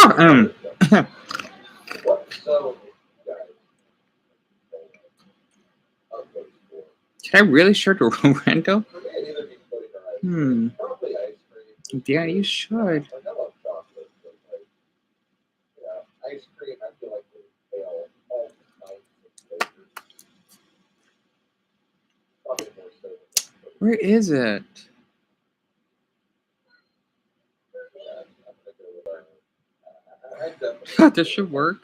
Can I really share the rental? Yeah, you should. Where is it? This should work.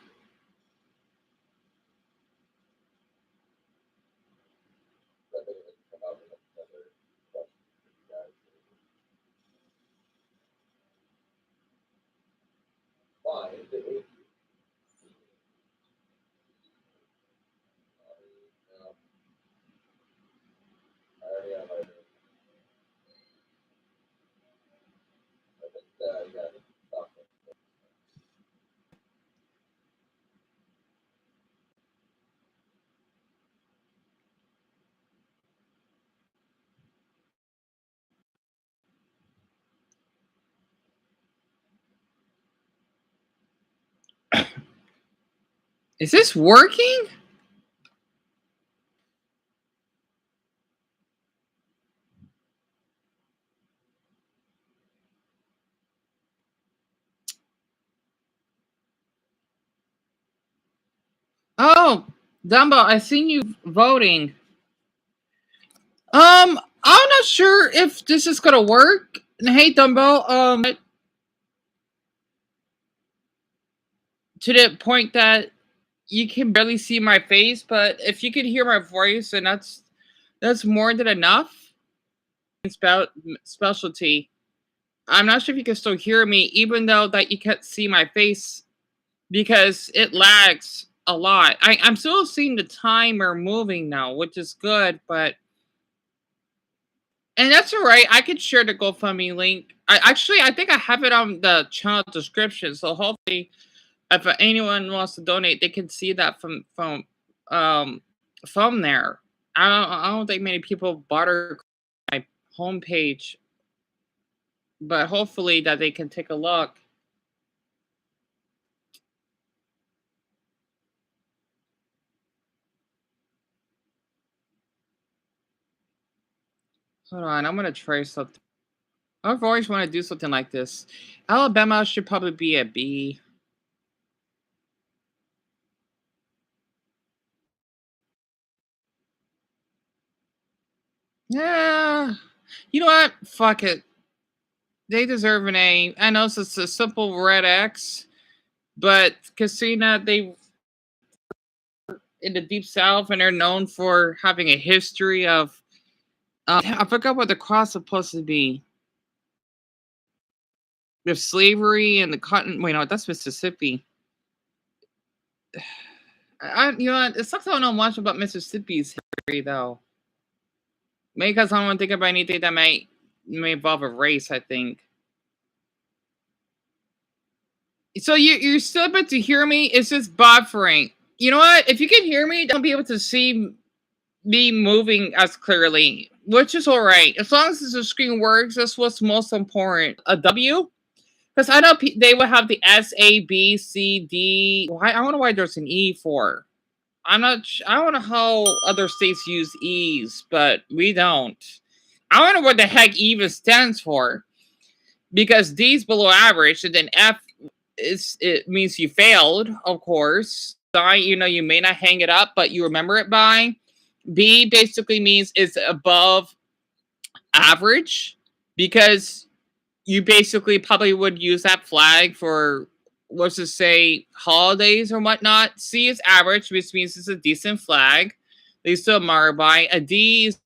Is this working? Oh, Dumbo, I seen you voting. I'm not sure if this is gonna work. Hey, Dumbo, to the point that you can barely see my face, but if you can hear my voice, then that's more than enough. Specialty. I'm not sure if you can still hear me, even though that you can't see my face because it lags a lot. I'm still seeing the timer moving now, which is good, but and that's all right. I could share the GoFundMe link. I think I have it on the channel description, so hopefully if anyone wants to donate, they can see that from there. I don't think many people bother my homepage, but hopefully that they can take a look. Hold on, I'm gonna try something. I've always wanted to do something like this. Alabama should probably be a B. Yeah. You know what? Fuck it. They deserve an A. I know it's a simple red X, but Casina, they in the deep south and they're known for having a history of I forgot what the cross is supposed to be. The slavery and the cotton. Wait, no, that's Mississippi. You know what? It sucks I don't know much about Mississippi's history though. Maybe because I don't think about anything that may involve a race. I think. So you're still able to hear me? It's just buffering. You know what? If you can hear me, don't be able to see me moving as clearly, which is all right. As long as the screen works, that's what's most important. A W? Because I know they would have the S, A, B, C, D. Why? I don't know why there's an E for. I'm not. I don't know how other states use E's, but we don't. I don't know what the heck E even stands for. Because D's below average, and then F it means you failed, of course. I, you may not hang it up, but you remember it by. B basically means it's above average because you basically probably would use that flag for, let's just say, holidays or whatnot. C is average, which means it's a decent flag. They still admire by. A D is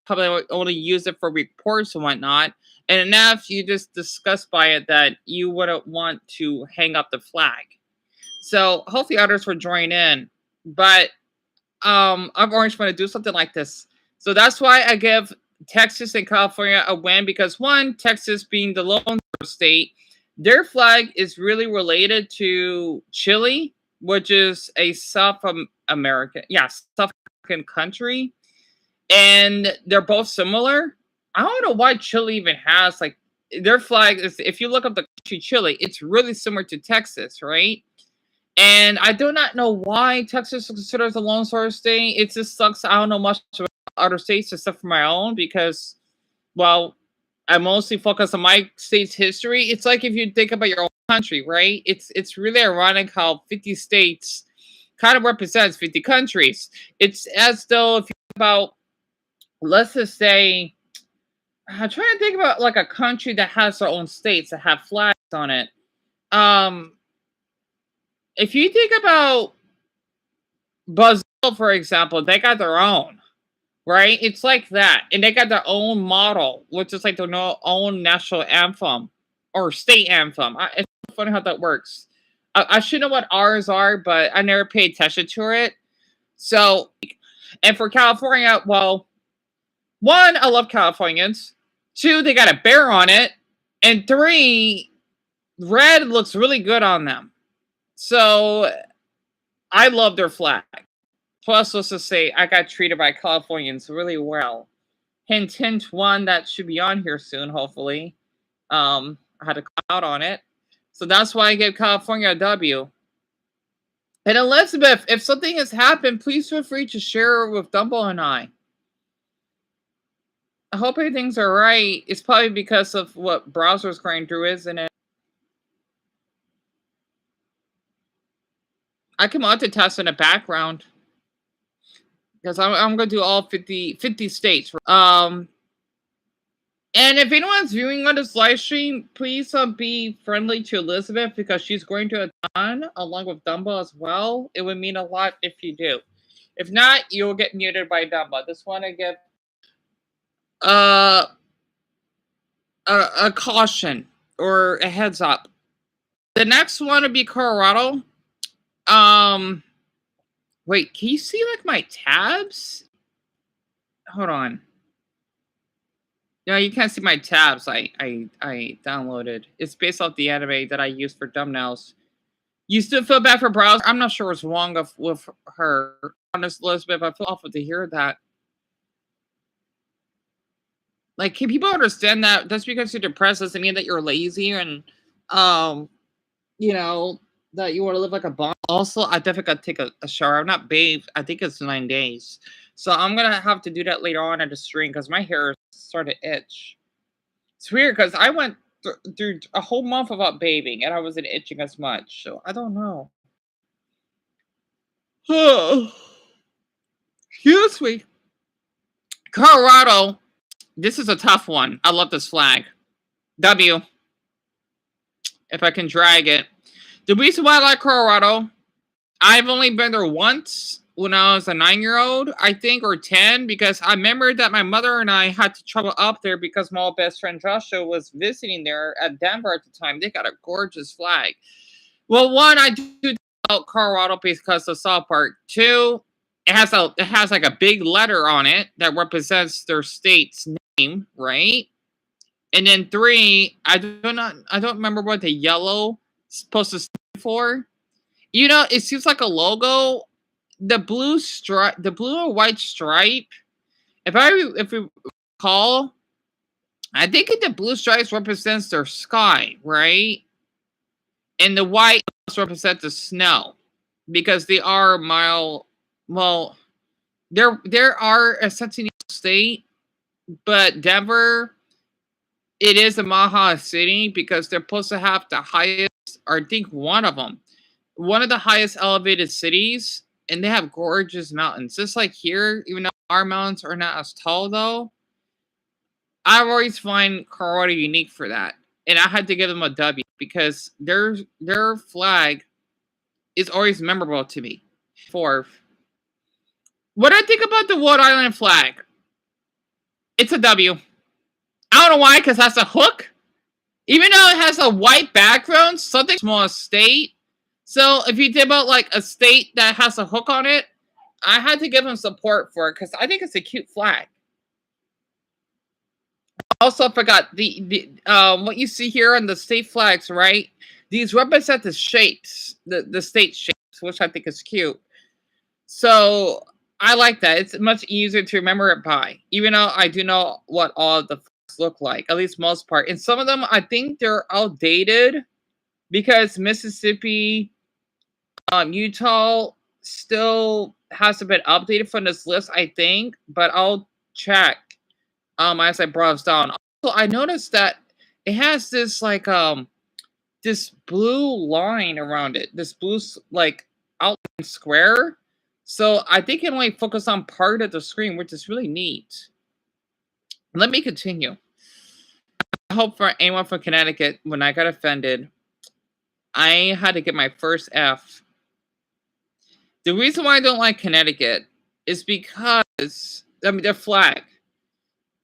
probably only use it for reports and whatnot. And enough you just disgust by it that you wouldn't want to hang up the flag. So hopefully others will join in. But I've always wanted to do something like this. So that's why I give Texas and California a win because one, Texas being the lone state, their flag is really related to Chile, which is a South American, yeah, South American country, and they're both similar. I don't know why Chile even has like their flag is. If you look up the country Chile, it's really similar to Texas, right? And I do not know why Texas is considered a lone star state. It just sucks. I don't know much about other states except for my own because, well, I mostly focus on my state's history. It's like if you think about your own country, right? It's really ironic how 50 states kind of represents 50 countries. It's as though if you think about, let's just say, I'm trying to think about like a country that has their own states that have flags on it. Um, if you think about Brazil, for example, they got their own, right? It's like that. And they got their own model, which is like their own national anthem or state anthem. It's funny how that works. I should know what ours are, but I never paid attention to it. So, and for California, well, one, I love Californians. Two, they got a bear on it. And three, red looks really good on them. So I love their flag. Plus, let's just say I got treated by Californians really well. Hint, hint, one that should be on here soon, hopefully. I had to come out on it. So that's why I gave California a W. And Elizabeth, if something has happened, please feel free to share it with Dumbo and I hope everything's all right. It's probably because of what browser's going through, isn't it? I can multitask in the background because I'm going to do all 50 states. And if anyone's viewing on this live stream, please be friendly to Elizabeth because she's going to attend along with Dumbo as well. It would mean a lot if you do. If not, you'll get muted by Dumbo. Just want to give a caution or a heads up. The next one would be Colorado. Wait, can you see like my tabs? Hold on. No, you can't see my tabs. I downloaded. It's based off the anime that I use for thumbnails. You still feel bad for browser? I'm not sure what's wrong with her. Honest Elizabeth, I feel awful to hear that. Like, can people understand that just because you're depressed doesn't mean that you're lazy and you know, that you want to live like a bomb. Also, I definitely got to take a shower. I'm not bathed. I think it's 9 days. So I'm going to have to do that later on at the stream because my hair is starting to itch. It's weird because I went through a whole month without bathing and I wasn't itching as much. So I don't know. Excuse me. Colorado. This is a tough one. I love this flag. W. If I can drag it. The reason why I like Colorado, I've only been there once when I was a 9-year-old, I think, or 10, because I remember that my mother and I had to travel up there because my old best friend Joshua was visiting there at Denver at the time. They got a gorgeous flag. Well, one, I do about Colorado because of South Park. Two, it has like a big letter on it that represents their state's name, right? And then three, I don't remember what the yellow is supposed to stand for. You know, it seems like a logo. The blue or white stripe. If we recall, I think the blue stripes represents their sky, right? And the white represents the snow because they are mild. Well, there are a Centennial State, but Denver, it is a Maha city because they're supposed to have the highest, or I think one of the highest elevated cities, and they have gorgeous mountains. Just like here, even though our mountains are not as tall, though, I always find Colorado unique for that. And I had to give them a W because their flag is always memorable to me. Fourth. What I think about the Rhode Island flag? It's a W. I don't know why, because that's a hook. Even though it has a white background, something small state. So if you did about like a state that has a hook on it, I had to give him support for it because I think it's a cute flag. Also, I forgot the what you see here on the state flags, right? These represent the shapes, the state shapes, which I think is cute. So I like that. It's much easier to remember it by, even though I do know what all of the flags look like, at least most part. And some of them, I think they're outdated because Mississippi, Utah still hasn't been updated from this list, I think. But I'll check as I browse down. Also, I noticed that it has this like this blue line around it, this blue like outline square. So I think it only focus on part of the screen, which is really neat. Let me continue. I hope for anyone from Connecticut, when I got offended, I had to get my first F. The reason why I don't like Connecticut is because I mean their flag.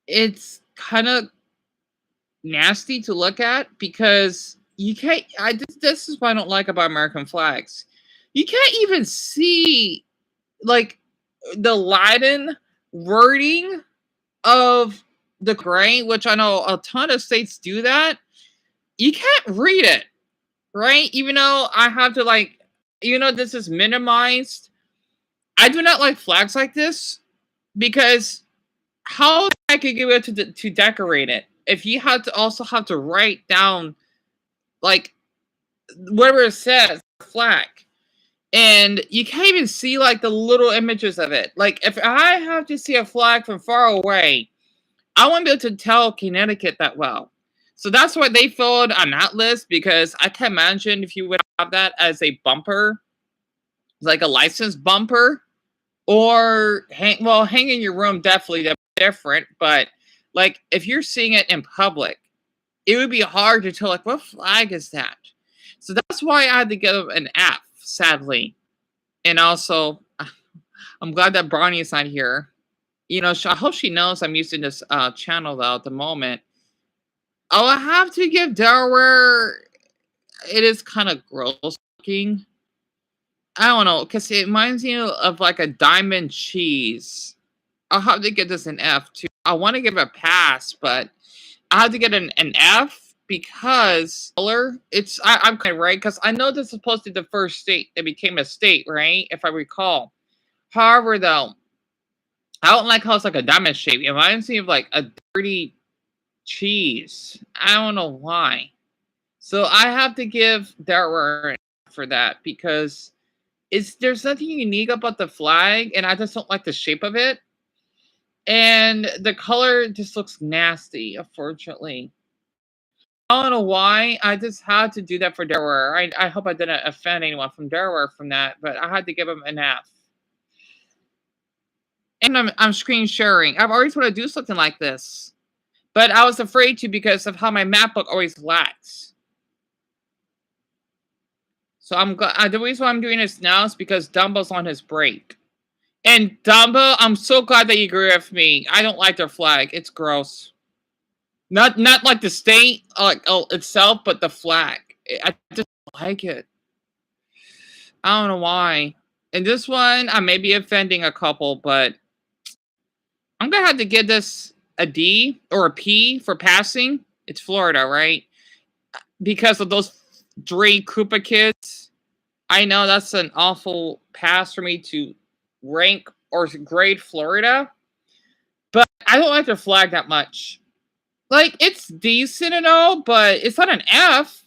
It's kind of nasty to look at because you can't. This is what I don't like about American flags. You can't even see like the Latin wording of the grain, which I know a ton of states do that. You can't read it, right? Even though I have to like, this is minimized. I do not like flags like this because how I could give it to decorate it if you had to also have to write down like whatever it says flag, and you can't even see like the little images of it. Like if I have to see a flag from far away, I won't be able to tell Connecticut that well. So that's why they filled on that list, because I can imagine if you would have that as a bumper, like a license bumper, or hang in your room, definitely different. But like if you're seeing it in public, it would be hard to tell like what flag is that. So that's why I had to give an F, sadly. And also, I'm glad that Bronny is not here. I hope she knows I'm using this channel though at the moment. I'll have to give Delaware. It is kind of gross looking. I don't know, because it reminds me of like a diamond cheese. I'll have to give this an F too. I want to give it a pass, but I have to get an F because color. I'm kind of right because I know this is supposed to be the first state that became a state, right? If I recall. However, though, I don't like how it's like a diamond shape. It reminds me of like a dirty cheese. I don't know why. So I have to give Delaware for that because there's nothing unique about the flag, and I just don't like the shape of it. And the color just looks nasty, unfortunately. I don't know why. I just had to do that for Delaware. I hope I didn't offend anyone from Delaware from that, but I had to give them an F. And I'm screen sharing. I've always wanted to do something like this, but I was afraid to because of how my MacBook always lags. So the reason why I'm doing this now is because Dumbo's on his break. And Dumbo, I'm so glad that you agree with me. I don't like their flag. It's gross. Not like the state itself, but the flag. I just don't like it. I don't know why. And this one, I may be offending a couple, but I'm gonna have to give this a D or a P for passing. It's Florida, right? Because of those 3 Koopa kids. I know that's an awful pass for me to rank or grade Florida, but I don't like their flag that much. Like, it's decent and all, but it's not an F.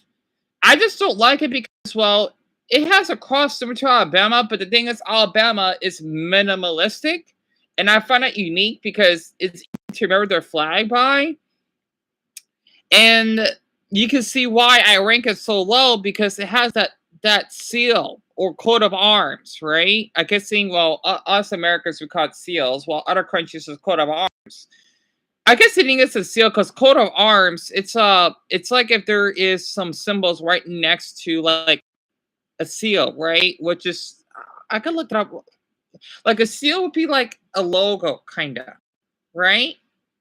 I just don't like it because, well, it has a cross similar to Alabama, but the thing is, Alabama is minimalistic, and I find it unique because it's easy to remember their flag by. And you can see why I rank it so low, because it has that seal or coat of arms, right? I guess us Americans we call it seals, while other countries is coat of arms. I guess think it's a seal because coat of arms. It's like if there is some symbols right next to like a seal, right? Which is I could look it up. Like a seal would be like a logo, kinda, right?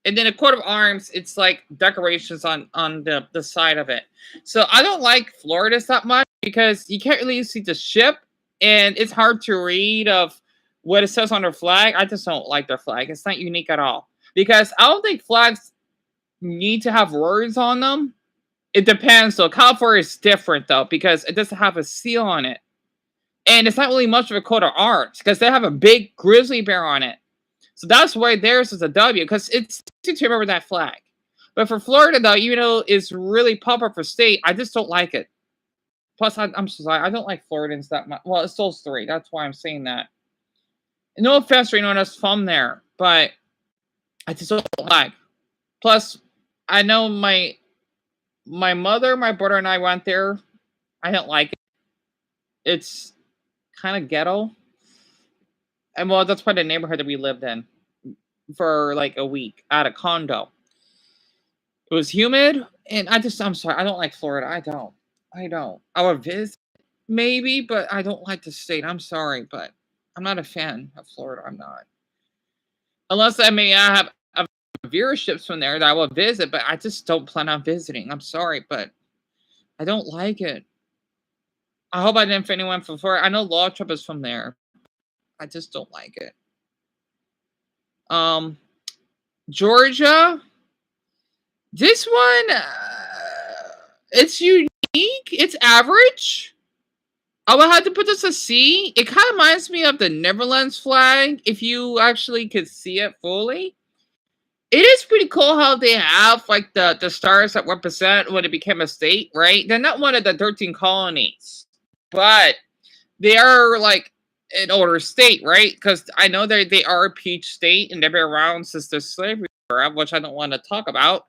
And then a coat of arms, it's like decorations on the side of it. So I don't like Florida's that much because you can't really see the ship, and it's hard to read of what it says on their flag. I just don't like their flag. It's not unique at all because I don't think flags need to have words on them. It depends though. California is different though because it doesn't have a seal on it, and it's not really much of a coat of arms because they have a big grizzly bear on it. So that's why theirs is a W because it's easy to remember that flag. But for Florida, though, even though it's really popular for state, I just don't like it. Plus, I'm sorry, I don't like Floridans that much. Well, it's those three. That's why I'm saying that. And no offense to anyone else from there, but I just don't like. Plus, I know my mother, my brother, and I went there. I don't like it. It's kind of ghetto. And well, that's probably the neighborhood that we lived in for like a week at a condo. It was humid, and I'm sorry, I don't like Florida. I don't. I would visit maybe, but I don't like the state. I'm sorry, but I'm not a fan of Florida. I'm not. Unless I have viewerships from there that I will visit, but I just don't plan on visiting. I'm sorry, but I don't like it. I hope I didn't offend anyone from Florida. I know Law Trump is from there. I just don't like it. Um, Georgia. This one, it's unique. It's average. I would have to put this a C. It kind of reminds me of the Netherlands flag, if you actually could see it fully. It is pretty cool how they have like the stars that represent when it became a state, right? They're not one of the 13 colonies, but they are like an older state, right? Because I know they are a peach state and they've been around since the slavery era, which I don't want to talk about.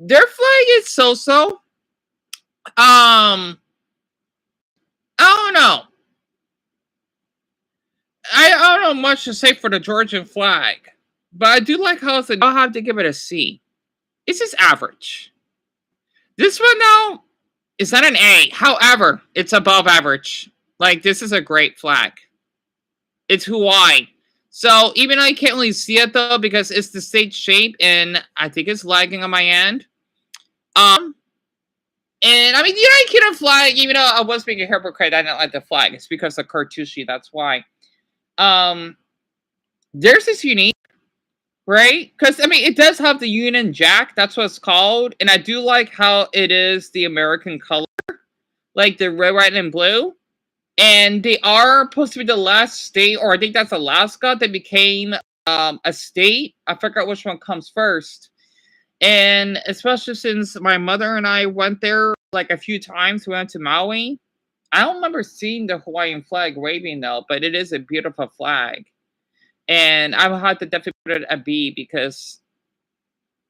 Their flag is so. I don't know. I don't know much to say for the Georgian flag, but I do like how it's. I'll have to give it a C. It's just average. This one now is not an A. However, it's above average. Like this is a great flag. It's Hawaii. So even though I can't really see it though because it's the state shape and I think it's lagging on my end. And I mean, the United Kingdom flag, even though I was being a hypocrite, I didn't like the flag. It's because of Cartucci. That's why. Theirs is unique, right? Because I mean, it does have the Union Jack. That's what it's called, and I do like how it is the American color, like the red, white, and blue. And they are supposed to be the last state, or I think that's Alaska, that became a state. I forgot which one comes first. And especially since my mother and I went there like a few times, we went to Maui. I don't remember seeing the Hawaiian flag waving though, but it is a beautiful flag. And I would have to definitely put it a B because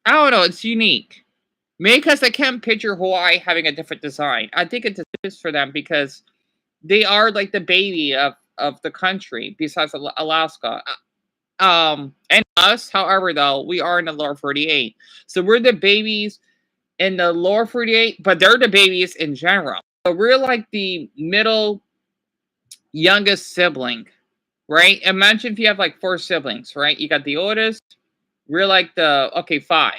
I don't know, it's unique. Maybe because I can't picture Hawaii having a different design. I think it is for them because they are like the baby of the country besides Alaska. And us, however, though, we are in the lower 48. So we're the babies in the lower 48, but they're the babies in general. So we're like the middle youngest sibling, right? Imagine if you have like 4 siblings, right? You got the oldest, we're like okay, 5,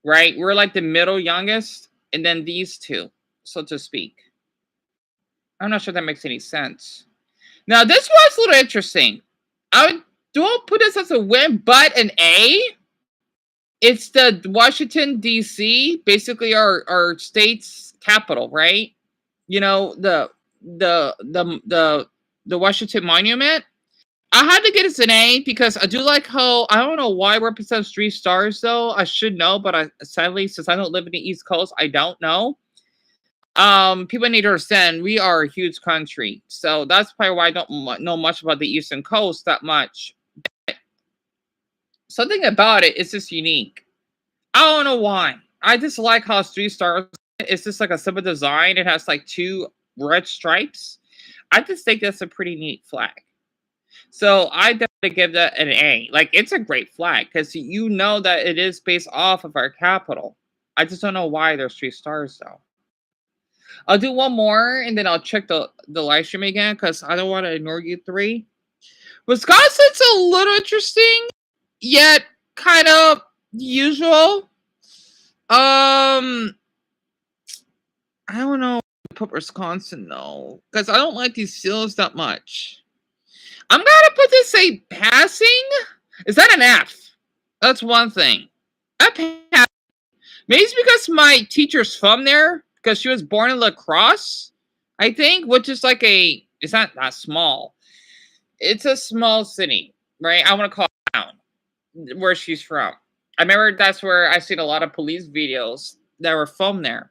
right? We're like the middle youngest, and then these 2, so to speak. I'm not sure that makes any sense. Now, this one's a little interesting. Don't put this as a win, but an A. It's the Washington D.C., basically our state's capital, right? You know the Washington Monument. I had to get it an A because I do like how I don't know why it represents 3 stars though. I should know, but sadly since I don't live in the East Coast, I don't know. People need to understand we are a huge country, so that's probably why I don't know much about the Eastern Coast that much. Something about it is just unique. I don't know why. I just like how it's 3 stars. It's just like a simple design. It has like 2 red stripes. I just think that's a pretty neat flag. So I definitely give that an A. Like it's a great flag because you know that it is based off of our capital. I just don't know why there's 3 stars though. I'll do one more and then I'll check the live stream again because I don't want to ignore you 3. Wisconsin's a little interesting, yet kind of usual. Um, I don't know. Put Wisconsin though, because I don't like these seals that much. I'm gonna put this a passing. Is that an F? That's one thing. A pass. Maybe it's because my teacher's from there, because she was born in La Crosse, I think, which is like a. It's not that small. It's a small city, right? I want to call it town where she's from. I remember that's where I seen a lot of police videos that were filmed there.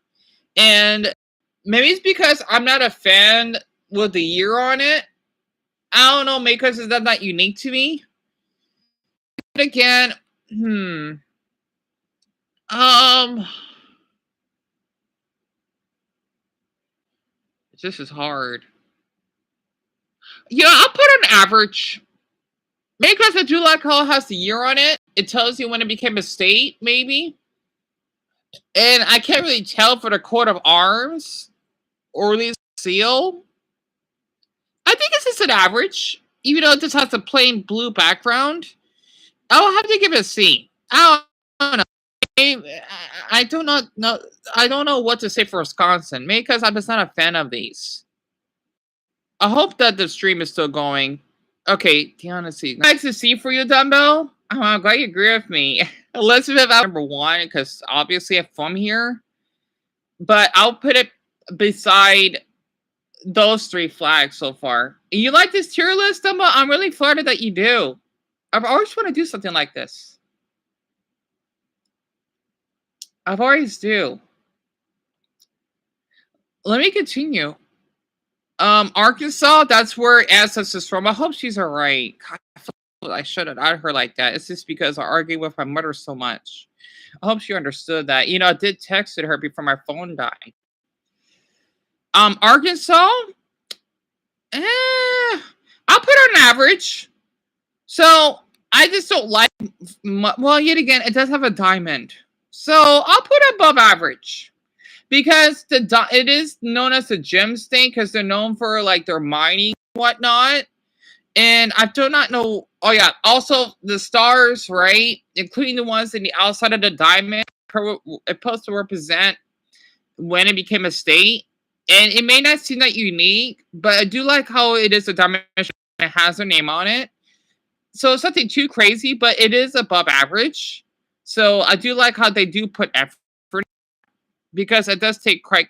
And maybe it's because I'm not a fan with the year on it. I don't know, maybe because it's not unique to me. But again, um, this is hard. Yeah, I'll put an average. Maybe because I do like how it has the year on it. It tells you when it became a state, maybe. And I can't really tell for the coat of arms or at least seal. I think it's just an average, even though it just has a plain blue background. I'll have to give it a C. I don't know. I do not know. I don't know what to say for Wisconsin. Maybe because I'm just not a fan of these. I hope that the stream is still going. Okay, Deon, C. Nice to see for you, Dumbo. Oh, I'm glad you agree with me. Elizabeth, I'm number one because obviously I'm from here. But I'll put it beside those three flags so far. You like this tier list, Dumbo? I'm really flattered that you do. I've always wanted to do something like this. I've always do. Let me continue. Arkansas, that's where Ancestors is from. I hope she's alright. I shouldn't have her like that. It's just because I argue with my mother so much. I hope she understood that. You know, I did texted her before my phone died. Arkansas, I'll put on average. So I just don't like. Well, yet again, it does have a diamond, so I'll put above average because it is known as the gem state because they're known for like their mining and whatnot. And I do not know. Oh yeah, also the stars, right, including the ones in the outside of the diamond, it's supposed to represent when it became a state. And it may not seem that unique, but I do like how it is a diamond. It has their name on it. So it's nothing too crazy, but it is above average. So I do like how they do put effort because it does take quite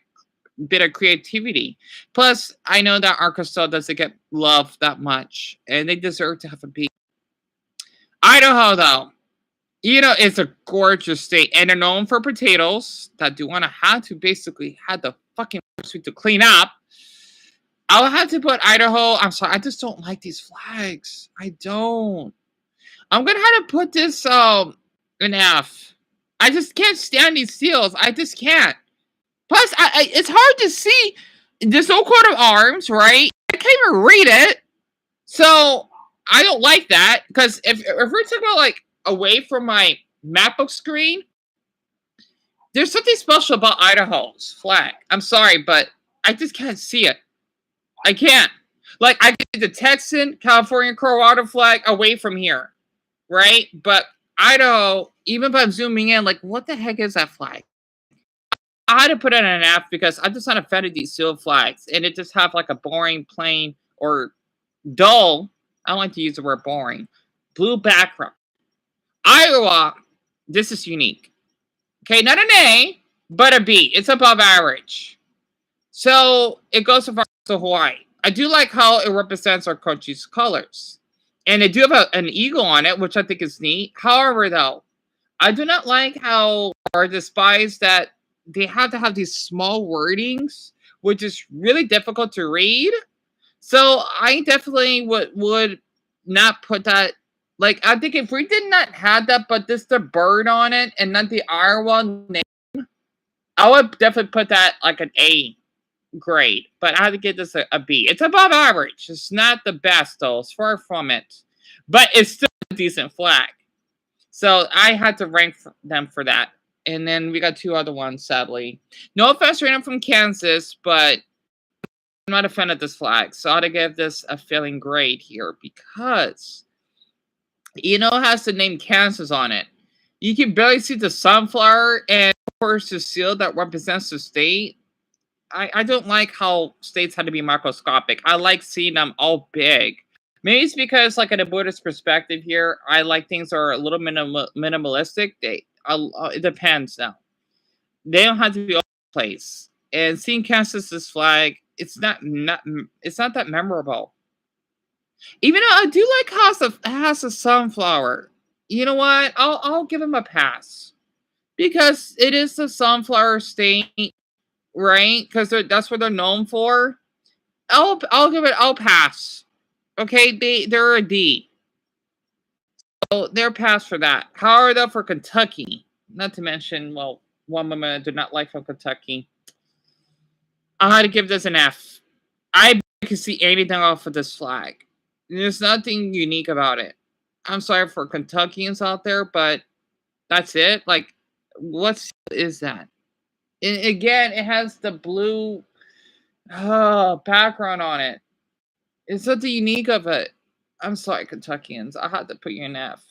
a bit of creativity. Plus, I know that Arkansas doesn't get loved that much, and they deserve to have a beat. Idaho, though, you know, it's a gorgeous state, and they're known for potatoes that do want to have to basically have the fucking to clean up. I'll have to put Idaho. I'm sorry, I just don't like these flags. I don't. I'm gonna have to put this an F. I just can't stand these seals. I just can't. Plus, it's hard to see. There's no coat of arms, right? I can't even read it. So I don't like that because if we're talking about like away from my MacBook screen, there's something special about Idaho's flag. I'm sorry, but I just can't see it. I can't. Like I get the Texan, California, Colorado flag away from here, right? But Idaho, even by zooming in, like what the heck is that flag? I had to put it in an F because I'm just not a fan of these seal flags, and it just have like a boring, plain, or dull. I don't like to use the word boring. Blue background. Iowa, this is unique. Okay, not an A, but a B. It's above average. So it goes so far to Hawaii. I do like how it represents our country's colors. And they do have an eagle on it, which I think is neat. However, though, I do not like how or despise that they have to have these small wordings, which is really difficult to read. So I definitely would not put that. Like I think if we did not have that, but this the bird on it and not the Iowa name, I would definitely put that like an A grade. But I had to give this a B. It's above average. It's not the best though. It's far from it, but it's still a decent flag. So I had to rank them for that. And then we got two other ones, sadly. No offense, random from Kansas, but I'm not a fan of this flag. So I had to give this a failing grade here because, you know, it has the name Kansas on it. You can barely see the sunflower, and of course the seal that represents the state. I don't like how states had to be microscopic. I like seeing them all big. Maybe it's because, like, in a Buddhist perspective here, I like things that are a little minimalistic. It depends now. They don't have to be all over the place. And seeing Kansas's flag, it's not that memorable. Even though I do like how it has a sunflower. You know what? I'll give him a pass because it is the sunflower state, right? Because that's what they're known for. I'll pass. Okay, they're a D. So they're pass for that. However, though, for Kentucky, not to mention, well, one woman I did not like from Kentucky, I had to give this an F. I can see anything off of this flag. There's nothing unique about it. I'm sorry for Kentuckians out there, but that's it. Like, what is that? And again, it has the blue background on it. It's something unique of it. I'm sorry, Kentuckians. I had to put you in F.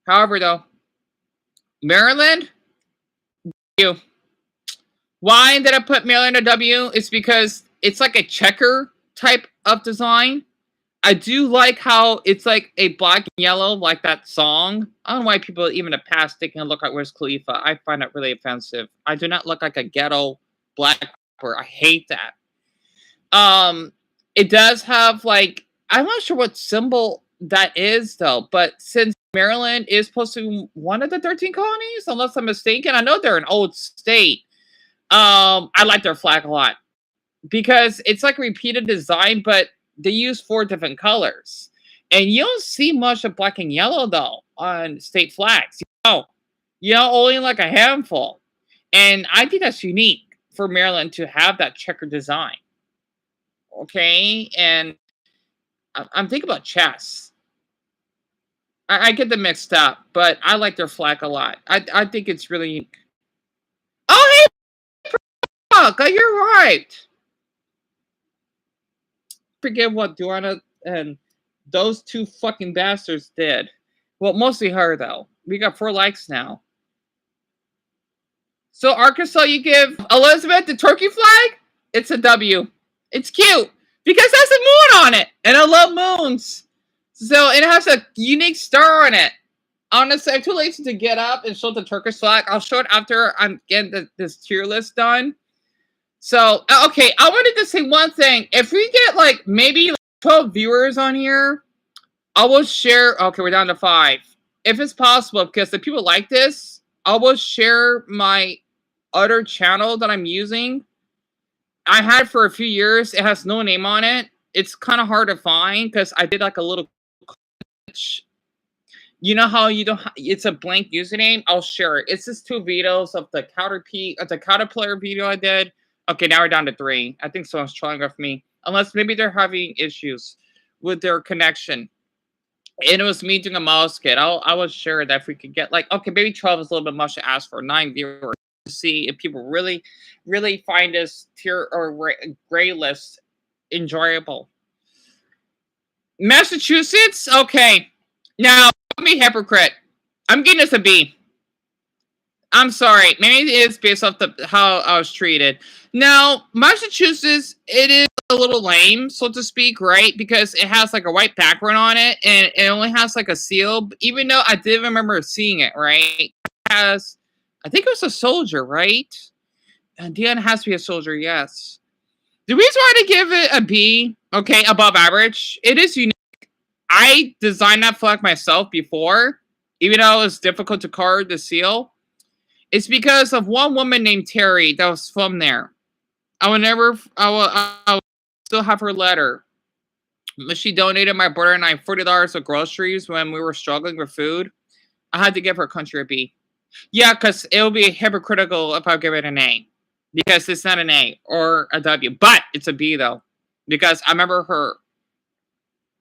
However, though, Maryland, you. Why did I put Maryland a W? It's because it's like a checker type of design. I do like how it's like a black and yellow, like that song. I don't know why people even a past taking a look at Wiz Khalifa. I find it really offensive. I do not look like a ghetto black rapper. I hate that. It does have like I'm not sure what symbol that is though, but since Maryland is supposed to be one of the 13 colonies, unless I'm mistaken, I know they're an old state. I like their flag a lot because it's like repeated design, but they use four different colors. And you don't see much of black and yellow though on state flags. Only like a handful. And I think that's unique for Maryland to have that checker design. Okay, and I'm thinking about chess. I get them mixed up, but I like their flag a lot. I think it's really unique. Oh, hey, fuck, you're right. Forget what Duana and those two fucking bastards did. Well, mostly her though. We got 4 likes now. So Arkansas, you give Elizabeth the turkey flag? It's a W. It's cute because it has a moon on it, and I love moons. So it has a unique star on it. Honestly, I'm too lazy to get up and show the Turkish flag. I'll show it after I'm getting this tier list done. So, okay, I wanted to say one thing. If we get like maybe 12 viewers on here, I will share. Okay, we're down to 5. If it's possible, because the people like this, I will share my other channel that I'm using. I had it for a few years. It has no name on it. It's kind of hard to find because I did like a little glitch. You know how you don't? It's a blank username. I'll share it. It's just 2 videos of the Caterpillar video I did. Okay, now we're down to 3. I think someone's trying with me. Unless maybe they're having issues with their connection. And it was me doing a mouse kit. I will share that if we could get like okay, maybe 12 is a little bit much to ask for. 9 viewers to see if people really, really find this tier or gray list enjoyable. Massachusetts, okay. Now, I'm a hypocrite. I'm getting this a B. I'm sorry. Maybe it is based off how I was treated. Now, Massachusetts, it is a little lame, so to speak, right? Because it has like a white background on it, and it only has like a seal. Even though I did remember seeing it, right? It has, I think it was a soldier, right? And Deon has to be a soldier, yes. The reason why I give it a B, okay, above average, it is unique. I designed that flag myself before, even though it was difficult to carve the seal. It's because of one woman named Terry that was from there. I will still have her letter. She donated my brother and I $40 of groceries when we were struggling with food. I had to give her country a B. Yeah, because it would be hypocritical if I give it an A. Because it's not an A or a W. But it's a B, though. Because I remember her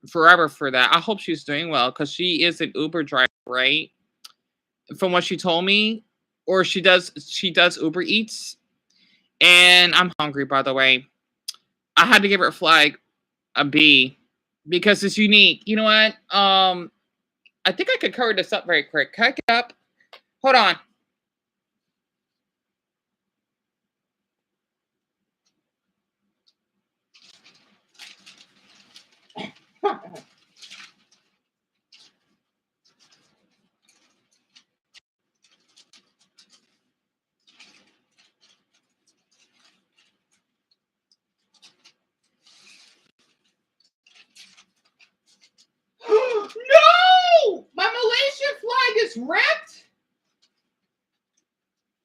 forever for that. I hope she's doing well because she is an Uber driver, right? From what she told me. Or she does Uber Eats. And I'm hungry, by the way. I had to give her a flag a B because it's unique. You know what? I think I could cover this up very quick. Can I get up? Hold on. No! My Malaysian flag is ripped?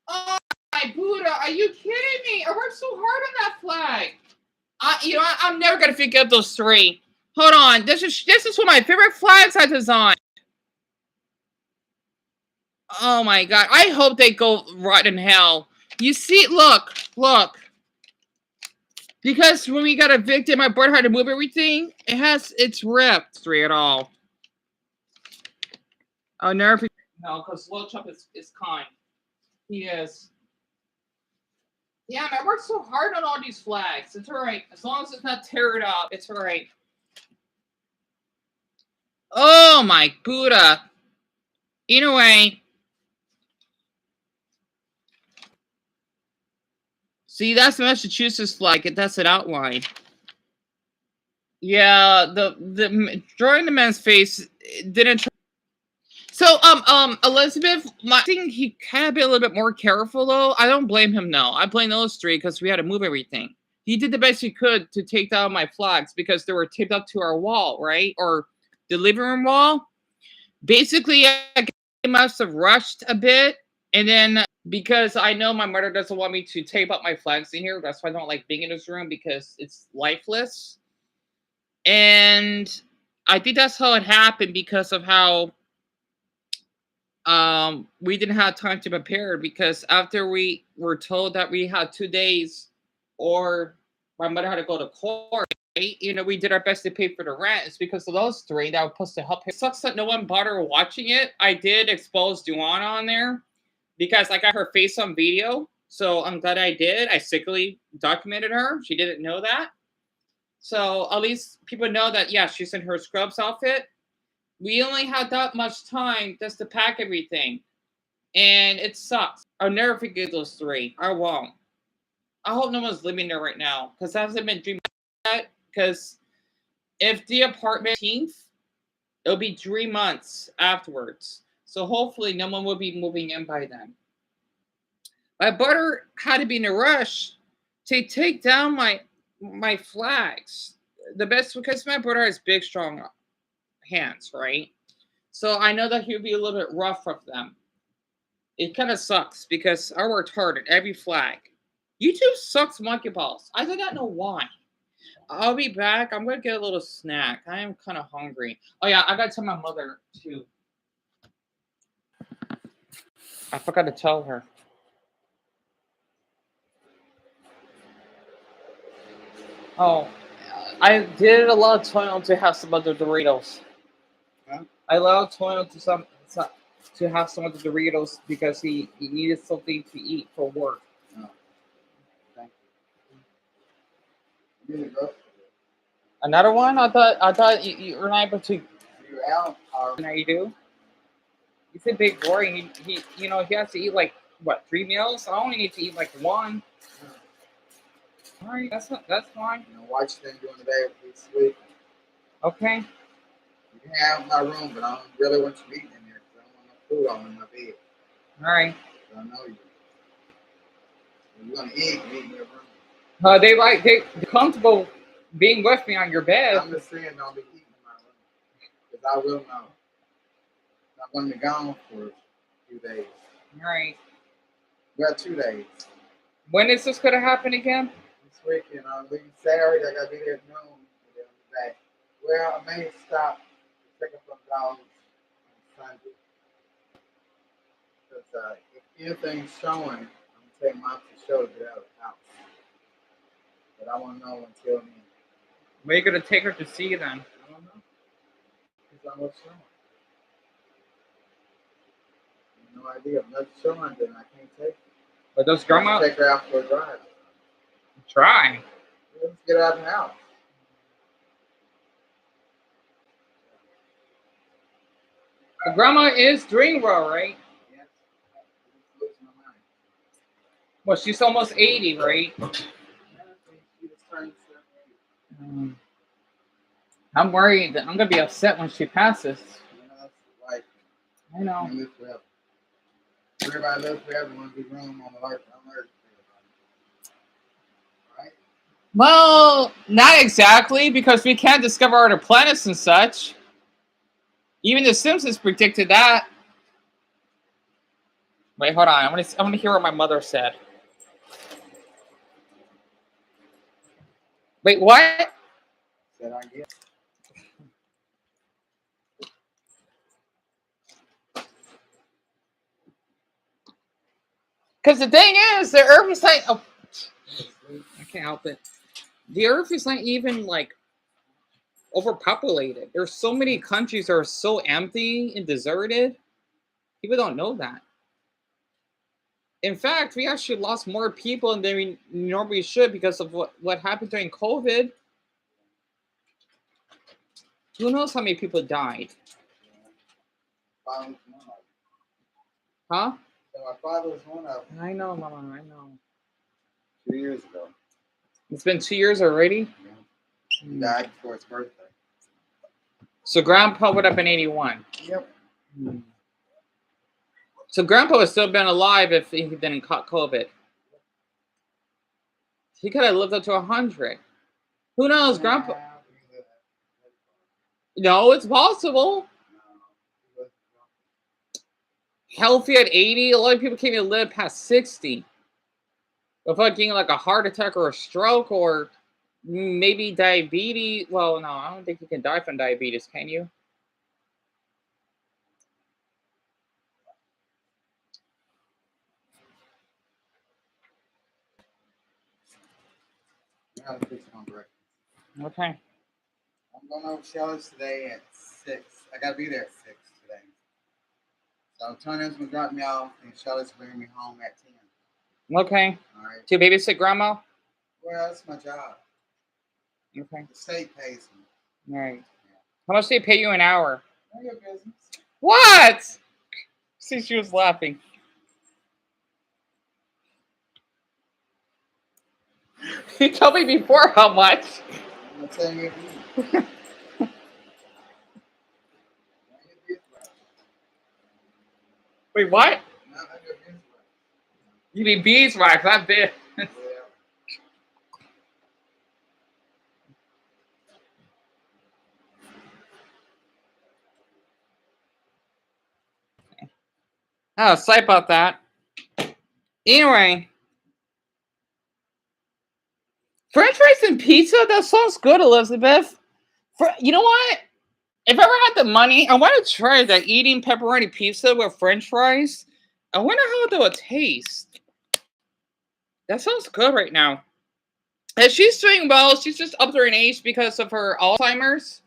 Oh my Buddha, are you kidding me? I worked so hard on that flag. You know, I'm never gonna figure out those three. Hold on, this is one of my favorite flags I designed. Oh my god, I hope they go right in hell. You see, look. Because when we got evicted, my brother had to move everything. It's ripped. Three at all. I'll never forget. No, because Little Chump is kind. He is. Yeah, I worked so hard on all these flags. It's alright. As long as it's not teared up, it's alright. Oh my Buddha. Anyway. See, that's the Massachusetts flag. That's an outline. Yeah, the drawing the man's face didn't. So, Elizabeth, I think he had to be a little bit more careful, though. I don't blame him, no. I blame those three because we had to move everything. He did the best he could to take down my flags because they were taped up to our wall, right? Or the living room wall. Basically, I must have rushed a bit. And then, because I know my mother doesn't want me to tape up my flags in here, that's why I don't like being in this room because it's lifeless. And I think that's how it happened because of how we didn't have time to prepare because after we were told that we had 2 days or my mother had to go to court, right? You know, we did our best to pay for the rent. It's because of those three that were supposed to help. It sucks that no one bothered watching it. I did expose Deon on there because I got her face on video. So I'm glad I did. I sickly documented her. She didn't know that. So at least people know that, yeah, she's in her scrubs outfit. We only had that much time just to pack everything. And it sucks. I'll never forget those three. I won't. I hope no one's living there right now. Because I haven't been dreaming about that. Because if the apartment 18th, it'll be 3 months afterwards. So hopefully no one will be moving in by then. My brother had to be in a rush to take down my flags. The best because my brother has big, strong hands, right? So I know that he'll be a little bit rough with them. It kind of sucks because I worked hard at every flag. YouTube sucks monkey balls. I do not know why. I'll be back. I'm gonna get a little snack. I am kind of hungry. Oh yeah, I gotta tell my mother too. I forgot to tell her. Oh, I did allow Toyo to have some of the Doritos. Huh? I allowed Toyo to have some of the Doritos because he needed something to eat for work. Oh, thank you. Another one? I thought you were not able to. You're out. Now you do. He's a big boy. He he has to eat like what 3 meals. I only need to eat like one. All right, that's fine. Watch them during the day this week. Okay. You can have my room, but I don't really want you eating in there because I don't want no food all in my bed. All right. I know you. If you're gonna eat in your room. They're comfortable being with me on your bed. I'm just saying don't be eating in my room because I will know. I'm going to be gone for a few days. All right. We got 2 days. When is this going to happen again? This weekend. I'm leaving Saturday. I got to be there at noon. And then I'll be back. Well, I may stop to pick up some dogs on Sunday. Because if anything's showing, I'm going to take them out to show to get out of the house. But I won't know until then. Where are you going to take her to see then? I don't know. Because I'm not showing. No idea. I'm not showing, then I can't take her. But does grandma take her out for a drive? Try. Let's get her out of the house. The grandma is doing well, right? Well, she's almost 80, right? Mm. I'm worried that I'm gonna be upset when she passes. I know. Everybody lives forever. Want to be room on the earth. Right? Well, not exactly, because we can't discover other planets and such. Even the Simpsons predicted that. Wait, hold on. I'm gonna hear what my mother said. Wait, what? Said I guess. Because the thing is, the Earth is like, oh, I can't help it. The Earth is not even like overpopulated. There's so many countries that are so empty and deserted. People don't know that. In fact, we actually lost more people than we normally should because of what happened during COVID. Who knows how many people died? Huh? So my father was one of them. I know, Mama. I know. 2 years ago. It's been 2 years already. Yeah. He died before his birthday. So Grandpa would have been 81. Yep. So Grandpa would still been alive if he didn't caught COVID. He could have lived up to 100. Who knows, Grandpa? No, it's possible. Healthy at 80. A lot of people can't even live past 60 without getting like a heart attack or a stroke or maybe diabetes. Well, no, I don't think you can die from diabetes, can you? Okay. I'm going over Shelley's today at 6. I gotta be there at 6 today. So Tony's gonna drop me off and Shelley's bringing me home at 10. Okay. All right. To babysit Grandma? Well, that's my job. Okay. The state pays me. All right. Yeah. How much do they pay you an hour? None of your business. What? See, she was laughing. You told me before how much. I'm telling you. Wait, what? You mean beeswax, not bit. Oh, sorry about that. Anyway. French fries and pizza? That sounds good, Elizabeth. You know what? If I ever had the money, I want to try that eating pepperoni pizza with French fries. I wonder how that would taste. That sounds good right now. And she's doing well. She's just up there in age because of her Alzheimer's.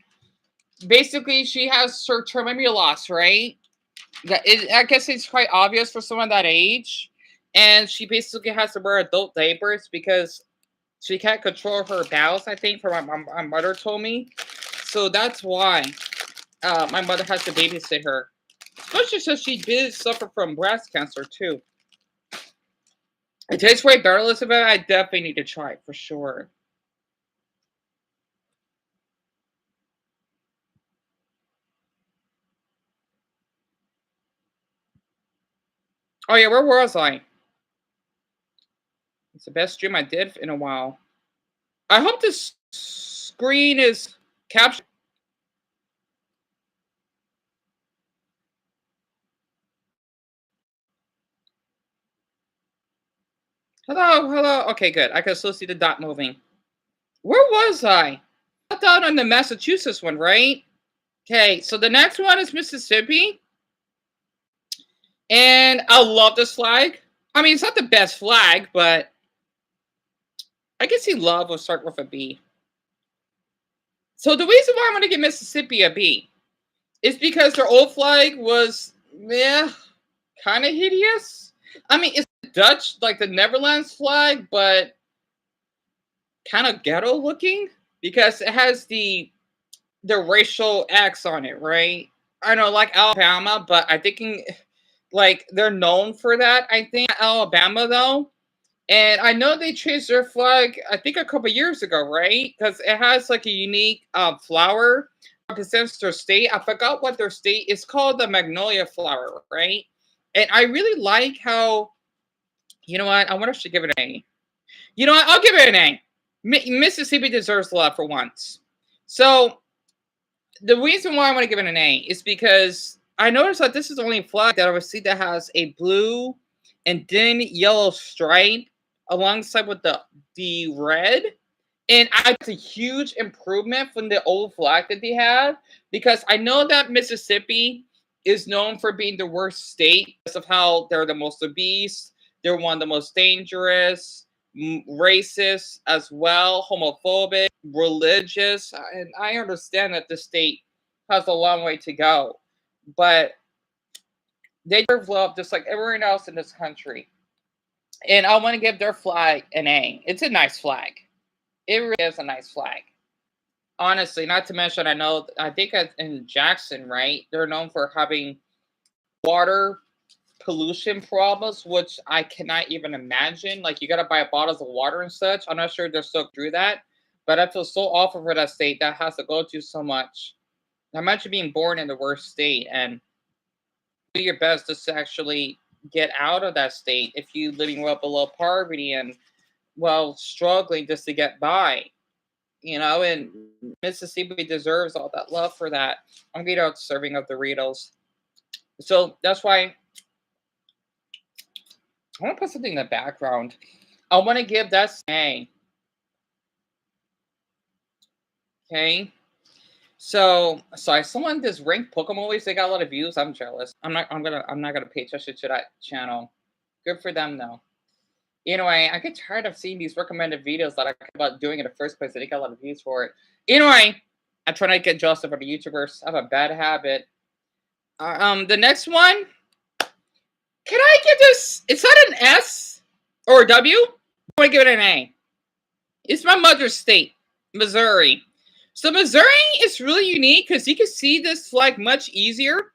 Basically, she has short-term memory loss, right? I guess it's quite obvious for someone that age. And she basically has to wear adult diapers because she can't control her bowels, I think, from my mother told me. So that's why my mother has to babysit her. Especially since she did suffer from breast cancer, too. It tastes way better, Elizabeth. I definitely need to try it for sure. Oh, yeah, where was I? It's the best stream I did in a while. I hope this screen is captured. Hello, hello. Okay, good. I can still see the dot moving. Where was I? I thought on the Massachusetts one, right? Okay, so the next one is Mississippi. And I love this flag. I mean, it's not the best flag, but I can see love will start with a B. So the reason why I'm going to give Mississippi a B is because their old flag was, kind of hideous. I mean, it's Dutch, like the Netherlands flag, but kind of ghetto looking because it has the racial X on it, right? I know, like Alabama, but I thinking like they're known for that. I think Alabama though, and I know they changed their flag. I think a couple years ago, right? Because it has like a unique flower represents their state. I forgot what their state is called. The magnolia flower, right? And I really like how. You know what? I wonder if I should give it an A. You know what? I'll give it an A. Mississippi deserves love for once. So the reason why I want to give it an A is because I noticed that this is the only flag that I would see that has a blue and then yellow stripe alongside with the red. And it's a huge improvement from the old flag that they have because I know that Mississippi is known for being the worst state because of how they're the most obese, they're one of the most dangerous, racist as well, homophobic, religious. And I understand that the state has a long way to go, but they deserve love just like everyone else in this country. And I want to give their flag an A. It's a nice flag. It really is a nice flag. Honestly, not to mention, I think in Jackson, right? They're known for having water pollution problems, which I cannot even imagine. Like, you got to buy bottles of water and such. I'm not sure they're still through that, but I feel so awful for that state that has to go through so much. Imagine being born in the worst state and do your best just to actually get out of that state if you living well below poverty and well struggling just to get by. And Mississippi deserves all that love for that. I'm gonna eat out serving of Doritos. So that's why I want to put something in the background. I want to give that A. Okay. So sorry, someone does rank Pokemon movies. They got a lot of views. I'm jealous. I'm not gonna pay attention to that channel. Good for them though. Anyway, I get tired of seeing these recommended videos that I care about doing in the first place. They got a lot of views for it. Anyway, I try not to get jealous of other YouTubers. I have a bad habit. The next one. Can I get this? Is that an S or a W? I want to give it an A. It's my mother's state, Missouri. So Missouri is really unique because you can see this flag much easier.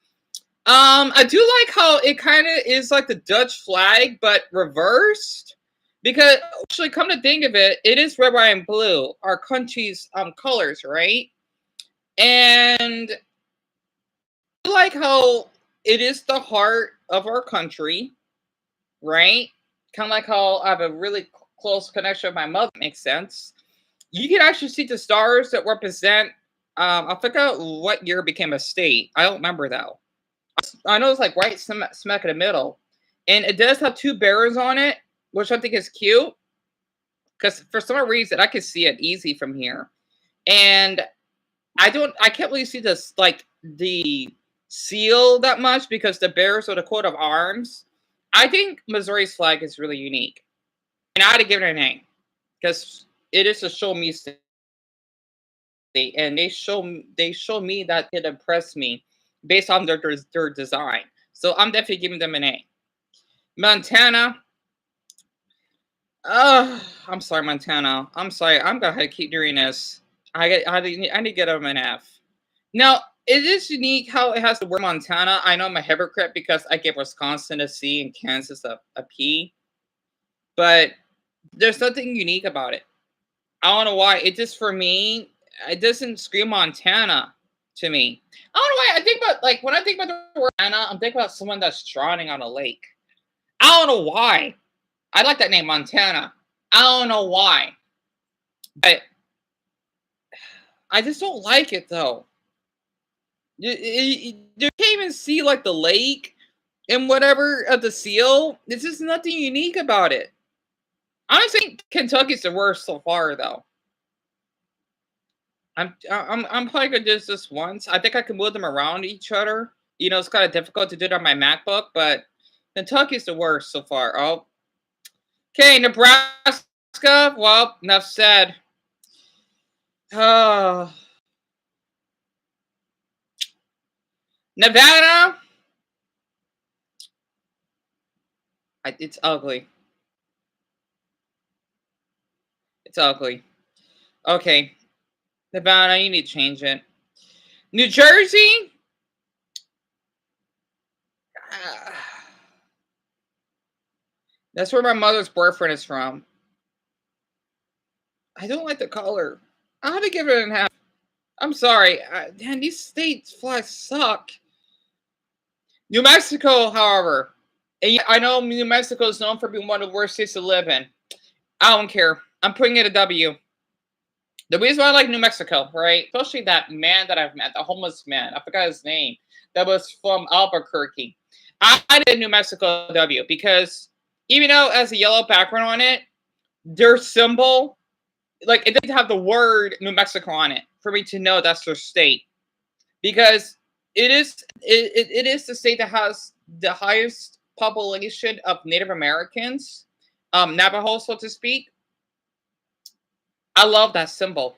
I do like how it kind of is like the Dutch flag, but reversed. Because actually, come to think of it, it is red, white, and blue, our country's colors, right? And I like how it is the heart of our country, right? Kind of like how I have a really close connection with my mother. Makes sense. You can actually see the stars that represent. I forgot what year it became a state. I don't remember though. I know it's like right smack in the middle, and it does have two bears on it, which I think is cute. Because for some reason I can see it easy from here, and I can't really see this like the seal that much because the bears are the coat of arms. I think Missouri's flag is really unique, and I had to give it an A because it is a show me state, and they show me that it impressed me based on their design. So I'm definitely giving them an A. Montana. I'm sorry, Montana. I'm sorry. I'm gonna have to keep doing this. I need to get them an F. Now, it is unique how it has the word Montana. I know I'm a hypocrite because I give Wisconsin a C and Kansas a P, but there's nothing unique about it. I don't know why. It just for me, it doesn't scream Montana to me. I don't know why. I think about like when I think about the word Montana, I'm thinking about someone that's drowning on a lake. I don't know why. I like that name, Montana. I don't know why, but I just don't like it though. You can't even see like the lake and whatever of the seal. There's just nothing unique about it. I think Kentucky's the worst so far though. I'm probably gonna do this once. I think I can move them around each other. It's kind of difficult to do it on my MacBook, but Kentucky's the worst so far. Oh, okay, Nebraska. Well, enough said. Oh, Nevada. It's ugly. It's ugly. Okay, Nevada, you need to change it. New Jersey. That's where my mother's boyfriend is from. I don't like the color. I had to give it an half. I'm sorry. Man, these states flags suck. New Mexico, however, and I know New Mexico is known for being one of the worst states to live in. I don't care. I'm putting it a W. The reason why I like New Mexico, right? Especially that man that I've met, the homeless man. I forgot his name. That was from Albuquerque. I did New Mexico W because even though it has a yellow background on it, their symbol, like it didn't have the word New Mexico on it for me to know that's their state. Because it is the state that has the highest population of Native Americans, Navajo, so to speak. I love that symbol.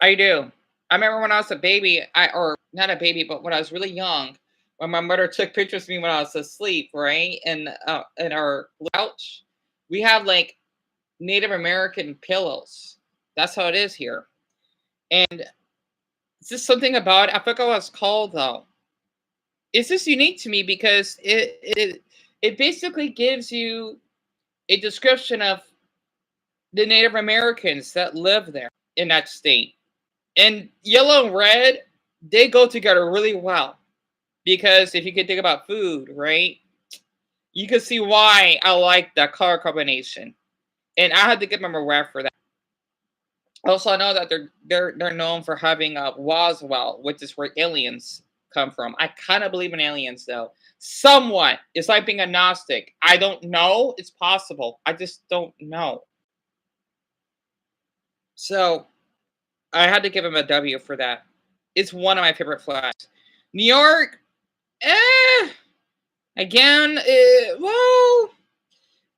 I do. I remember when I was a baby, or not a baby, but when I was really young, when my mother took pictures of me when I was asleep, right, and in our couch, we have like Native American pillows. That's how it is here, and it's just something about it. I forgot what it's called though. It's just unique to me because it basically gives you a description of the Native Americans that live there in that state. And yellow and red, they go together really well. Because if you can think about food, right? You can see why I like that color combination. And I had to give them a ref for that. Also, I know that they're known for having a Roswell, which is where aliens come from. I kind of believe in aliens, though. Somewhat. It's like being agnostic. I don't know. It's possible. I just don't know. So I had to give him a W for that. It's one of my favorite flags. New York, eh. Again, well,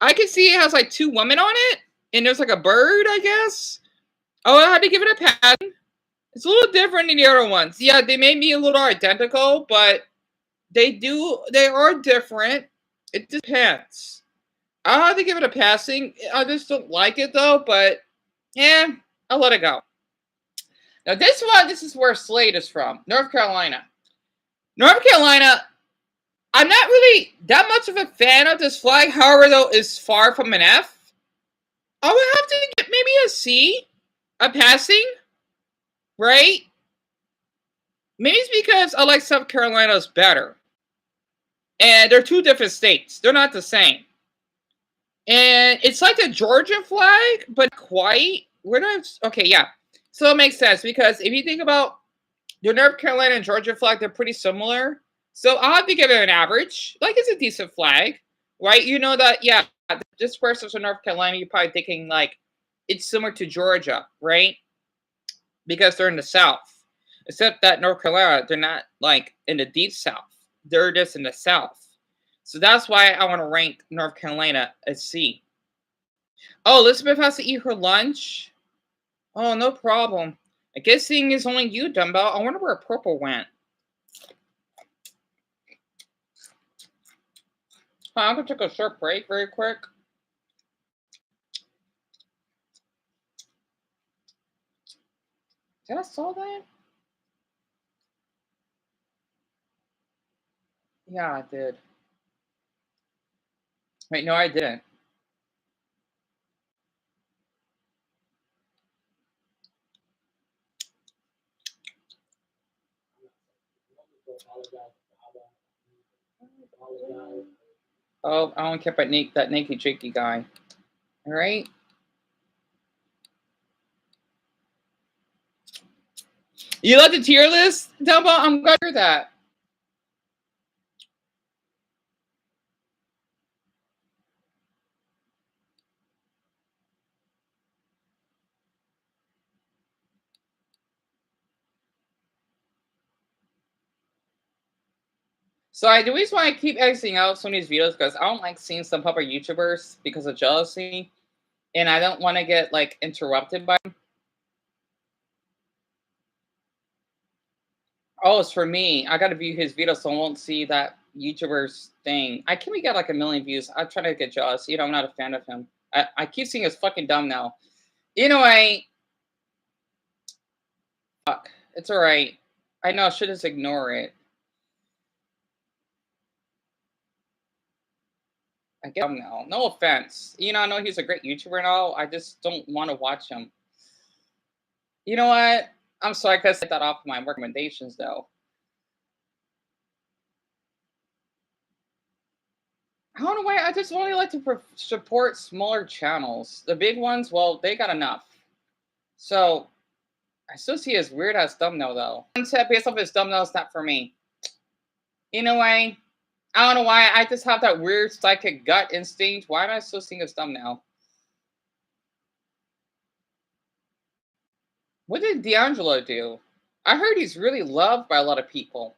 I can see it has like two women on it, and there's like a bird, I guess. Oh, I had to give it a pass. It's a little different than the other ones. Yeah, they may be a little identical, but they are different. It depends. I'll have to give it a passing. I just don't like it though, but yeah, I'll let it go. Now this is where Slade is from, North Carolina. North Carolina, I'm not really that much of a fan of this flag, however, though, is far from an F. I would have to get maybe a C, a passing, right? Maybe it's because I like South Carolina's better. And they're two different states. They're not the same. And it's like the Georgia flag, but quite. We're not okay, yeah. So it makes sense because if you think about the North Carolina and Georgia flag, they're pretty similar. So I'll have to give it an average. Like it's a decent flag, right? You know that, yeah, this person's from North Carolina, you're probably thinking like it's similar to Georgia, right? Because they're in the South. Except that North Carolina, they're not like in the deep South. They're just in the South. So that's why I want to rank North Carolina as C. Oh, Elizabeth has to eat her lunch. Oh, no problem. I guess seeing is only you, Dumbbell. I wonder where purple went. I'm gonna take a short break very quick. Did I saw that? Yeah, I did. Wait, no, I didn't. Oh, I don't care about that Naked Jakey guy. All right. You like the tier list, Dumbbell? I'm glad to hear that. So the reason why I keep exiting out some of these videos because I don't like seeing some popular YouTubers because of jealousy, and I don't want to get like interrupted by them. Oh, it's for me. I got to view his video so I won't see that YouTuber's thing. I can we get like 1,000,000 views. I try to get jealous. You know, I'm not a fan of him. I keep seeing his fucking dumb now. Anyway, fuck. It's alright. I know I should just ignore it. I get him now. No offense. You know, I know he's a great YouTuber and all. I just don't want to watch him. You know what? I'm sorry, I could set that off my recommendations though. I don't know why. I just only like to support smaller channels. The big ones, well, they got enough. So I still see his weird ass thumbnail though. Concept based off his thumbnail is not for me. In a way, I don't know why. I just have that weird psychic gut instinct. Why am I still seeing his thumbnail? What did D'Angelo do? I heard he's really loved by a lot of people.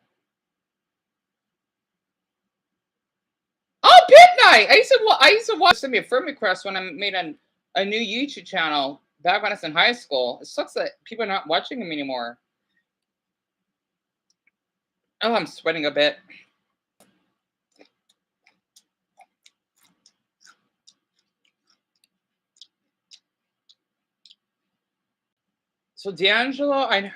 Oh, Pit Night! I used to watch send me a friend request when I made a new YouTube channel back when I was in high school. It sucks that people are not watching him anymore. Oh, I'm sweating a bit. So D'Angelo, D'Angelo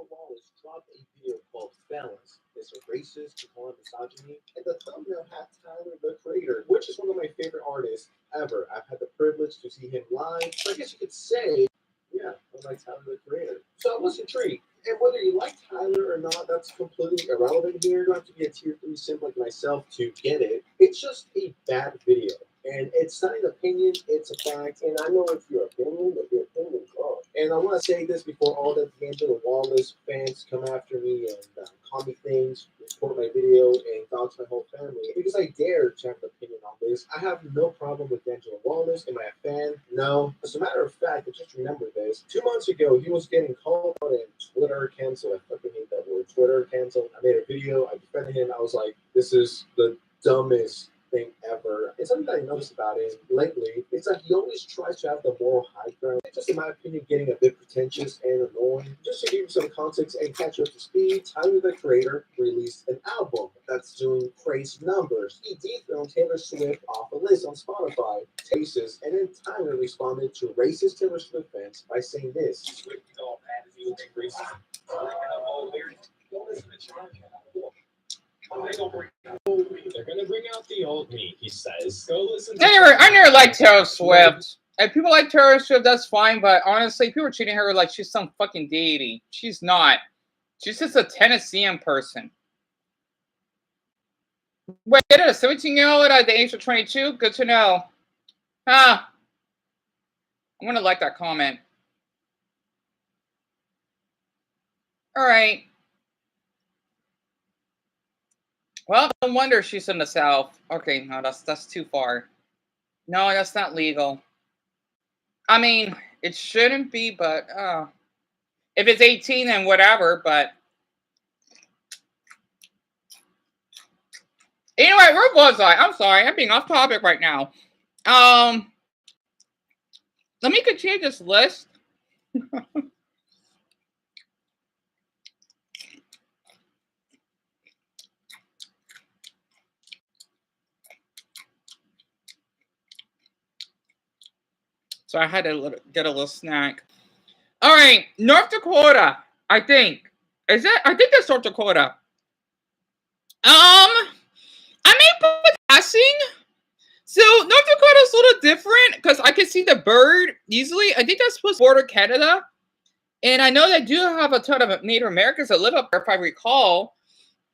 Wallace dropped a video called Balance. It's a racist, calling misogyny, and the thumbnail had Tyler, the Creator, which is one of my favorite artists ever. I've had the privilege to see him live, so I guess you could say, yeah, I like Tyler, the Creator. So I was intrigued. And whether you like Tyler or not, that's completely irrelevant here. You don't have to be a tier 3 simp like myself to get it. It's just a bad video. And it's not an opinion, it's a fact. And I know it's your opinion, but your opinion is wrong. And I want to say this before all the D'Angelo Wallace fans come after me and call me things, report my video, and dox my whole family. Because I dare to have an opinion on this. I have no problem with D'Angelo Wallace. Am I a fan? No. As a matter of fact, but just remember this. 2 months ago, he was getting called out and Twitter canceled. I fucking hate that word. Twitter canceled. I made a video. I defended him. I was like, this is the dumbest thing ever. And something that I noticed about him lately, it's like he always tries to have the moral high ground. It's just, in my opinion, getting a bit pretentious and annoying. Just to give you some context and catch you up to speed, Tyler, the Creator, released an album that's doing crazy numbers. He dethroned Taylor Swift off a list on Spotify, Tastes, and then Tyler responded to racist Taylor Swift fans by saying this. Swift is all bad as you think racist. Don't listen to China. They're gonna bring out the old me, he says. Go listen to I never liked Taylor Swift. If people like Taylor Swift, that's fine, but honestly, people are treating her like she's some fucking deity. She's not. She's just a Tennessean person. Wait, a 17-year-old at the age of 22? Good to know. Huh. I'm gonna like that comment. Alright. Well, no wonder she's in the South. Okay, no, that's too far. No, that's not legal. I mean, it shouldn't be, but if it's 18, then whatever. But anyway, where was I? I'm sorry, I'm being off topic right now. Let me continue this list. So I had to get a little snack. All right, North Dakota. I think is it? I think that's North Dakota. I may put passing. So North Dakota is a little different because I can see the bird easily. I think that's supposed to border Canada, and I know they do have a ton of Native Americans that live up there. If I recall,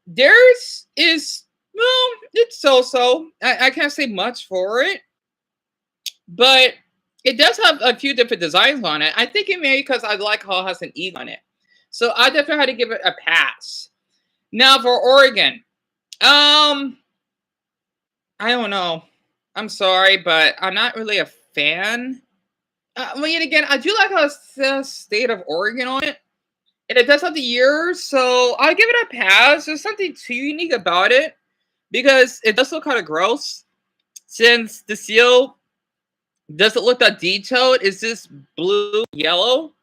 theirs is well, it's so. I can't say much for it, but it does have a few different designs on it. I think it may because I like how it has an eagle on it. So I definitely had to give it a pass. Now for Oregon. I don't know. I'm sorry, but I'm not really a fan. Well, yet again, I do like how it says State of Oregon on it. And it does have the years, so I'll give it a pass. There's something too unique about it. Because it does look kind of gross. Since the seal doesn't look that detailed. It's just blue, yellow.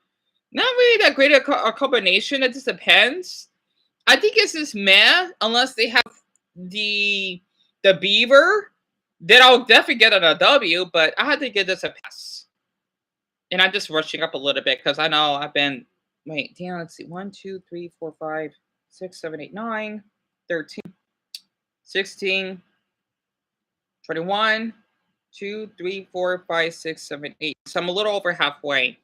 Not really that great a combination. It just depends. I think it's just meh, unless they have the beaver. Then I'll definitely get a W, but I had to give this a pass. And I'm just rushing up a little bit because I know I've been wait, damn, let's see. 1, 2, 3, 4, 5, 6, 7, 8, 9, 13, 16. 21, 2, 3, 4, 5, 6, 7, 8. So I'm a little over halfway.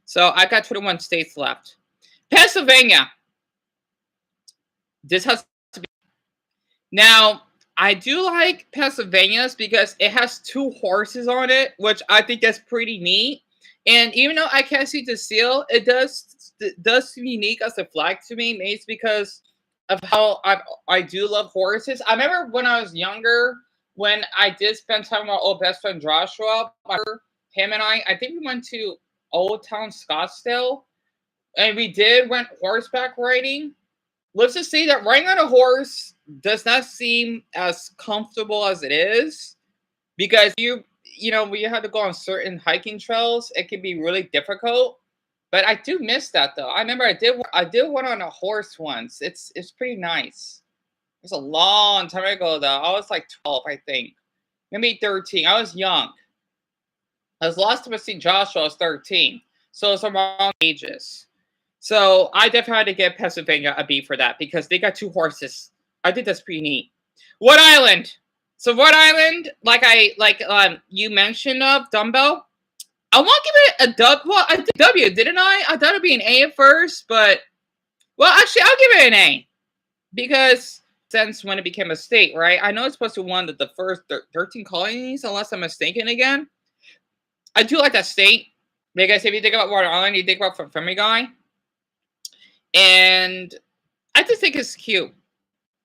So I got 21 states left. Pennsylvania. This has to be. Now, I do like Pennsylvania's because it has 2 horses on it, which I think that's pretty neat. And even though I can't see the seal, it does seem unique as a flag to me. Maybe it's because of how I do love horses. I remember when I was younger, when I did spend time with my old best friend Joshua, him and I think we went to Old Town Scottsdale, and we went horseback riding. Let's just say that riding on a horse does not seem as comfortable as it is, because when you have to go on certain hiking trails, it can be really difficult. But I do miss that though. I remember I did one on a horse once. It's pretty nice. It was a long time ago though. I was like 12, I think. Maybe 13. I was young. I was last time I seen Joshua, I was 13. So it's around ages. So I definitely had to give Pennsylvania a B for that because they got 2 horses. I think that's pretty neat. What Island? So Rhode Island, you mentioned of Dumbo, I want to give it a W. Well, I did a W, didn't I? I thought it'd be an A at first, but actually, I'll give it an A because since when it became a state, right? I know it's supposed to be one of the first 13 colonies, unless I'm mistaken again. I do like that state because if you think about Rhode Island, you think about Family Guy, and I just think it's cute.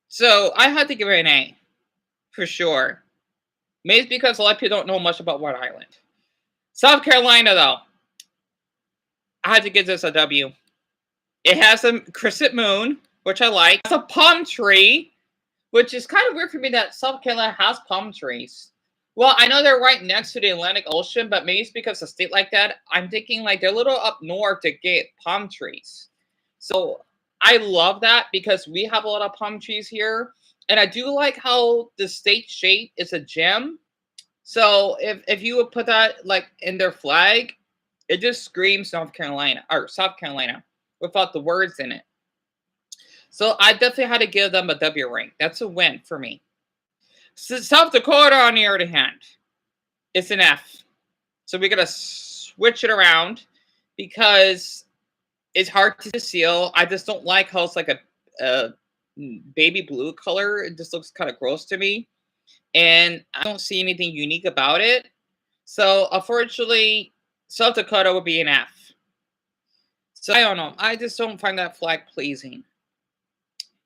So I had to give it an A for sure. Maybe it's because a lot of people don't know much about Rhode Island. South Carolina, though, I had to give this a W. It has a crescent moon, which I like. It's a palm tree, which is kind of weird for me that South Carolina has palm trees. Well, I know they're right next to the Atlantic Ocean, but maybe it's because a state like that, I'm thinking like they're a little up north to get palm trees. So I love that because we have a lot of palm trees here. And I do like how the state shape is a gem. So if you would put that like in their flag, it just screams South Carolina without the words in it. So I definitely had to give them a W rank. That's a win for me. So South Dakota, on the other hand, it's an F. So we're gonna switch it around because it's hard to seal. I just don't like how it's like a baby blue color. It just looks kind of gross to me. And I don't see anything unique about it. So unfortunately, South Dakota would be an F. So I don't know. I just don't find that flag pleasing.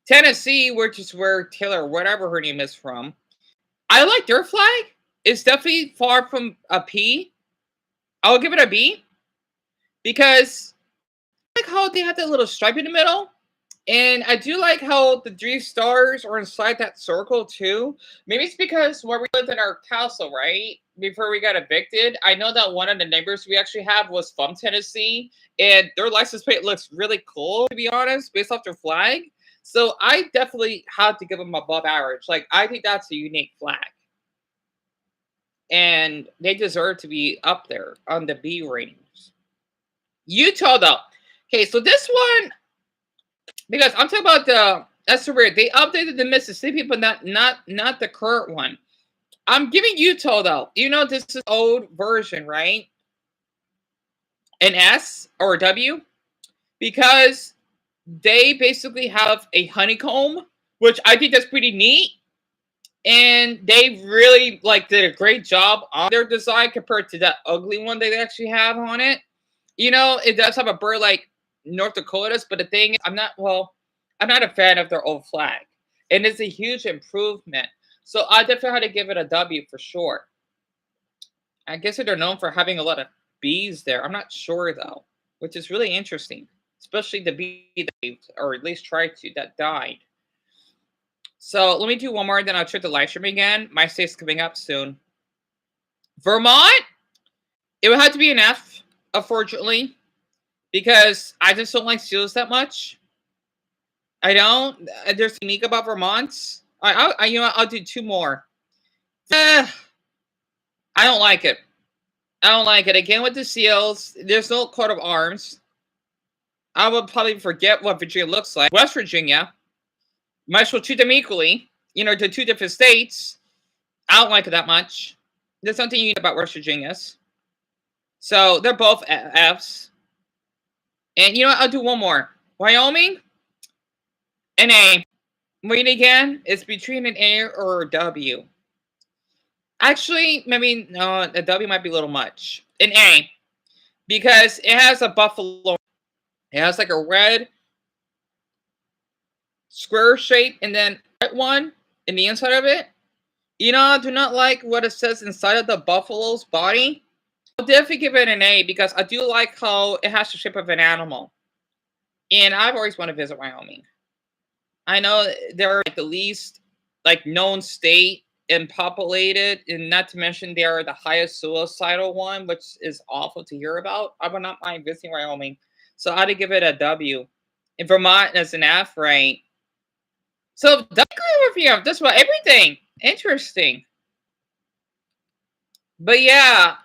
Tennessee, which is where Taylor, whatever her name is from, I like their flag. It's definitely far from a P. I'll give it a B because I like how they have that little stripe in the middle. And I do like how the 3 stars are inside that circle too. Maybe it's because where we lived in our castle, right? Before we got evicted. I know that one of the neighbors we actually had was from Tennessee. And their license plate looks really cool, to be honest, based off their flag. So I definitely had to give them above average. Like, I think that's a unique flag. And they deserve to be up there on the B ratings. Utah, though. Okay, so this one, because I'm talking about that's so weird. They updated the Mississippi, but not the current one. I'm giving Utah though. You know this is old version, right? An S or a W, because they basically have a honeycomb, which I think that's pretty neat. And they really did a great job on their design compared to that ugly one they actually have on it. You know, it does have a bird like North Dakota's, but the thing is, I'm not a fan of their old flag. And it's a huge improvement. So I definitely had to give it a W for sure. I guess they're known for having a lot of bees there. I'm not sure though, which is really interesting. Especially the bee that, or at least tried to, that died. So let me do one more, then I'll check the live stream again. My state's coming up soon. Vermont, it would have to be an F, unfortunately, because I just don't like seals that much. I don't. There's unique about Vermont. I'll do 2 more. I don't like it. I don't like it. Again, with the seals, there's no coat of arms. I would probably forget what Virginia looks like. West Virginia, might as well treat them equally. You know, to 2 different states. I don't like it that much. There's something unique about West Virginia's. So they're both Fs. And you know what? I'll do one more. Wyoming, an A. Wait again, it's between an A or a W. Actually, maybe no, a W might be a little much. An A. Because it has a buffalo. It has like a red square shape and then one in the inside of it. You know, I do not like what it says inside of the buffalo's body. I'll definitely give it an A because I do like how it has the shape of an animal. And I've always wanted to visit Wyoming. I know they're like the least like known state and populated, and not to mention they are the highest suicidal one, which is awful to hear about. I would not mind visiting Wyoming. So I'd give it a W. And Vermont as an F, right? So W agree with you. Just about everything. Interesting. But yeah,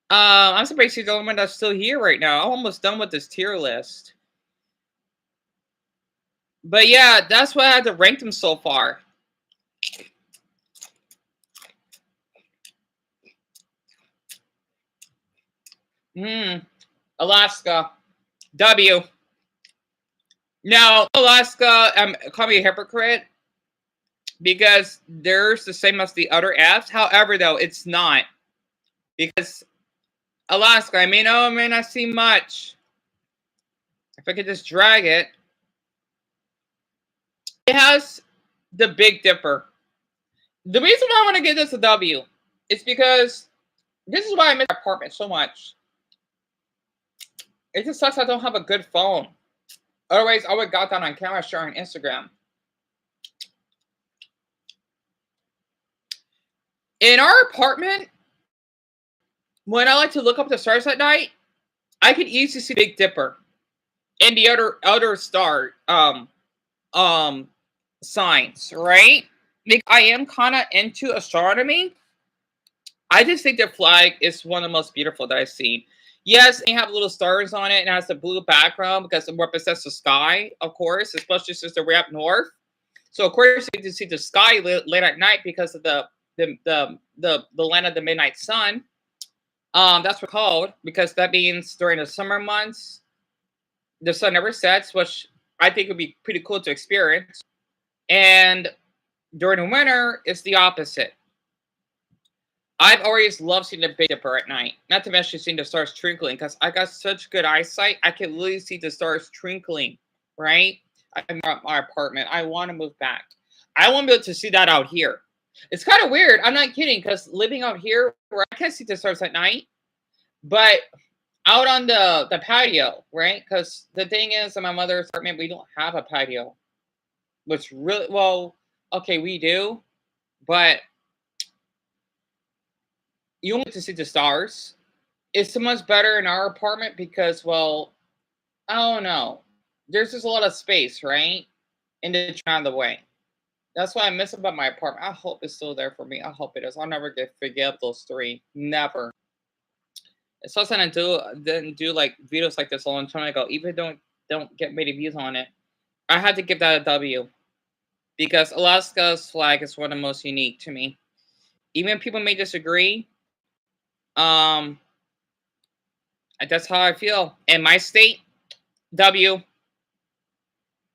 I'm surprised he's the only one that's still here right now. I'm almost done with this tier list. But yeah, that's why I had to rank them so far. Alaska. W. Now, Alaska, call me a hypocrite because there's the same as the other Fs. However, though, it's not. Because Alaska, I may not see much. If I could just drag it. It has the Big Dipper. The reason why I want to give this a W is because this is why I miss my apartment so much. It just sucks I don't have a good phone. Otherwise, I would have got that on camera, share on Instagram. In our apartment, when I like to look up the stars at night, I could easily see Big Dipper and the other star signs, right? Like, I am kind of into astronomy. I just think their flag is one of the most beautiful that I've seen. Yes, they have little stars on it and it has the blue background because it represents the sky, of course, especially since they're way up north. So of course you can see the sky late at night because of the land of the midnight sun. That's what it's called because that means during the summer months the sun never sets, which I think would be pretty cool to experience. And during the winter, it's the opposite. I've always loved seeing the Big Dipper at night. Not to mention seeing the stars twinkling, because I got such good eyesight. I can literally see the stars twinkling, right? I'm at my apartment. I want to move back. I want to be able to see that out here. It's kind of weird. I'm not kidding, because living out here where I can see the stars at night, but out on the patio, right? Because the thing is, in my mother's apartment, we don't have a patio. Which really, well, okay, we do, but you don't get to see the stars. It's so much better in our apartment because, well, I don't know. There's just a lot of space, right? And it's out of the way. That's what I miss about my apartment. I hope it's still there for me. I hope it is. I'll never forgive those three. Never. It's also I didn't do like videos like this a long time ago. Even don't get many views on it. I had to give that a W because Alaska's flag is one of the most unique to me. Even people may disagree. That's how I feel. In my state, W.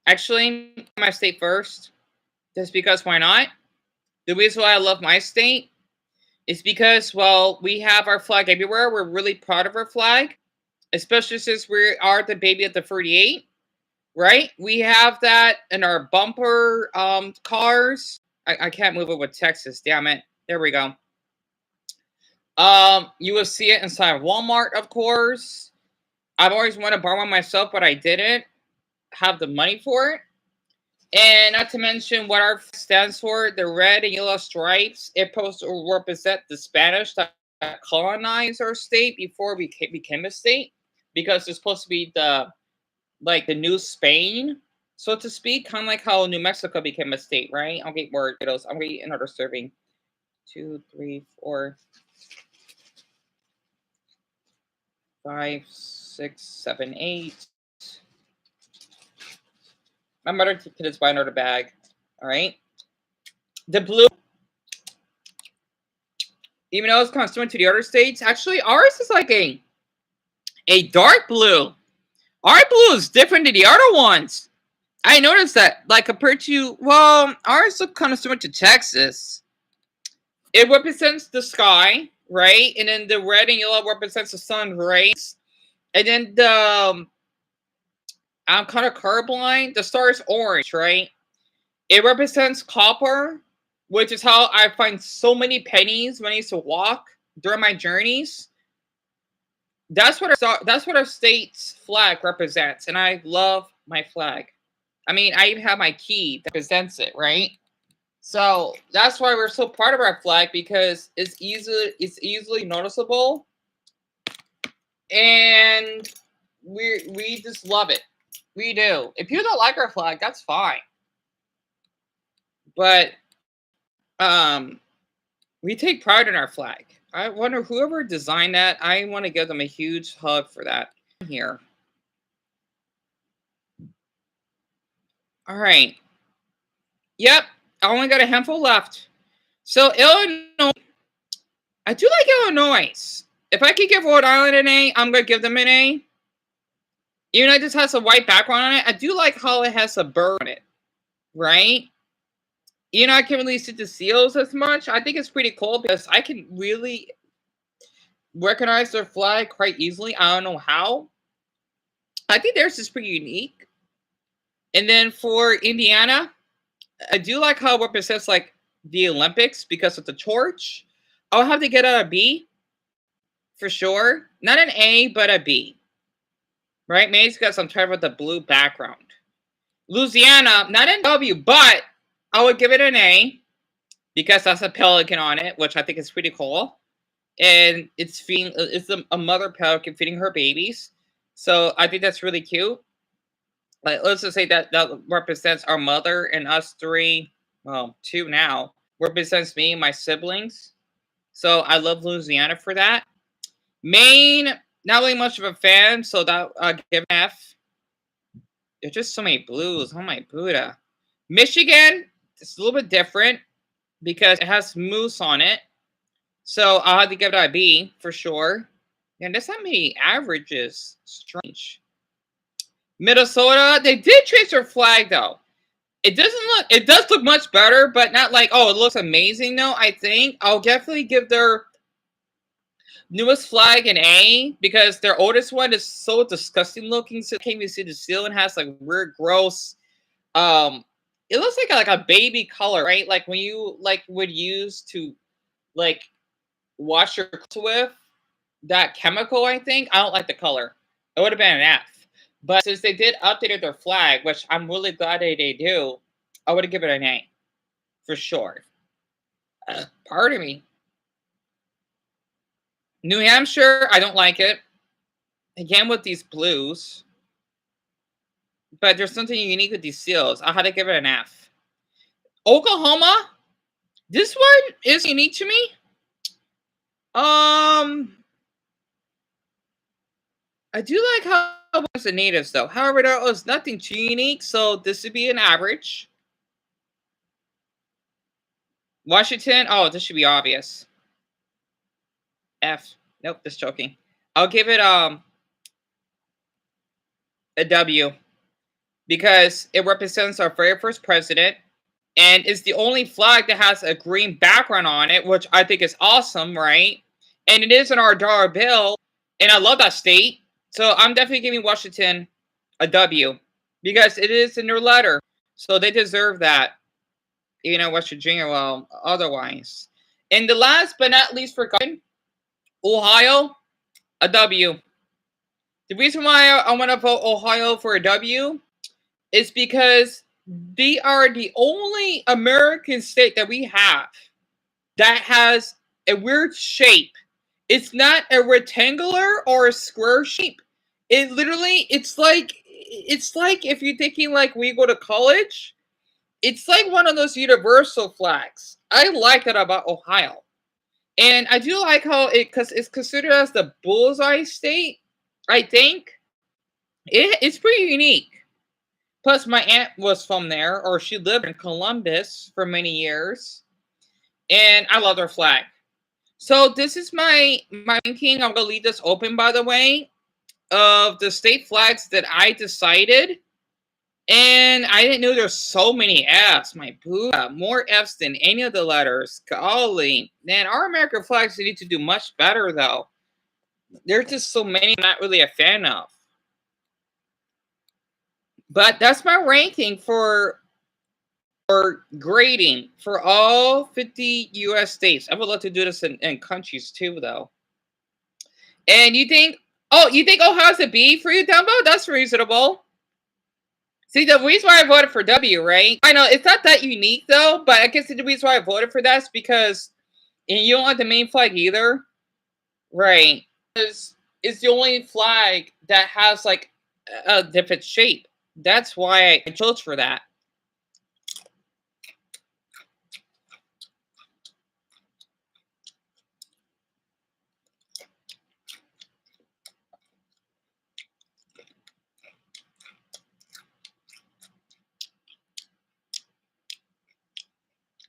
Actually, my state first. Just because why not? The reason why I love my state is because, well, we have our flag everywhere. We're really proud of our flag, especially since we are the baby of the 38, right? We have that in our bumper cars. I can't move it with Texas, damn it. There we go. You will see it inside Walmart, of course. I've always wanted to buy one myself, but I didn't have the money for it. And not to mention what our stands for, the red and yellow stripes. It's supposed to represent the Spanish that colonized our state before we became a state, because it's supposed to be the new Spain, so to speak, kind of like how New Mexico became a state, right? I'll get more videos. I'm gonna eat another serving. 2, 3, 4, 5, 6, 7, 8. My mother could just buy another bag. All right. The blue. even though it's kind of similar to the other states. Actually, ours is like a dark blue. Our blue is different than the other ones. I noticed that, like, compared to, well, ours look kind of similar to Texas. It represents the sky, right? And then the red and yellow represents the sun rays. And then I'm kind of colorblind. The star is orange, right? It represents copper, which is how I find so many pennies when I used to walk during my journeys. That's what our state's flag represents, and I love my flag. I mean, I even have my key that represents it, right? So that's why we're so proud of our flag, because it's easily noticeable, and we just love it. We do. If you don't like our flag, that's fine. But we take pride in our flag. I wonder whoever designed that. I want to give them a huge hug for that. Here. All right. Yep. I only got a handful left. So Illinois. I do like Illinois. If I could give Rhode Island an A, I'm gonna give them an A. Even though it just has a white background on it, I do like how it has a bird on it, right? You know, I can't really see the seals as much. I think it's pretty cool because I can really recognize their flag quite easily. I don't know how. I think theirs is pretty unique. And then for Indiana, I do like how it represents like the Olympics because of the torch. I'll have to get a B for sure. Not an A, but a B. Right? Maybe it's got some type of the blue background. Louisiana, not an W, but I would give it an A because that's a pelican on it, which I think is pretty cool. And it's a mother pelican feeding her babies. So I think that's really cute. Like, let's just say that represents our mother and us three. Well, two now. Represents me and my siblings. So I love Louisiana for that. Maine, not really much of a fan, so that I'll give an F. There's just so many blues. Oh my Buddha. Michigan, it's a little bit different because it has moose on it. So I'll have to give it a B for sure. And there's not many averages. Strange. Minnesota, they did change their flag though. It does look much better, but not like, oh, it looks amazing though. I think I'll definitely give their newest flag an A because their oldest one is so disgusting looking. So can't even see the seal and has like weird, gross. It looks like a baby color, right? Like when you would use to like wash your clothes with that chemical. I think I don't like the color. It would have been an F. But since they did update their flag, which I'm really glad they do, I would give it an A for sure. Pardon me. New Hampshire, I don't like it. Again, with these blues. But there's something unique with these seals. I had to give it an F. Oklahoma, this one is unique to me. I do like how it was the natives, though. However, there was nothing too unique, so this would be an average. Washington, oh, this should be obvious. F. Nope, just joking. I'll give it a W because it represents our very first president and it's the only flag that has a green background on it, which I think is awesome, right? And it is an our dollar bill, and I love that state. So I'm definitely giving Washington a W because it is in their letter. So they deserve that. You know, West Virginia, well, otherwise. And the last but not least forgotten, Ohio, a W. The reason why I want to vote Ohio for a W is because they are the only American state that we have that has a weird shape. It's not a rectangular or a square shape. It literally, it's like if you're thinking like we go to college, it's like one of those universal flags. I like that about Ohio. And I do like how because it's considered as the bullseye state, I think. It's pretty unique. Plus, my aunt was from there, or she lived in Columbus for many years. And I love their flag. So this is my ranking. I'm gonna leave this open, by the way, of the state flags that I decided. And I didn't know there's so many F's. My boo, more F's than any of the letters. Golly, man, our American flags need to do much better, though. There's just so many I'm not really a fan of. But that's my ranking for grading for all 50 U.S. states. I would love to do this in countries too, though. And you think, oh, you think Ohio's a B for you, Dumbo? That's reasonable. See, the reason why I voted for W, right? I know it's not that unique, though, but I guess the reason why I voted for that is because and you don't like the main flag either. Right. It's the only flag that has, like, a different shape. That's why I chose for that.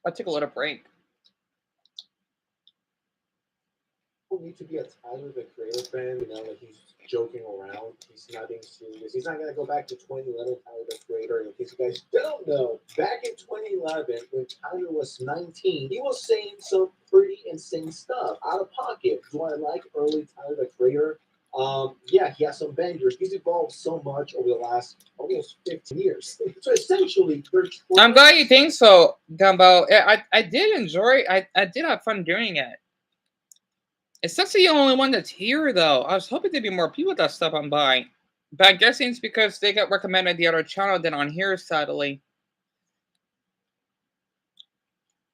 I'll take a little break. People need to be a Tyler the Creator fan, you know, like he's joking around. He's not being serious. He's not going to go back to 2011 Tyler the Creator. In case you guys don't know, back in 2011, when Tyler was 19, he was saying some pretty insane stuff out of pocket. Do I like early Tyler the Creator? Yeah, he has some bangers. He's evolved so much over the last almost 15 years. So essentially, I'm glad you think so, Dumbo. I did enjoy. I did have fun doing it. It's such the only one that's here, though. I was hoping there'd be more people that stuff on by, but I'm guessing it's because they got recommended the other channel than on here, sadly.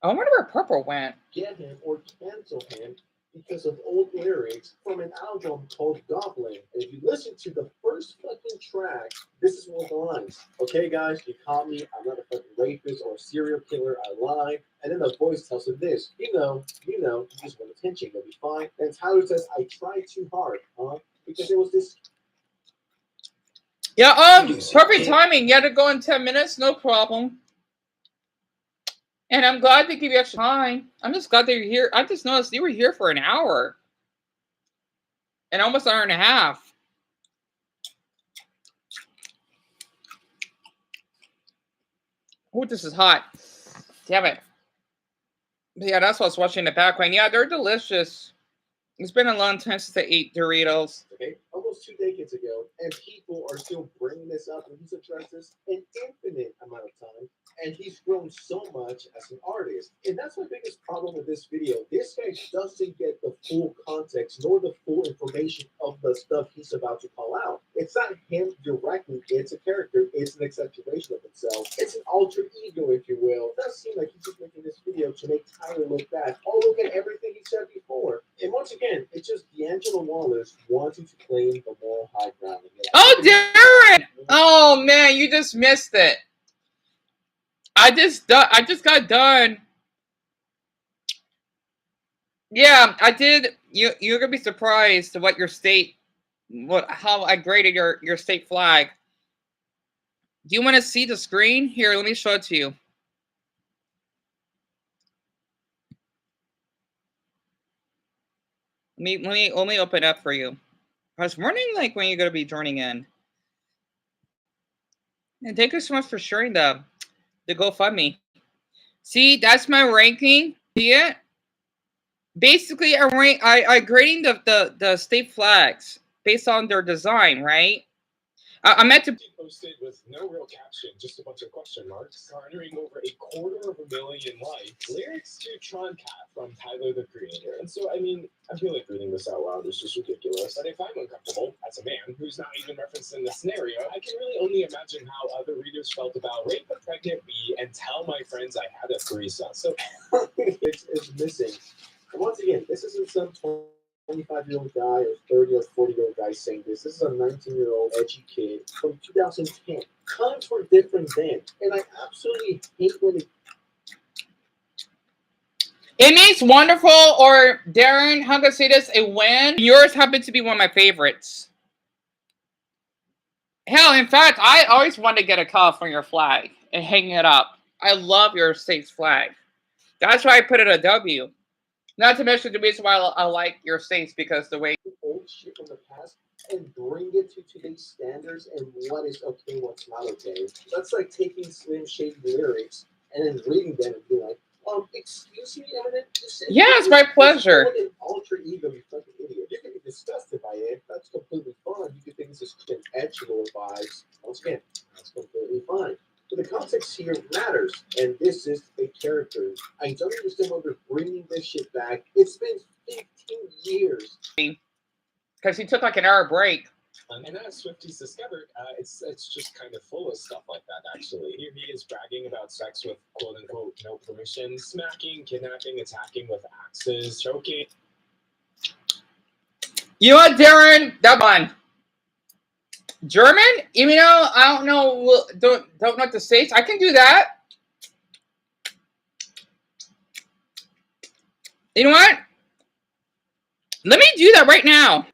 I wonder where Purple went. Get him or cancel him because of old lyrics from an album called Goblin. And if you listen to the first fucking track, this is one of the lines. Okay, guys, you caught me. I'm not a fucking rapist or a serial killer. I lied. And then the voice tells him this. You know, you just want attention. You'll be fine. And Tyler says, I tried too hard, huh? Because there was this. Yeah, perfect timing. You had to go in 10 minutes, no problem. And I'm glad they gave you extra time. I'm just glad they were here. I just noticed you were here for an hour. And almost an hour and a half. Oh, this is hot. Damn it. But yeah, that's what I was watching in the background. Yeah, they're delicious. It's been a long time since I ate Doritos. Okay, almost 2 decades ago, and people are still bringing this up, and he's addressed this an infinite amount of time, and he's grown so much as an artist. And that's my biggest problem with this video. This guy doesn't get the full context nor the full information of the stuff he's about to call out. It's not him directly, it's a character, it's an exaggeration of himself. It's an alter ego, if you will. It does seem like he's just making this video to make Tyler look bad. Oh, look at everything he said before. And once again, it's just D'Angelo Wallace wanting to claim the moral high ground. Oh, Darren! Oh man, you just missed it. I just got done. Yeah, I did. You're gonna be surprised at what your state, how I graded your state flag. Do you want to see the screen? Here, let me show it to you. Let me open up for you. I was wondering, like, when you're gonna be joining in. And thank you so much for sharing the GoFundMe. See, that's my ranking. See it? Basically, I grading the state flags based on their design, right? I meant to posted with no real caption, just a bunch of question marks, garnering over 250,000 likes. Lyrics to Tron Cat from Tyler the Creator. And so, I mean, I feel like reading this out loud is just ridiculous. But if I'm uncomfortable, as a man who's not even referenced in the scenario, I can really only imagine how other readers felt about Rape a Pregnant Bee and Tell My Friends I Had a Threesome. So it's missing. And once again, this isn't some 25-year-old guy or 30 or 40-year-old guy saying this. This is a 19-year-old edgy kid from 2010. Times were different then, and I absolutely hate when It means wonderful, or Darren, how can I say this? A win. Yours happened to be one of my favorites. Hell, in fact, I always wanted to get a California flag and hang it up. I love your state's flag. That's why I put it a W. Not to mention the reason why I like your Saints because the way old shit from the past and bring it to today's standards and what is okay, what's not okay. That's like taking Slim Shady lyrics and then reading them and being like, excuse me, Eminem, you said yeah, it's my pleasure. like an alter ego, you fucking idiot. You can be disgusted by it. That's completely fine. You can think this is an edgelord vibes. Once again, that's completely fine. But the context here matters, and this is a character. I don't understand why we're bringing this shit back. It's been 15 years. Because he took like an hour break. And as Swifties discovered, it's just kind of full of stuff like that, actually. Here he is bragging about sex with quote-unquote no permission, smacking, kidnapping, attacking with axes, choking. You know what, Darren? That one. German? Even though I don't know what the States, I can do that. You know what? Let me do that right now.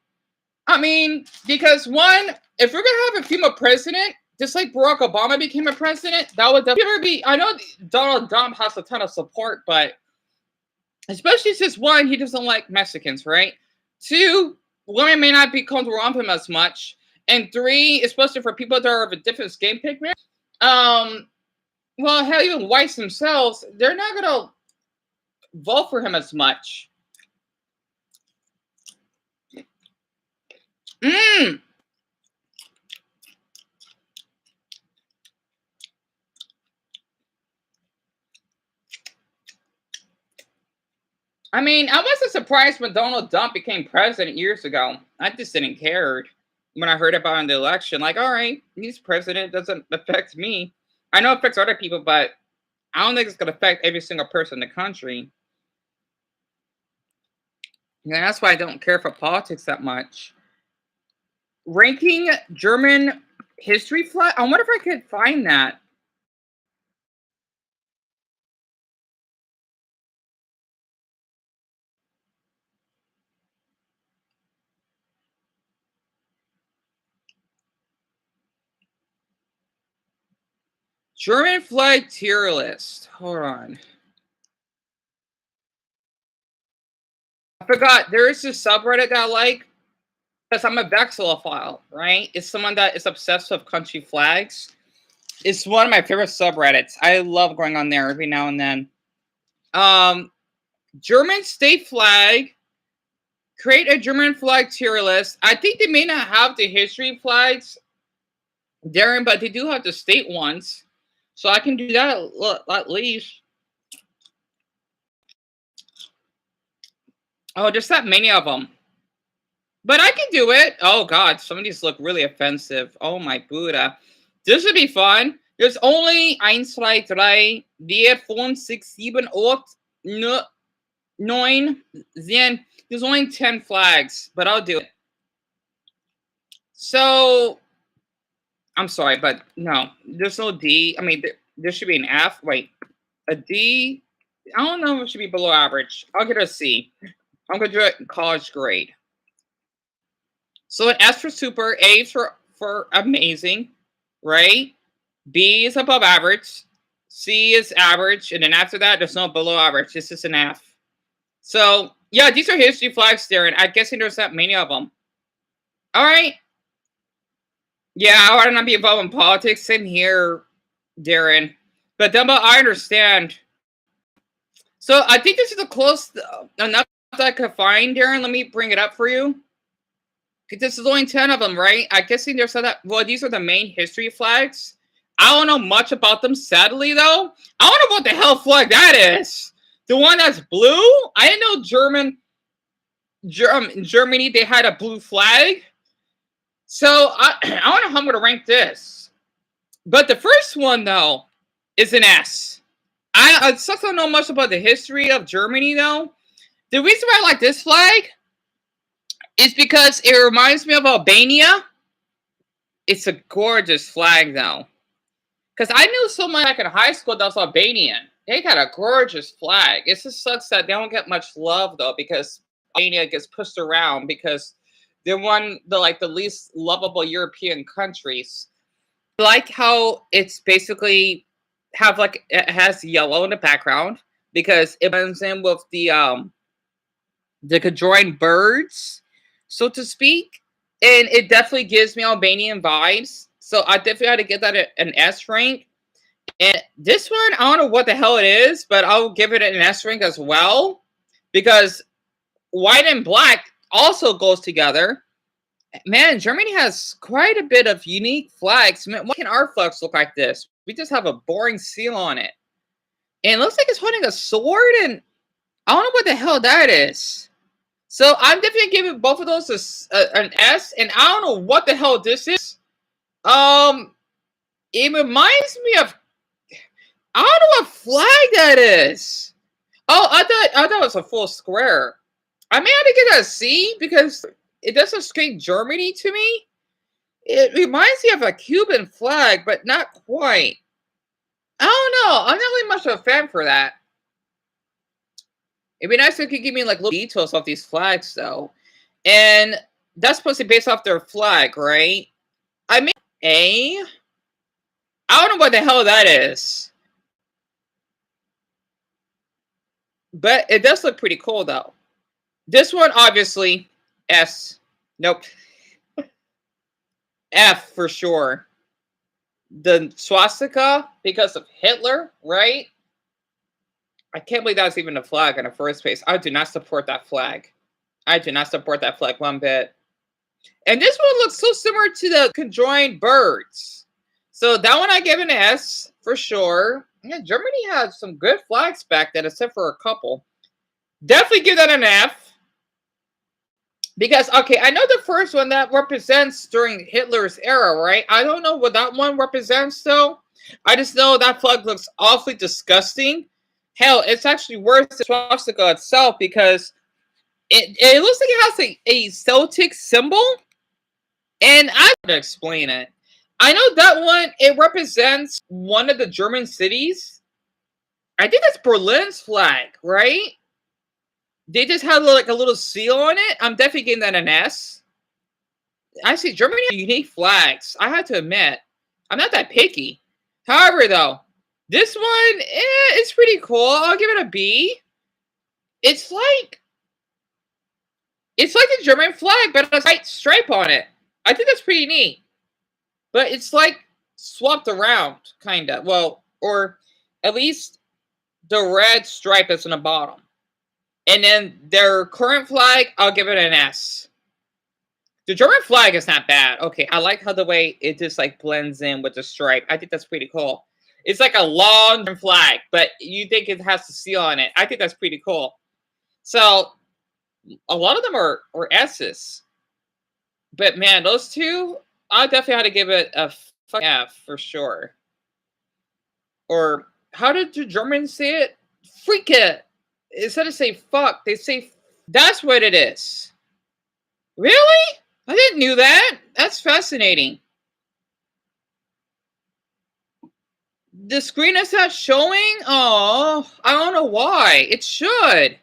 I mean, because one, if we're gonna have a female president, just like Barack Obama became a president, that would definitely be. I know Donald Trump has a ton of support, but especially since one, he doesn't like Mexicans, right? Two, women may not be comfortable around him as much, and three, especially for people that are of a different skin pigment, well, hell, even whites themselves, they're not gonna vote for him as much. I mean, I wasn't surprised when Donald Trump became president years ago. I just didn't care when I heard about it in the election. Like, all right, he's president, doesn't affect me. I know it affects other people, but I don't think it's going to affect every single person in the country. Yeah, that's why I don't care for politics that much. Ranking German history flag? I wonder if I could find that. German flag tier list. Hold on. I forgot. There is this subreddit that I like. Because I'm a Vexillophile, right? It's someone that is obsessed with country flags. It's one of my favorite subreddits. I love going on there every now and then. German state flag. Create a German flag tier list. I think they may not have the history flags, Darren, but they do have the state ones. So I can do that at least. Oh, there's that many of them. But I can do it. Oh, God. Some of these look really offensive. Oh, my Buddha. This would be fun. There's only 1, 2, 3, 4, 5, 6, 7, 8, 9, 10. There's only 10 flags, but I'll do it. So, I'm sorry, but no. There's no D. I mean, there should be an F. Wait. A D. I don't know if it should be below average. I'll get a C. I'm going to do it in college grade. So an S for super, A is for amazing, right? B is above average, C is average, and then after that, there's no below average. This is an F. So, yeah, these are history flags, Darren. I'm guessing there's that many of them. All right. Yeah, I want to not be involved in politics in here, Darren. But Dumbo, I understand. So I think this is the close enough that I could find, Darren. Let me bring it up for you. This is only 10 of them, right? I guess there's that. Well, these are the main history flags. I don't know much about them, sadly, though. I don't know what the hell flag that is. The one that's blue? I didn't know Germany, they had a blue flag. So I don't know how I'm going to rank this. But the first one, though, is an S. I still don't know much about the history of Germany, though. The reason why I like this flag is because it reminds me of Albania. It's a gorgeous flag, though. Because I knew someone back in high school that was Albanian. They got a gorgeous flag. It just sucks that they don't get much love, though, because Albania gets pushed around because they're one of the least lovable European countries. I like how it's basically it has yellow in the background because it blends in with the the conjoined birds, so to speak. And it definitely gives me Albanian vibes. So I definitely had to get that an S rank. And this one, I don't know what the hell it is, but I'll give it an S rank as well. Because white and black also goes together. Man, Germany has quite a bit of unique flags. Man, why can our flags look like this? We just have a boring seal on it. And it looks like it's holding a sword, and I don't know what the hell that is. So I'm definitely giving both of those an S, and I don't know what the hell this is. It reminds me of, I don't know what flag that is. Oh, I thought it was a full square. I may have to get a C because it doesn't scream Germany to me. It reminds me of a Cuban flag, but not quite. I don't know. I'm not really much of a fan for that. It'd be nice if you could give me like little details of these flags, though. And that's supposed to be based off their flag, right? I mean, I don't know what the hell that is. But it does look pretty cool, though. This one, obviously, S. Nope. F for sure. The swastika, because of Hitler, right? I can't believe that's even a flag in the first place. I do not support that flag. I do not support that flag one bit. And this one looks so similar to the conjoined birds. So that one I give an S for sure. Yeah, Germany has some good flags back then, except for a couple. Definitely give that an F. Because, okay, I know the first one that represents during Hitler's era, right? I don't know what that one represents, though. I just know that flag looks awfully disgusting. Hell, it's actually worse than swastika itself because it looks like it has a Celtic symbol. And I have to explain it. I know that one, it represents one of the German cities. I think that's Berlin's flag, right? They just had like a little seal on it. I'm definitely giving that an S. Actually, Germany has unique flags. I have to admit, I'm not that picky. However, though, this one, it's pretty cool. I'll give it a B. It's like a German flag, but a white stripe on it. I think that's pretty neat. But it's like swapped around, kind of. Well, or at least the red stripe is on the bottom. And then their current flag, I'll give it an S. The German flag is not bad. Okay, I like how the way it just like blends in with the stripe. I think that's pretty cool. It's like a long flag, but you think it has the seal on it. I think that's pretty cool. So a lot of them are S's. But man, those two, I definitely had to give it a F for sure. Or how did the Germans say it? Freak it. Instead of say fuck, they say that's what it is. Really? I didn't know that. That's fascinating. The screen is not showing? Oh, I don't know why. It should.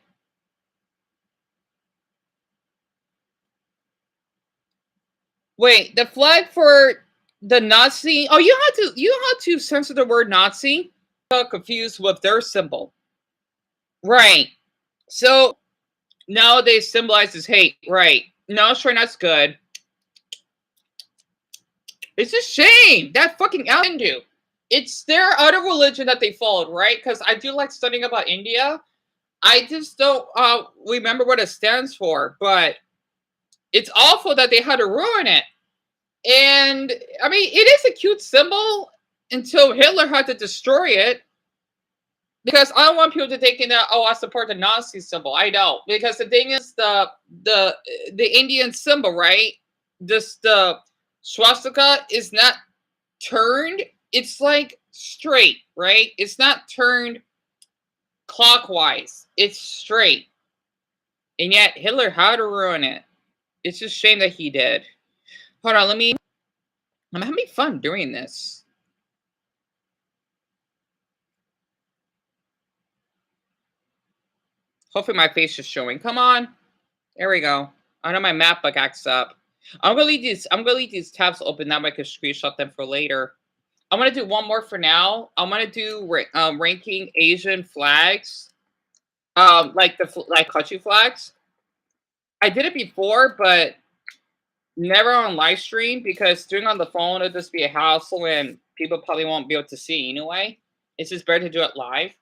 Wait, the flag for the Nazi. Oh, you had to censor the word Nazi. I got confused with their symbol. Right. So nowadays symbolizes hate. Right. No, sure, that's good. It's a shame that fucking Hindu. It's their other religion that they followed, right? Because I do like studying about India. I just don't remember what it stands for, but it's awful that they had to ruin it. And I mean, it is a cute symbol until Hitler had to destroy it. Because I don't want people to think that, oh, I support the Nazi symbol. I don't, because the thing is, the Indian symbol, right? The swastika is not turned. It's like straight, right? It's not turned clockwise. It's straight. And yet Hitler had to ruin it. It's just a shame that he did. Hold on, I'm having fun doing this. Hopefully my face is showing. Come on. There we go. I know my map bug acts up. I'm gonna leave these tabs open. That way I can screenshot them for later. I'm gonna do one more for now. I'm gonna do ranking Asian flags, like country flags. I did it before, but never on live stream because doing on the phone would just be a hassle and people probably won't be able to see anyway. It's just better to do it live.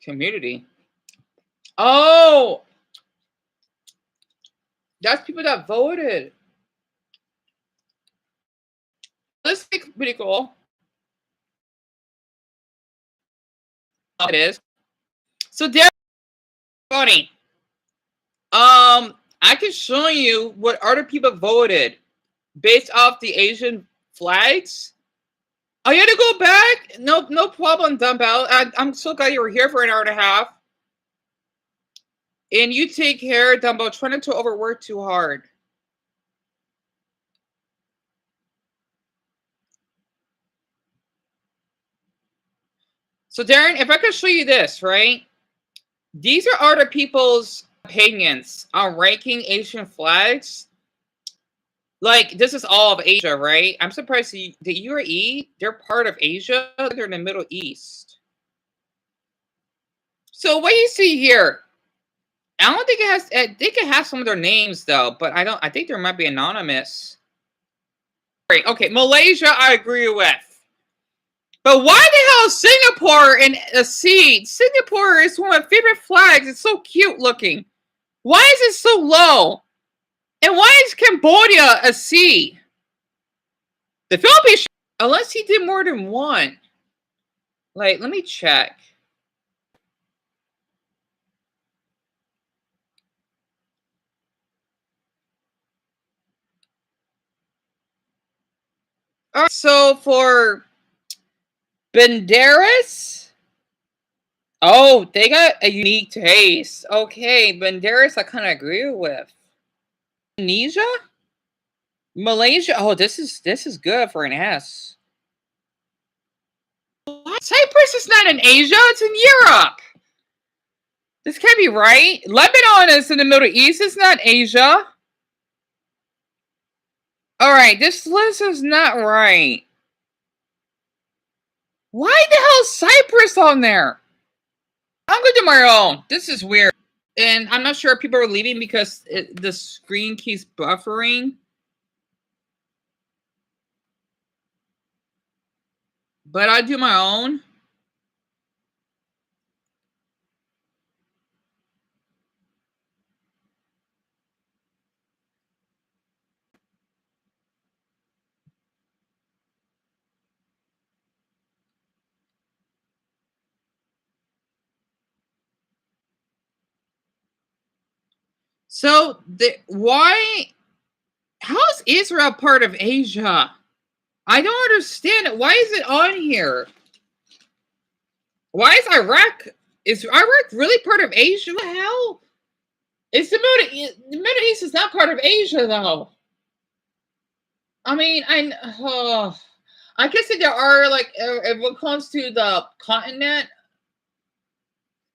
Community. Oh, that's people that voted. This is pretty cool. It is. So there, funny. I can show you what other people voted based off the Asian flags. Oh, you had to go back? No problem, Dumbbell. I'm so glad you were here for an hour and a half. And you take care, Dumbbell. Try not to overwork too hard. So, Darren, if I could show you this, right? These are other people's opinions on ranking Asian flags. Like, this is all of Asia, right? I'm surprised the UAE, they're part of Asia. They're in the Middle East. So what you see here, I don't think it has, I think it has some of their names, though. But I think there might be anonymous. Right, okay, Malaysia, I agree with. But why the hell is Singapore in a C? Singapore is one of my favorite flags. It's so cute looking. Why is it so low? And why is Cambodia a C? The Philippines, unless he did more than one. Like, let me check. All right, so for Banderas, oh, they got a unique taste. Okay, Banderas, I kind of agree with. Indonesia, Malaysia. Oh, this is good for an S. What? Cyprus is not in Asia; it's in Europe. This can't be right. Lebanon is in the Middle East. It's not Asia. All right, this list is not right. Why the hell is Cyprus on there? I'm gonna do my own. This is weird. And I'm not sure if people are leaving because the screen keeps buffering. But I do my own. So why? How is Israel part of Asia? I don't understand it. Why is it on here? Why is Iraq? Is Iraq really part of Asia? What the hell? It's the Middle East is not part of Asia, though. I mean, I guess that there are like if it comes to the continent.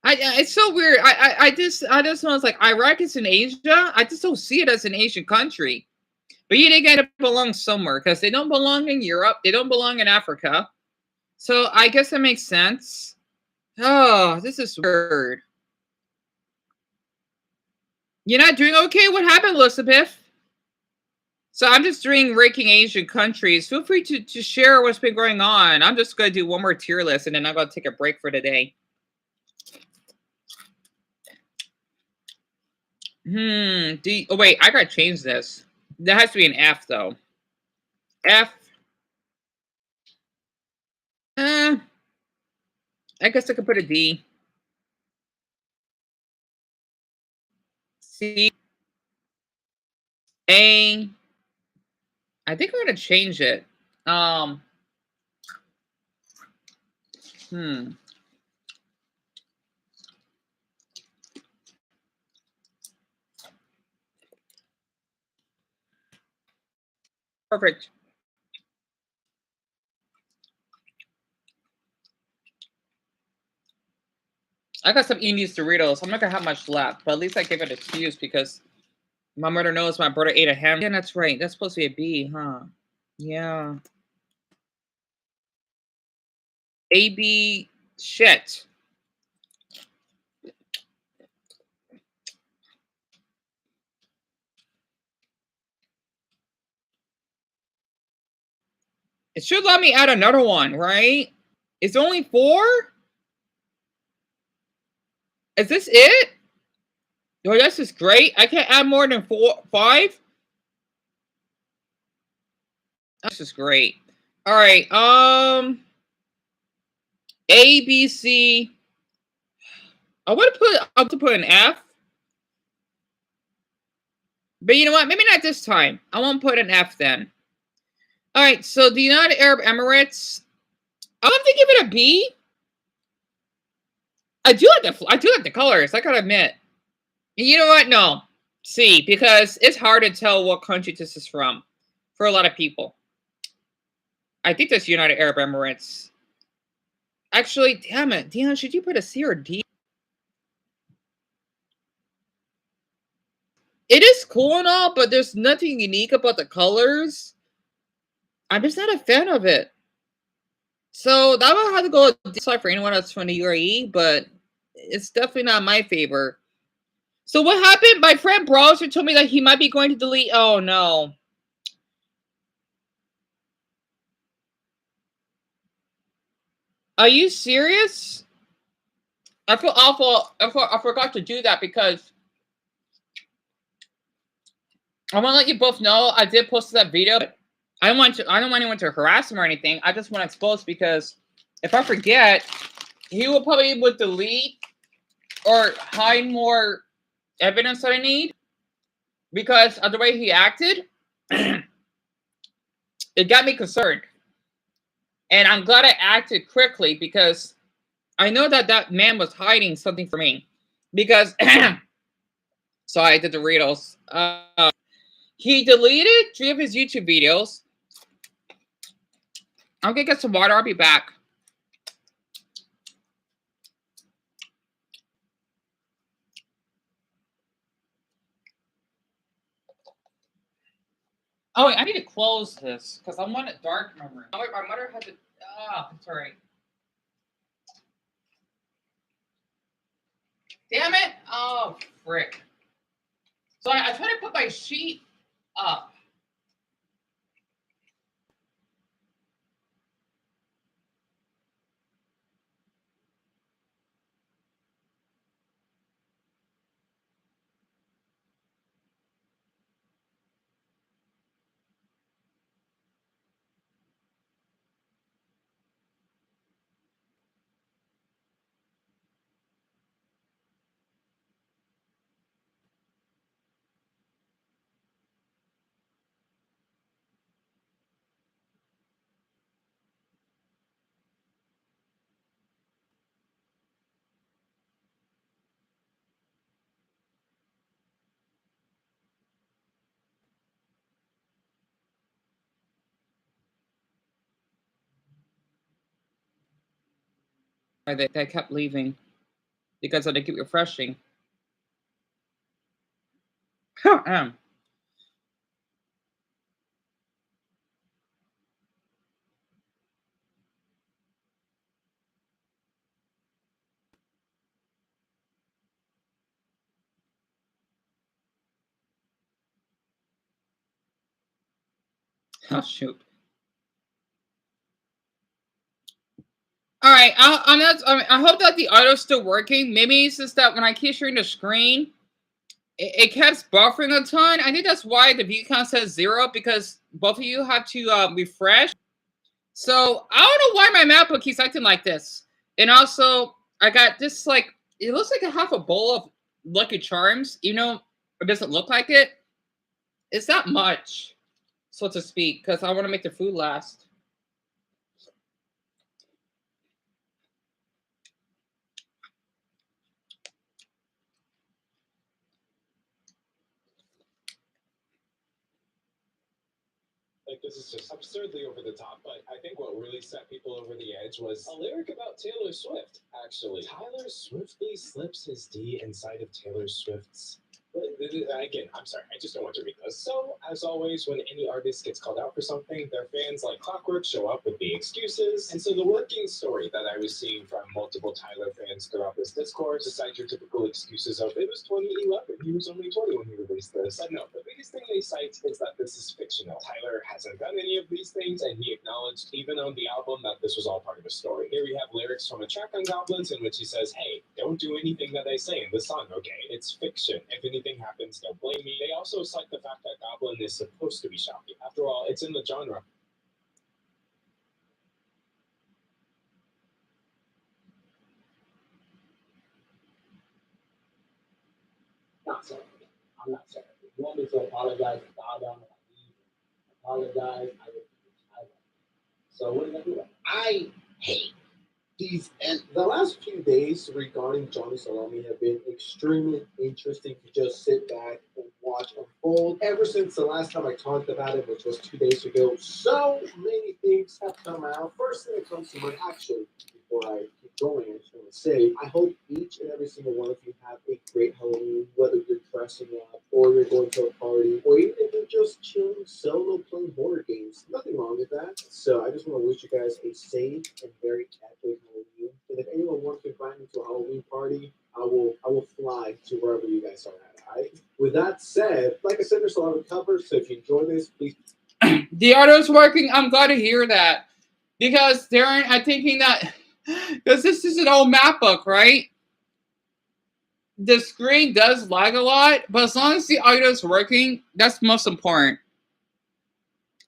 It's so weird. I just know it's like Iraq is in Asia. I just don't see it as an Asian country. But they gotta belong somewhere because they don't belong in Europe. They don't belong in Africa. So I guess that makes sense. Oh, this is weird. You're not doing okay? What happened, Elizabeth? So I'm just doing ranking Asian countries. Feel free to share what's been going on. I'm just going to do one more tier list, and then I'm going to take a break for today. Oh, wait, I got to change this. That has to be an F, though. F. I guess I could put a D. C. A. I think I'm going to change it. Perfect. I got some eating these Doritos. I'm not going to have much left, but at least I gave it an excuse because my mother knows my brother ate a ham. Yeah, that's right. That's supposed to be a B, huh? Yeah. A, B, Shit. It should let me add another one, right? It's only 4? Is this it? Oh, this is great. I can't add more than 5? This is great. All right. A, B, C. I'll put an F. But you know what? Maybe not this time. I won't put an F then. All right. So the United Arab Emirates. I'll have to give it a B. I do like the colors. I gotta admit. You know what? No, C, because it's hard to tell what country this is from for a lot of people. I think that's United Arab Emirates. Actually, damn it, Deon, should you put a C or D? It is cool and all, but there's nothing unique about the colors. I'm just not a fan of it. So that would have to go decide for anyone else from the UAE, but it's definitely not my favor. So what happened? My friend Browser told me that he might be going to delete. Oh no. Are you serious? I feel awful. I forgot to do that because I want to let you both know I did post that video. I don't want anyone to harass him or anything. I just want to expose because if I forget, he will probably would delete or hide more evidence that I need because of the way he acted. It got me concerned, and I'm glad I acted quickly because I know that that man was hiding something from me. Because sorry, I did the Doritos. He deleted 3 of his YouTube videos. I'm gonna get some water. I'll be back. Oh, wait, I need to close this because I want it dark memory. Oh, wait, my mother has it. Ah, it's all right. Damn it! Oh, frick. So I try to put my sheet up. They kept leaving because they keep refreshing. Oh, shoot. All right, I hope that the auto's still working. Maybe it's just that when I keep sharing the screen, it keeps buffering a ton. I think that's why the view count says 0 because both of you have to refresh. So I don't know why my MacBook keeps acting like this. And also, I got this like it looks like I have a bowl of Lucky Charms. You know, it doesn't look like it. It's not much, so to speak, because I want to make the food last. Like, this is just absurdly over the top, but I think what really set people over the edge was a lyric about Taylor Swift, actually. Tyler swiftly slips his D inside of Taylor Swift's Again, I'm sorry, I just don't want to read this. So, as always, when any artist gets called out for something, their fans, like clockwork, show up with the excuses. And so the working story that I was seeing from multiple Tyler fans throughout this discourse, besides your typical excuses of it was 2011, he was only 20 when he released this. I know, the biggest thing they cite is that this is fictional. Tyler hasn't done any of these things, and he acknowledged, even on the album, that this was all part of a story. Here we have lyrics from a track on Goblins in which he says, hey, don't do anything that I say in the song, okay? It's fiction. If anything happens, don't blame me. They also cite the fact that Goblin is supposed to be shocking. After all, it's in the genre. Not sorry. I'm not sorry. If you want me to apologize, bow down on my knees, apologize, I will. So what did I do? I hate these, and the last few days regarding Johnny Salami have been extremely interesting to just sit back and watch unfold. Ever since the last time I talked about it, which was 2 days ago, so many things have come out. First thing that comes to mind, actually, before I keep going, I just want to say, I hope each and every single one of you have a great Halloween, whether you're dressing up, or you're going to a party, or even if you're just chilling solo playing board games. Nothing wrong with that. So I just want to wish you guys a safe and very happy Halloween. And if anyone wants to invite me to a Halloween party, I will fly to wherever you guys are at. Alright? With that said, like I said, there's a lot of cover, so if you enjoy this, please. The auto's working. I'm glad to hear that. Because Darren, I'm thinking that because this is an old map book, right? The screen does lag a lot, but as long as the auto's working, that's most important.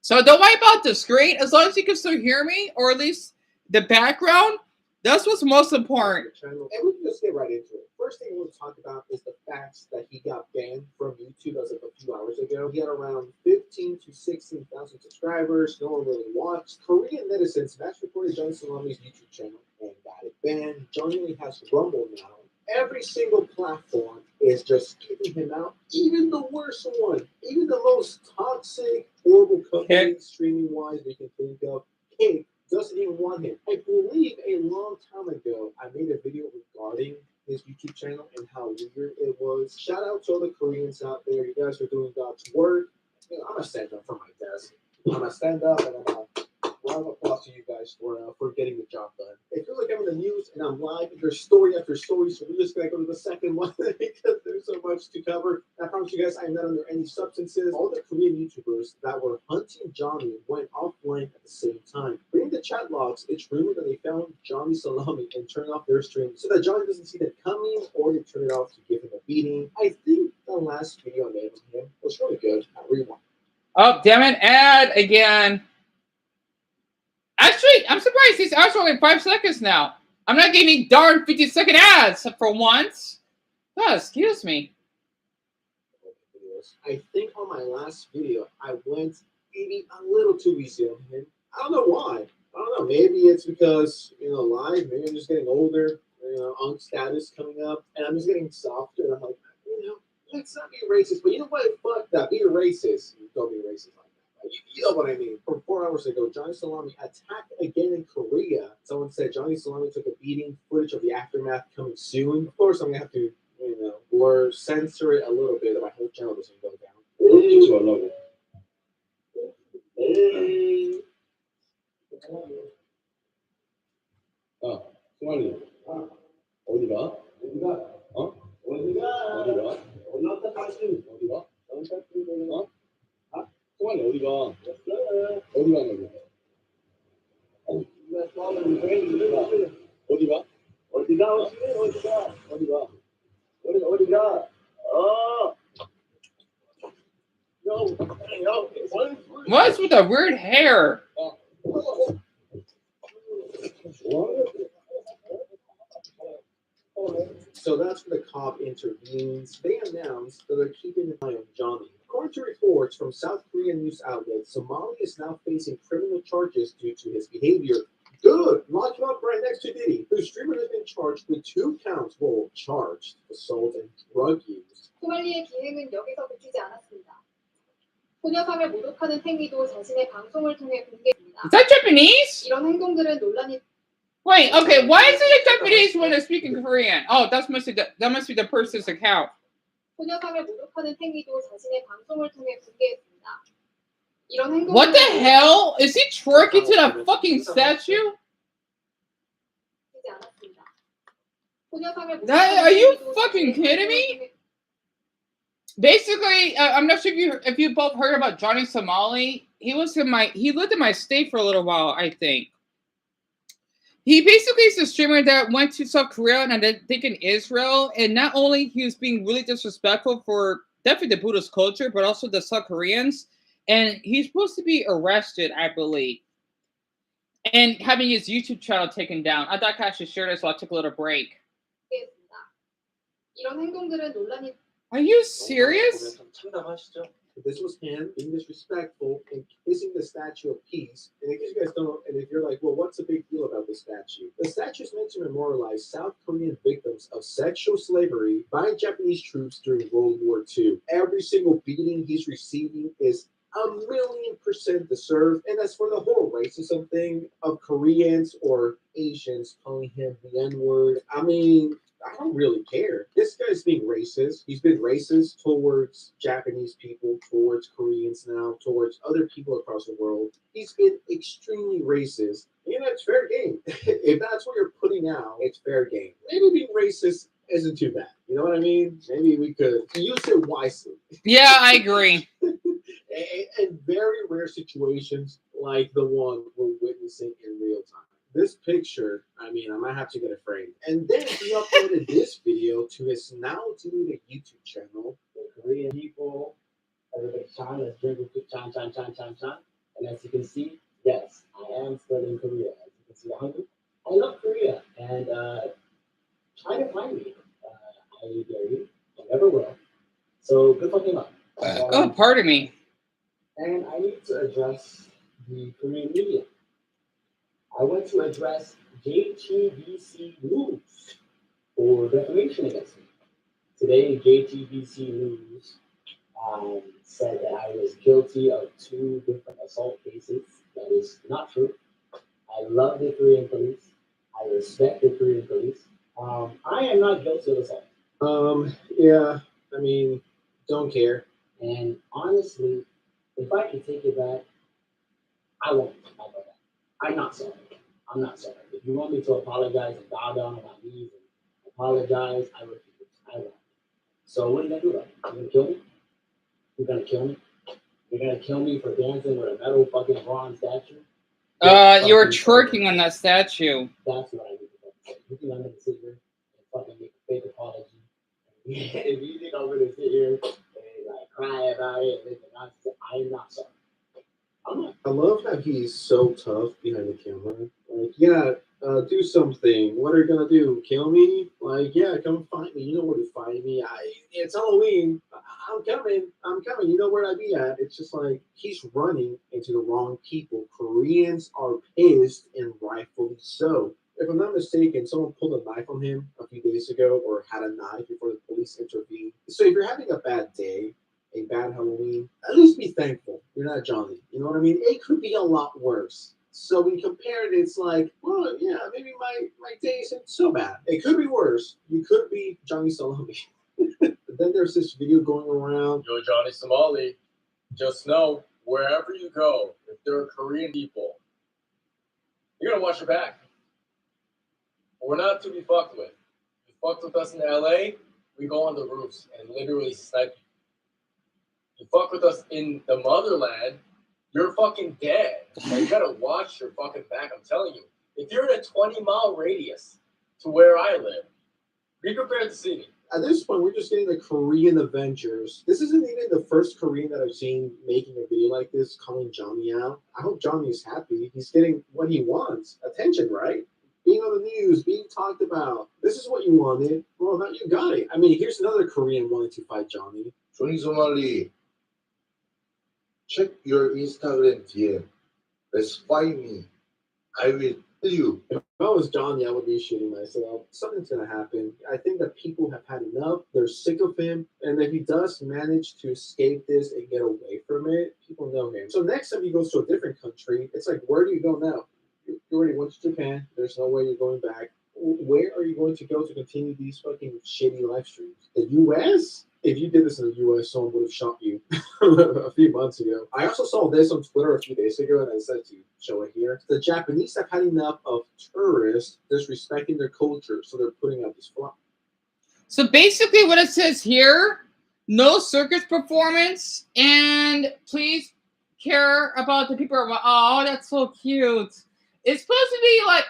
So don't worry about the screen. As long as you can still hear me, or at least the background, that's what's most important. And we can just get right into it. First thing we'll talk about is the facts that he got banned from YouTube as of a few hours ago. He had around 15 to 16,000 subscribers. No one really watched. Korean netizens match reported Johnny Salami's YouTube channel and got it banned. Johnny only has Rumble now. Every single platform is just kicking him out. Even the worst one, even the most toxic, horrible company streaming-wise we can think of, King doesn't even want him. I believe a long time ago, I made a video regarding his YouTube channel and how weird it was. Shout out to all the Koreans out there. You guys are doing God's work. You know, I'm going to stand up for my desk. I'm going to stand up and I'm going to round of applause to you guys for getting the job done. It feels like I'm in the news and I'm live and there's story after story, so we're just going to go to the second one because there's so much to cover. I promise you guys I am not under any substances. All the Korean YouTubers that were hunting Johnny went offline at the same time. Reading the chat logs, it's rumored that they found Johnny Salami and turned off their stream so that Johnny doesn't see them coming, or they turn it off to give him a beating. I think the last video I made of him was really good. I rewind. Oh, damn it, ad again. Actually, I'm surprised these ads are only 5 seconds now. I'm not getting any darn 50-second ads for once. Oh, excuse me. I think on my last video, I went maybe a little too easy on him. I don't know why. I don't know. Maybe it's because, live. Maybe I'm just getting older. Unk status coming up. And I'm just getting softer. And I'm like, let's not be racist. But you know what? Fuck that. Be a racist. Don't be racist like that. You know what I mean. From 4 hours ago, Johnny Salami attacked again in Korea. Someone said Johnny Salami took a beating. Footage of the aftermath coming soon. Of course, I'm going to have to, or censor it a little bit. My whole channel doesn't go down. 승환이 어디가? 승환이 어디가? What's with the weird hair? So that's where the cop intervenes. They announced that they're keeping an eye on Johnny. According to reports from South Korean news outlets, Somali is now facing criminal charges due to his behavior. Good! Lock him up right next to Diddy. The streamer has been charged with 2 counts. Well, charged. Assault and drug use. 소말리의 기행은 여기서 그치지 않았습니다. 소녀상을 모독하는 행위도 자신의 방송을 통해 공개했습니다. Is that Japanese? 이런 행동들은 논란이. Wait, okay, why is it in Japanese when they're speaking Korean? Oh, that must be the person's account. 소녀상을 모독하는 행위도 자신의 방송을 통해 공개했습니다. 이런 행동을 What the hell? Is he twerking to that fucking statue? 하지 않았습니다. 소녀상을 Are you 행위도 fucking 자신의 kidding 방송을 me? 통해 Basically, I'm not sure if you both heard about Johnny Somali. He lived in my state for a little while, I think. He basically is a streamer that went to South Korea and I think in Israel, and not only he was being really disrespectful for definitely the Buddhist culture, but also the South Koreans, and he's supposed to be arrested, I believe, and having his YouTube channel taken down. I thought I should share this, so I took a little break. 공개했습니다. 이런 행동들은 논란이 Are you serious? This was him being disrespectful and kissing the statue of peace. And in case you guys don't, and if you're like, well, what's the big deal about this statue? The statue is meant to memorialize South Korean victims of sexual slavery by Japanese troops during World War II. Every single beating he's receiving is 1,000,000% deserved. And as for the whole racism thing of Koreans or Asians calling him the N-word, I mean, I don't really care. This guy's being racist. He's been racist towards Japanese people, towards Koreans now, towards other people across the world. He's been extremely racist. You know, it's fair game. If that's what you're putting out, it's fair game. Maybe being racist isn't too bad. You know what I mean? Maybe we could use it wisely. Yeah, I agree. In very rare situations like the one we're witnessing in real time. This picture, I mean, I might have to get it framed. And then he uploaded this video to his now deleted YouTube channel. The Korean people, everybody shine, let's drink with chan, chan, chan, chan, chan. And as you can see, yes, I am still in Korea. As you can see, I'm hungry. I love Korea, and try to find me. I dare you. I never will. So good fucking luck. Oh, pardon me. And I need to address the Korean media. I want to address JTBC News for defamation against me. Today, JTBC News said that I was guilty of 2 different assault cases. That is not true. I love the Korean police. I respect the Korean police. I am not guilty of assault. Yeah, I mean, don't care. And honestly, if I could take it back, I won't. How about that? I'm not sorry. I'm not sorry. If you want me to apologize and bow down on my knees and apologize, I refuse. I won't. So what are you gonna do about it? You're gonna kill me? You're gonna kill me? You're gonna kill me for dancing with a metal fucking bronze statue? You were twerking on that statue. That's what I need to fucking say. You think I'm gonna sit here and fucking make a fake apology? If you think I'm gonna sit here and like cry about it and make a nonsense, I am not sorry. I'm not. I love how he's so tough behind the camera. Like, yeah, do something. What are you gonna do? Kill me? Like, yeah, come find me. You know where to find me. It's Halloween. I'm coming. I'm coming. You know where I'd be at. It's just like he's running into the wrong people. Koreans are pissed, and rightfully so. If I'm not mistaken, someone pulled a knife on him a few days ago, or had a knife before the police intervened. So if you're having a bad day, a bad Halloween, at least be thankful you're not Johnny. You know what I mean? It could be a lot worse. So when you compare it, it's like, well, yeah, maybe my day isn't so bad. It could be worse. You could be Johnny Salami. Then there's this video going around. Yo, Johnny Somali, just know wherever you go, if there are Korean people, you're gonna watch your back. We're not to be fucked with. If you fucked with us in LA, we go on the roofs and literally snipe you. You fuck with us in the motherland, you're fucking dead. Now you gotta watch your fucking back. I'm telling you. If you're in a 20-mile radius to where I live, be prepared to see me. At this point, we're just getting the Korean Avengers. This isn't even the first Korean that I've seen making a video like this, calling Johnny out. I hope Johnny is happy. He's getting what he wants. Attention, right? Being on the news, being talked about. This is what you wanted. Well, now you got it. I mean, here's another Korean wanting to fight Johnny. Johnny Somali, check your Instagram DM. Let's find me. I will tell you. If I was Johnny, I would be shooting myself. Something's going to happen. I think that people have had enough. They're sick of him. And if he does manage to escape this and get away from it, people know him. So next time he goes to a different country, it's like, where do you go now? You already went to Japan. There's no way you're going back. Where are you going to go to continue these fucking shitty live streams? The U.S.? If you did this in the U.S., someone would have shot you a few months ago. I also saw this on Twitter a few days ago, and I decided to show it here. The Japanese have had enough of tourists disrespecting their culture, so they're putting out this flag. So basically what it says here, no circus performance, and please care about the people around. Oh, that's so cute. It's supposed to be like,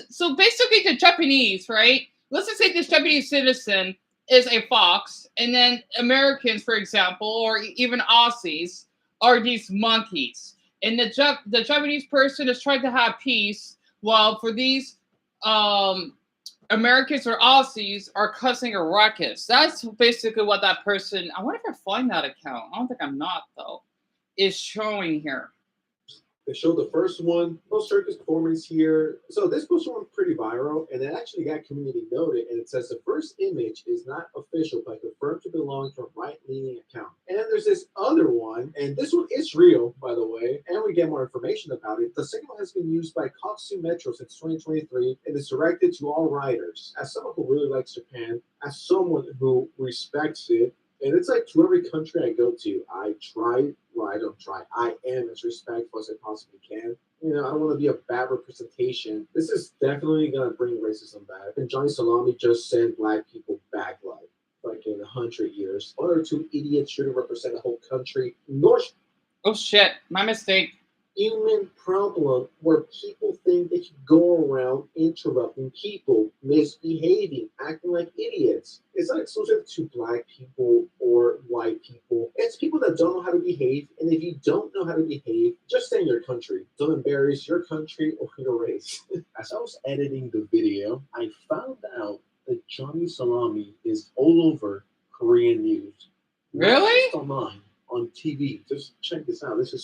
so basically the Japanese, right? Let's just say this Japanese citizen is a fox, and then Americans, for example, or even Aussies, are these monkeys. And the Japanese person is trying to have peace, while for these Americans or Aussies are cussing a ruckus. That's basically what that person, I wonder if I find that account. I don't think I'm not, though, is showing here. They showed the first one, no circus performance here. So this post went pretty viral, and it actually got community noted. And it says the first image is not official, but confirmed to belong to a right-leaning account. And then there's this other one, and this one is real, by the way, and we get more information about it. The signal has been used by Koksu Metro since 2023, and is directed to all riders. As someone who really likes Japan, as someone who respects it, and it's like to every country I go to, I am as respectful as I possibly can. You know, I don't want to be a bad representation. This is definitely going to bring racism back. And Johnny Salami just sent black people back like in 100 years. One or two idiots shouldn't represent a whole country. Oh shit, my mistake. Human problem where people think they can go around interrupting people, misbehaving, acting like idiots. It's not exclusive to black people or white people. It's people that don't know how to behave, and if you don't know how to behave, just stay in your country. Don't embarrass your country or your race. As I was editing the video, I found out that Johnny Salami is all over Korean news. Really? Not just online, on TV. Just check this out. This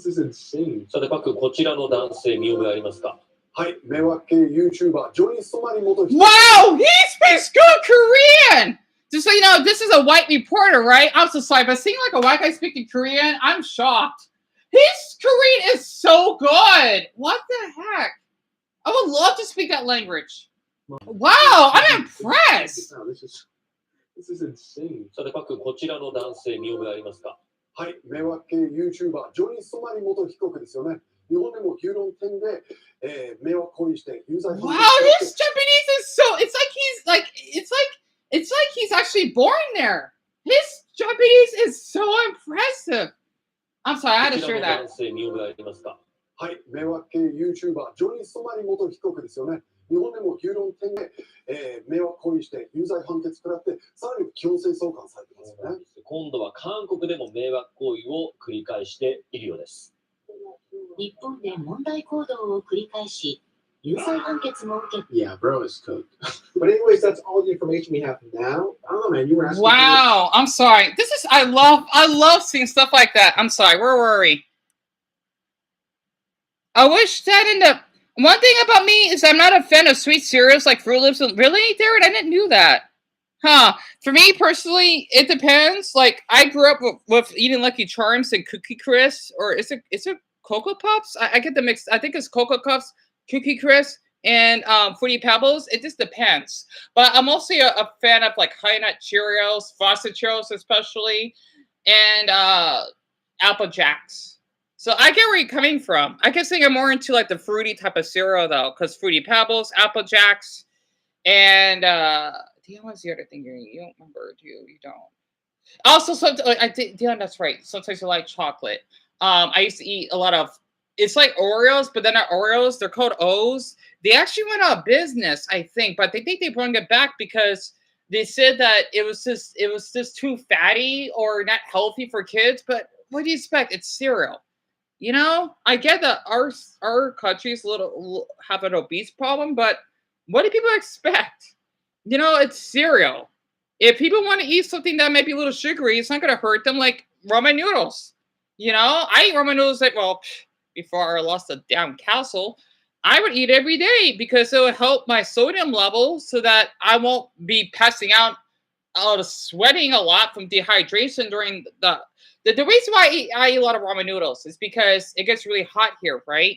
is insane. さて、パク、こちらの男性、見覚えありますか？はい、迷惑系 YouTuber ジョニー・ソマリ元人。 Wow, he speaks good Korean! Just so you know, this is a white reporter, right? I'm so sorry, but seeing like a white guy speaking Korean, I'm shocked. His Korean is so good! What the heck? I would love to speak that language. Wow, I'm impressed! This is insane. さて、パク、こちらの男性、見覚えありますか？はい、迷惑系 YouTuber ジョニー・ソマリ元被告ですよね。日本でも牛丼店で、迷惑行為して有罪判決。 Wow, his Japanese is so, it's like he's actually born there. His Japanese is so impressive. I'm sorry, I had to share that. こちらの男性、見覚えありますか？はい、迷惑系 YouTuber ジョニー・ソマリ元被告ですよね。日本でも牛丼店で、迷惑行為して有罪判決食らってさらに強制送還されてますよね。今度は韓国でも迷惑行為を繰り返しているようです。日本で問題行動を繰り返し、有罪判決も受け。 Yeah, bro is cooked. But anyways, that's all the information we have now. I don't know, man. You were asking. Wow, I'm sorry. I love seeing stuff like that. I'm sorry. Where were we? I wish that ended up. One thing about me is I'm not a fan of sweet cereals like Fruit Loops. Really, Darren? I didn't do that. Huh. For me personally, it depends. Like, I grew up with eating Lucky Charms and Cookie Crisp, or is it Cocoa Puffs? I get the mix. I think it's Cocoa Puffs, Cookie Crisp, and Fruity Pebbles. It just depends. But I'm mostly a fan of like High Nut Cheerios, Frosted Cheerios especially, and Apple Jacks. So I get where you're coming from. I guess I'm more into like the fruity type of cereal though, because Fruity Pebbles, Apple Jacks, and what's the other thing you don't remember? Do you? You don't. Also, sometimes Deon, that's right. Sometimes you like chocolate. I used to eat a lot of. It's like Oreos, but they're not Oreos. They're called O's. They actually went out of business, I think, but they think they brought it back because they said that it was just too fatty or not healthy for kids. But what do you expect? It's cereal. You know, I get that our country's have an obese problem, but what do people expect? You know, it's cereal. If people want to eat something that might be a little sugary, it's not going to hurt them, like ramen noodles. You know, I eat ramen noodles before I lost the damn castle. I would eat every day because it would help my sodium level so that I won't be passing out sweating a lot from dehydration during the reason why I eat a lot of ramen noodles is because it gets really hot here, right?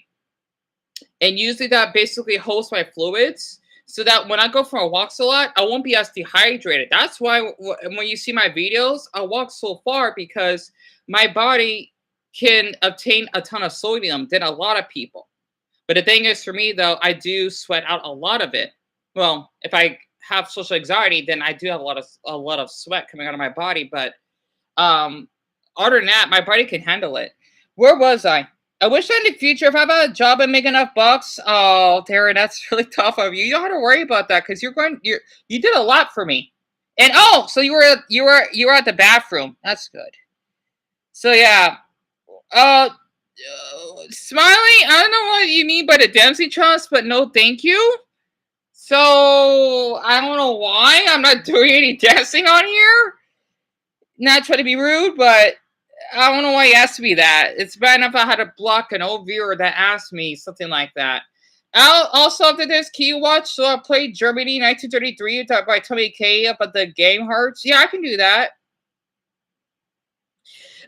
And usually that basically holds my fluids. so that when I go for walks a lot, I won't be as dehydrated. That's why when you see my videos, I walk so far because my body can obtain a ton of sodium than a lot of people. But the thing is, for me though, I do sweat out a lot of it. Well, if I have social anxiety, then I do have a lot of sweat coming out of my body. But um, other than that, my body can handle it. Where was I? I wish in the future, if I have a job and make enough bucks, oh, Darren, that's really tough of you. You don't have to worry about that because you did a lot for me. And oh, so you were at the bathroom. That's good. So yeah, uh, Smiley, I don't know what you mean by the Dempsey Trust, but no, thank you. So I don't know why I'm not doing any dancing on here. Not trying to be rude, but I don't know why he asked me that. It's bad enough I had to block an old viewer that asked me something like that. Also, after this, can you watch So I Played Germany 1933 by Tommy K about the game hearts? Yeah, I can do that.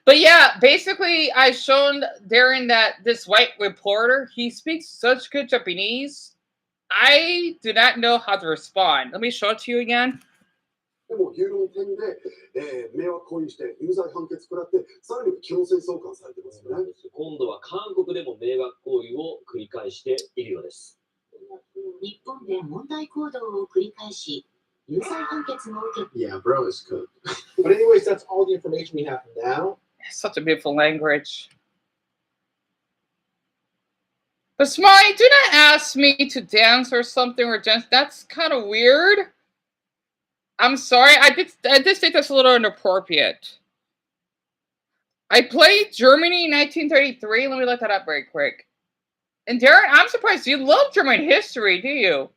But yeah, basically, I shown Darren that this white reporter, he speaks such good Japanese. I do not know how to respond. Let me show it to you again. でも牛丼店で、迷惑行為して有罪判決食らってさらに強制送還されてますよね。今度は韓国でも迷惑行為を繰り返しているようです。日本で問題行動を繰り返し、有罪判決も受け。 Yeah, bro is cooked. But anyways, that's all the information we have now. Such a beautiful language. But Smiley, do not ask me to dance or something or dance. That's kind of weird. I'm sorry. I did think that's a little inappropriate. I played Germany 1933. Let me look that up very quick. And Darren, I'm surprised you love German history, do you?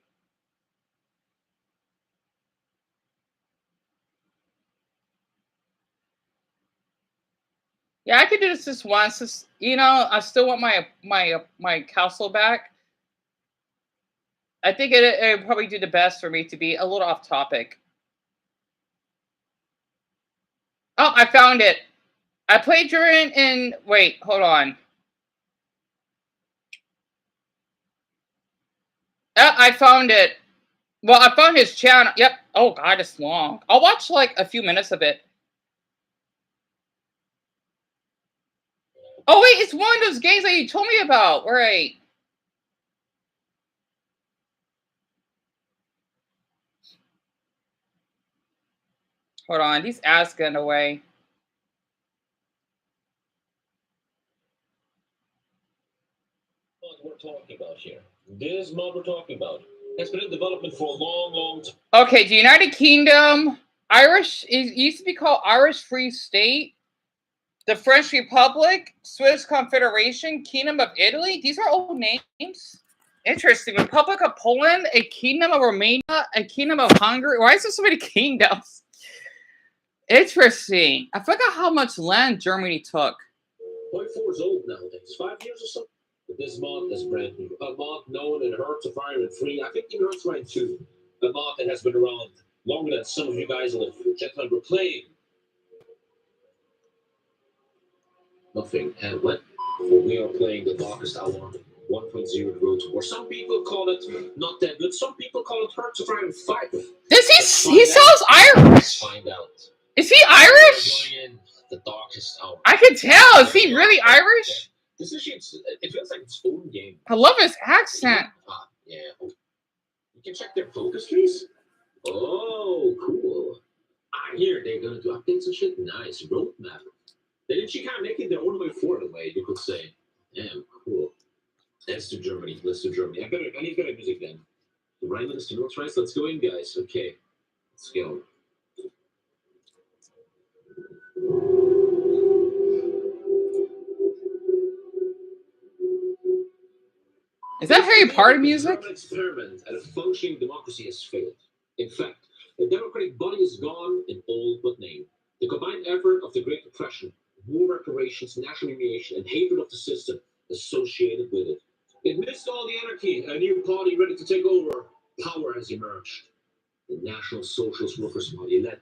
Yeah, I could do this once. Just, I still want my castle back. I think it would probably do the best for me to be a little off topic. Oh, I found it. I played German in... Wait, hold on. Oh, I found it. Well, I found his channel. Yep. Oh, God, it's long. I'll watch, like, a few minutes of it. Oh, wait, it's one of those games that you told me about. Right. Hold on. These ads getting away. What we're talking about here. This mod we're talking about has been in development for a long, long time. Okay, the United Kingdom, Irish, it used to be called Irish Free State, the French Republic, Swiss Confederation, Kingdom of Italy. These are old names. Interesting. Republic of Poland, a Kingdom of Romania, a Kingdom of Hungary. Why is there so many kingdoms? Interesting. I forgot how much land Germany took. 0.4 is old nowadays. 5 years or so. But this mod is brand new. A mod known in Hearts of Iron and 3. I think even Hearts of Iron 2. A mod that has been around longer than some of you guys live. Gentlemen, we're playing. Nothing. And what? Well, we are playing the Darkest Hour 1.0 Road to War. Some people call it not that good. Some people call it Hearts of Iron 5. He sounds Irish. Let's find out. Is he Irish? The Darkest Hour. I can tell. Is he really Irish? This is it feels like its own game. I love his accent. Yeah. Oh. You can check their focus trees. Oh, cool. I hear they're gonna do updates and shit. Nice roadmap. They actually kind of making their own way forward, in a way you could say. Damn, cool. Let's do Germany. Let's do Germany. I need better music then. The Rhine Minister militarized. Let's go in, guys. Okay. Let's go. Is that Harry Potter music? The experiment at a functioning democracy has failed. In fact, the democratic body is gone in all but name. The combined effort of the Great Depression, war reparations, national humiliation, and hatred of the system associated with it. Amidst all the anarchy, a new party ready to take over. Power has emerged. The National Socialist Workers' Party, led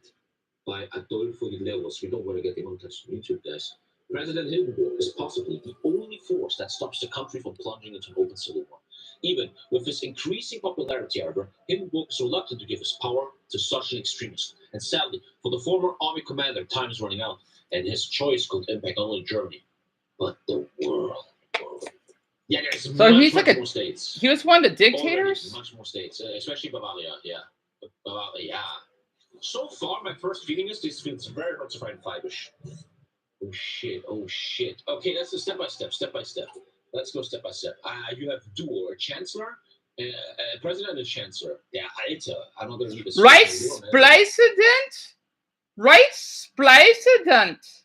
by Adolfo Hitler. We don't want to get him on YouTube, guys. President Hindenburg is possibly the only force that stops the country from plunging into an open civil war. Even with his increasing popularity, however, Hindenburg is reluctant to give his power to such an extremist. And sadly, for the former army commander, time is running out, and his choice could impact not only Germany, but the world. Yeah, there's So he's like more states. He was one of the dictators? Already, much more states, especially Bavaria, yeah. Bavaria. So far, my first feeling is this feels very hard to find five-ish. Oh shit. Okay, that's a step by step. Let's go step by step. You have dual, a chancellor, a president and a chancellor. Yeah, I'm not going to read this. Reichspräsident.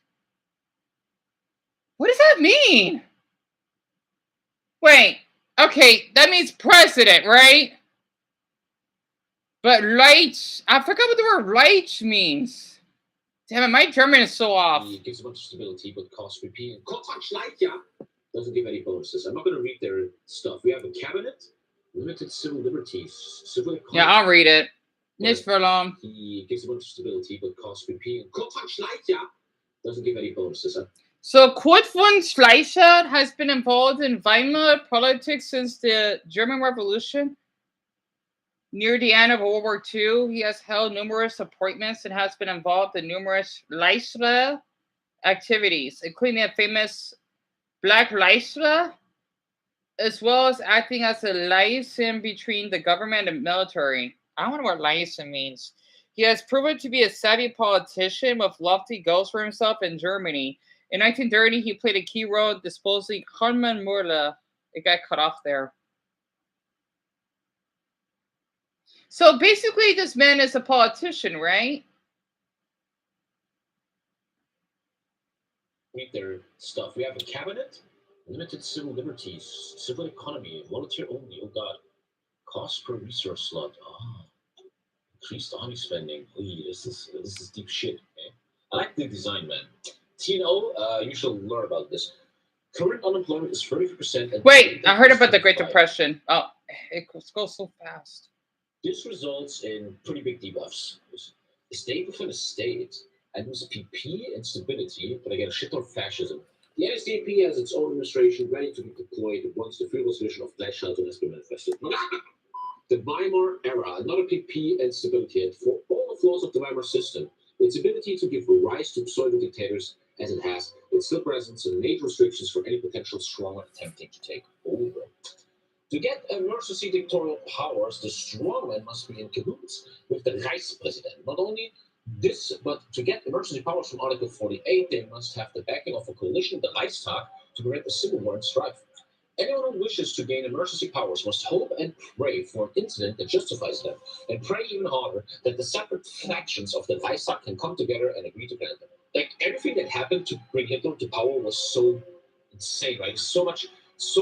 What does that mean? Wait, okay, that means president, right? But Reich, I forgot what the word Reich means. Damn it, my German is so off. It gives a bunch of stability, but costs repeat. Doesn't give any bonuses. I'm not going to read their stuff. We have a cabinet, limited civil liberties, civil economy. Yeah, I'll read it. Nicht for long. He gives a bunch of stability, but costs repeat. Doesn't give any bonuses. So Kurt von Schleicher has been involved in Weimar politics since the German Revolution. Near the end of World War II, he has held numerous appointments and has been involved in numerous Reichswehr activities, including the famous Black Reichswehr, as well as acting as a liaison between the government and military. I don't know what liaison means. He has proven to be a savvy politician with lofty goals for himself in Germany. In 1930, he played a key role in disposing Hermann Müller. It got cut off there. So basically, this man is a politician, right? Read their stuff. We have a cabinet, limited civil liberties, civil economy, volunteer only. Oh God, cost per resource slot. Oh, increased army spending. Ooh, this is deep shit. Okay? I like the design, man. TNO, you should learn about this. Current unemployment is 33%. Wait, I heard about the Great Depression. Oh, it goes so fast. This results in pretty big debuffs. The state within a state, I lose PP and stability, but I get a shit ton of fascism. The NSDAP has its own administration ready to be deployed once the freedom vision of Gleichschaltung has been manifested. The Weimar era, another PP and stability, and for all the flaws of the Weimar system, its ability to give rise to pseudo-dictators as it has, it still presents some major restrictions for any potential strongman attempting to take over. To get emergency dictatorial powers, the strongman must be in cahoots with the Reichspräsident. Not only this, but to get emergency powers from Article 48, they must have the backing of a coalition, the Reichstag, to prevent the civil war and strife. Anyone who wishes to gain emergency powers must hope and pray for an incident that justifies them, and pray even harder that the separate factions of the Reichstag can come together and agree to grant them. Like, everything that happened to bring Hitler to power was so insane, right? So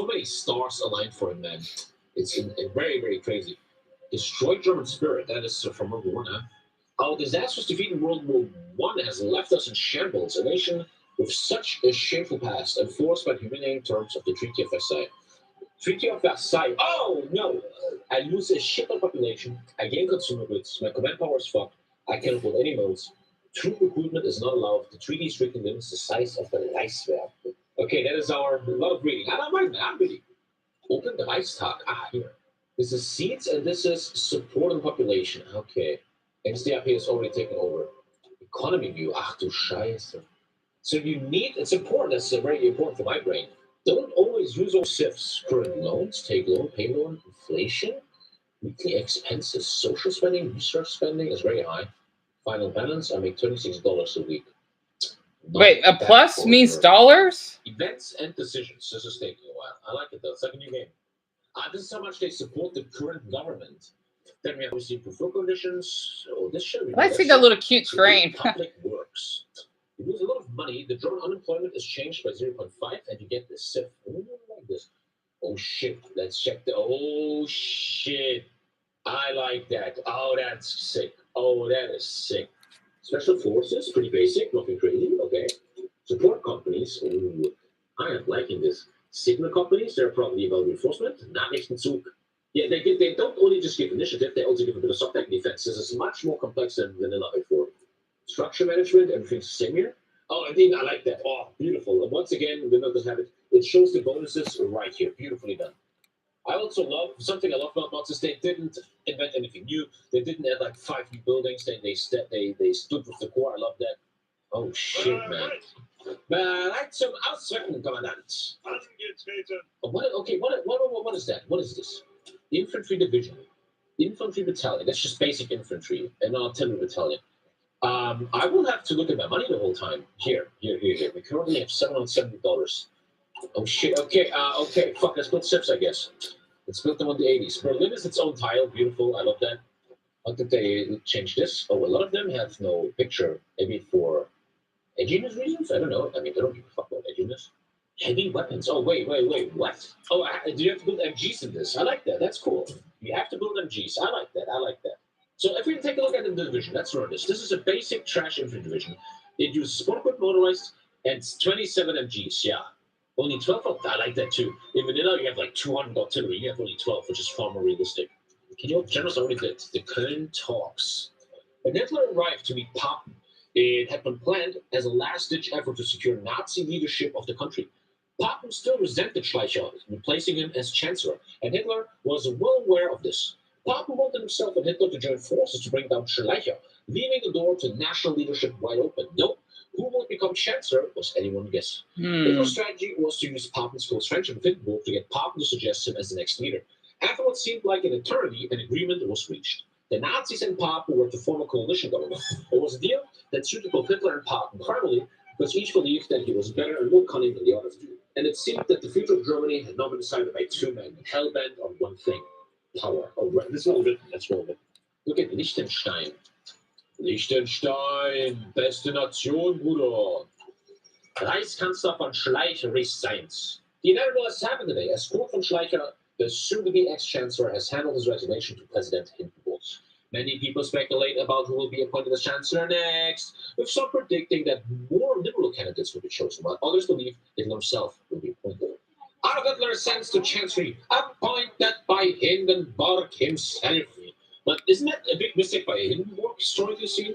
many stars aligned for him, man. It's very, very crazy. Destroy German spirit, that is from World War I. Our disastrous defeat in World War I has left us in shambles, a nation with such a shameful past, enforced by the humiliating terms of the Treaty of Versailles. Treaty of Versailles, oh no! I lose a shit of population, I gain consumer goods, my command power is fucked, I cannot hold any modes, troop recruitment is not allowed, the treaty strictly limits the size of the Reichswehr. Okay, that is our lot of reading. I don't mind that, I'm reading. Open the Reichstag, here. This is seats and this is support and population. Okay. NSDAP has already taken over. Economy view, ach du Scheiße. So it's important, that's very important for my brain. Don't always use all SIFs. Current loans, take loan, pay loan, inflation, weekly expenses, social spending, research spending is very high. Final balance, I make $26 a week. Wait, a plus means dollars? Events and decisions. This is taking a while. I like it though. It's like a new game. This is how much they support the current government. Then we have received preferred conditions. So this should be. I see that little cute train. Public works. You lose a lot of money. The German unemployment is changed by 0.5, and you get this SIF. Like this. Oh shit! Let's check the. Oh shit! I like that. Oh, that's sick. Oh, that is sick. Special forces, pretty basic, nothing crazy. Okay. Support companies. Ooh, I am liking this. Signal companies, they're probably about reinforcement. Nachrichtenzug. Yeah, they don't only just give initiative, they also give a bit of subtech defense. This is much more complex than vanilla before. Structure management, everything's the same here. Oh, indeed, I like that. Oh, beautiful. And once again, we know this habit. It shows the bonuses right here. Beautifully done. I also love something I love about Nazis. They didn't invent anything new. They didn't add like 5 new buildings. They stood with the core. I love that. Oh shit, man. Bereit zum Ausrücken, Kommandant. What is that? What is this? Infantry division, infantry battalion. That's just basic infantry, and artillery battalion. I will have to look at my money the whole time. Here. We currently have $770. Oh shit. Okay. Okay. Fuck. Let's put SIPs, I guess. Let's put them on the 80s. Berlin is its own tile. Beautiful. I love that. How did they change this? Oh, a lot of them have no picture. Maybe for edginess reasons? I don't know. I mean, they don't give a fuck about edginess. Heavy weapons. Oh, wait. What? Oh, do you have to build MGs in this? I like that. That's cool. You have to build MGs. I like that. So if we take a look at the division, let's run this. This is a basic trash infantry division. It uses sport equipped motorized and 27 MGs. Yeah. Only 12 of I like that too. In Manila, you have like 200 artillery. You have only 12, which is far more realistic. Can you generals already did the Köln talks? When Hitler arrived to meet Papen, it had been planned as a last-ditch effort to secure Nazi leadership of the country. Papen still resented Schleicher, replacing him as chancellor, and Hitler was well aware of this. Papen wanted himself and Hitler to join forces to bring down Schleicher, leaving the door to national leadership wide open. Nope. Who would become chancellor was anyone's guess. Hitler's strategy was to use Papen's close friendship with Hindenburg to get Papen to suggest him as the next leader. After what seemed like an eternity, an agreement was reached. The Nazis and Papen were to form a coalition government. It was a deal that suited both Hitler and Papen primarily because each believed that he was better and more cunning than the others. And it seemed that the future of Germany had not been decided by two men, hell-bent on one thing: power. Oh, right. This is well written. That's well written. Look at Liechtenstein. Liechtenstein, beste Nation, Bruder. Reichskanzler von Schleicher resigns. The inevitable has happened today. As Kurt von Schleicher, the soon-to-be ex-chancellor, has handled his resignation to President Hindenburg. Many people speculate about who will be appointed as chancellor next, with some predicting that more liberal candidates will be chosen, while others believe Hitler himself will be appointed. Adolf Hitler ascends to chancellery, appointed by Hindenburg himself. But isn't that a big mistake by Hindenburg, historically seen?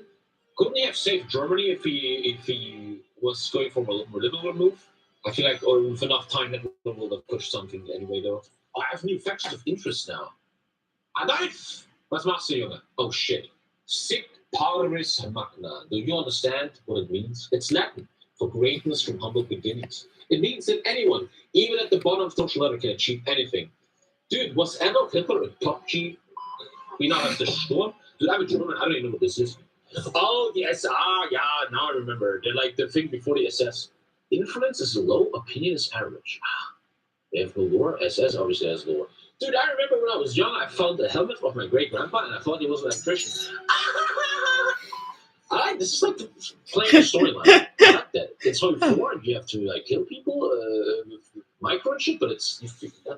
Couldn't he have saved Germany if he was going for a more liberal move? I feel like, or with enough time, Hitler will have pushed something anyway, though. I have new factions of interest now. Adolf! Was machst du, Junge? Oh shit. Sic parvis magna. Do you understand what it means? It's Latin for greatness from humble beginnings. It means that anyone, even at the bottom of social ladder, can achieve anything. Dude, was Adolf Hitler a top G? Innerhalb des Sturm? Dude, I'm a German. I don't even know what this is. Oh, the SR. Yeah, now I remember. They're like the thing before the SS. Influence is low, opinion is average. They have no lore. SS obviously has lore. Dude, I remember when I was young, I found the helmet of my great grandpa, and I thought he was an electrician. This is like playing a storyline. I like that. It's so foreign. You have to like kill people with micro and shit, but it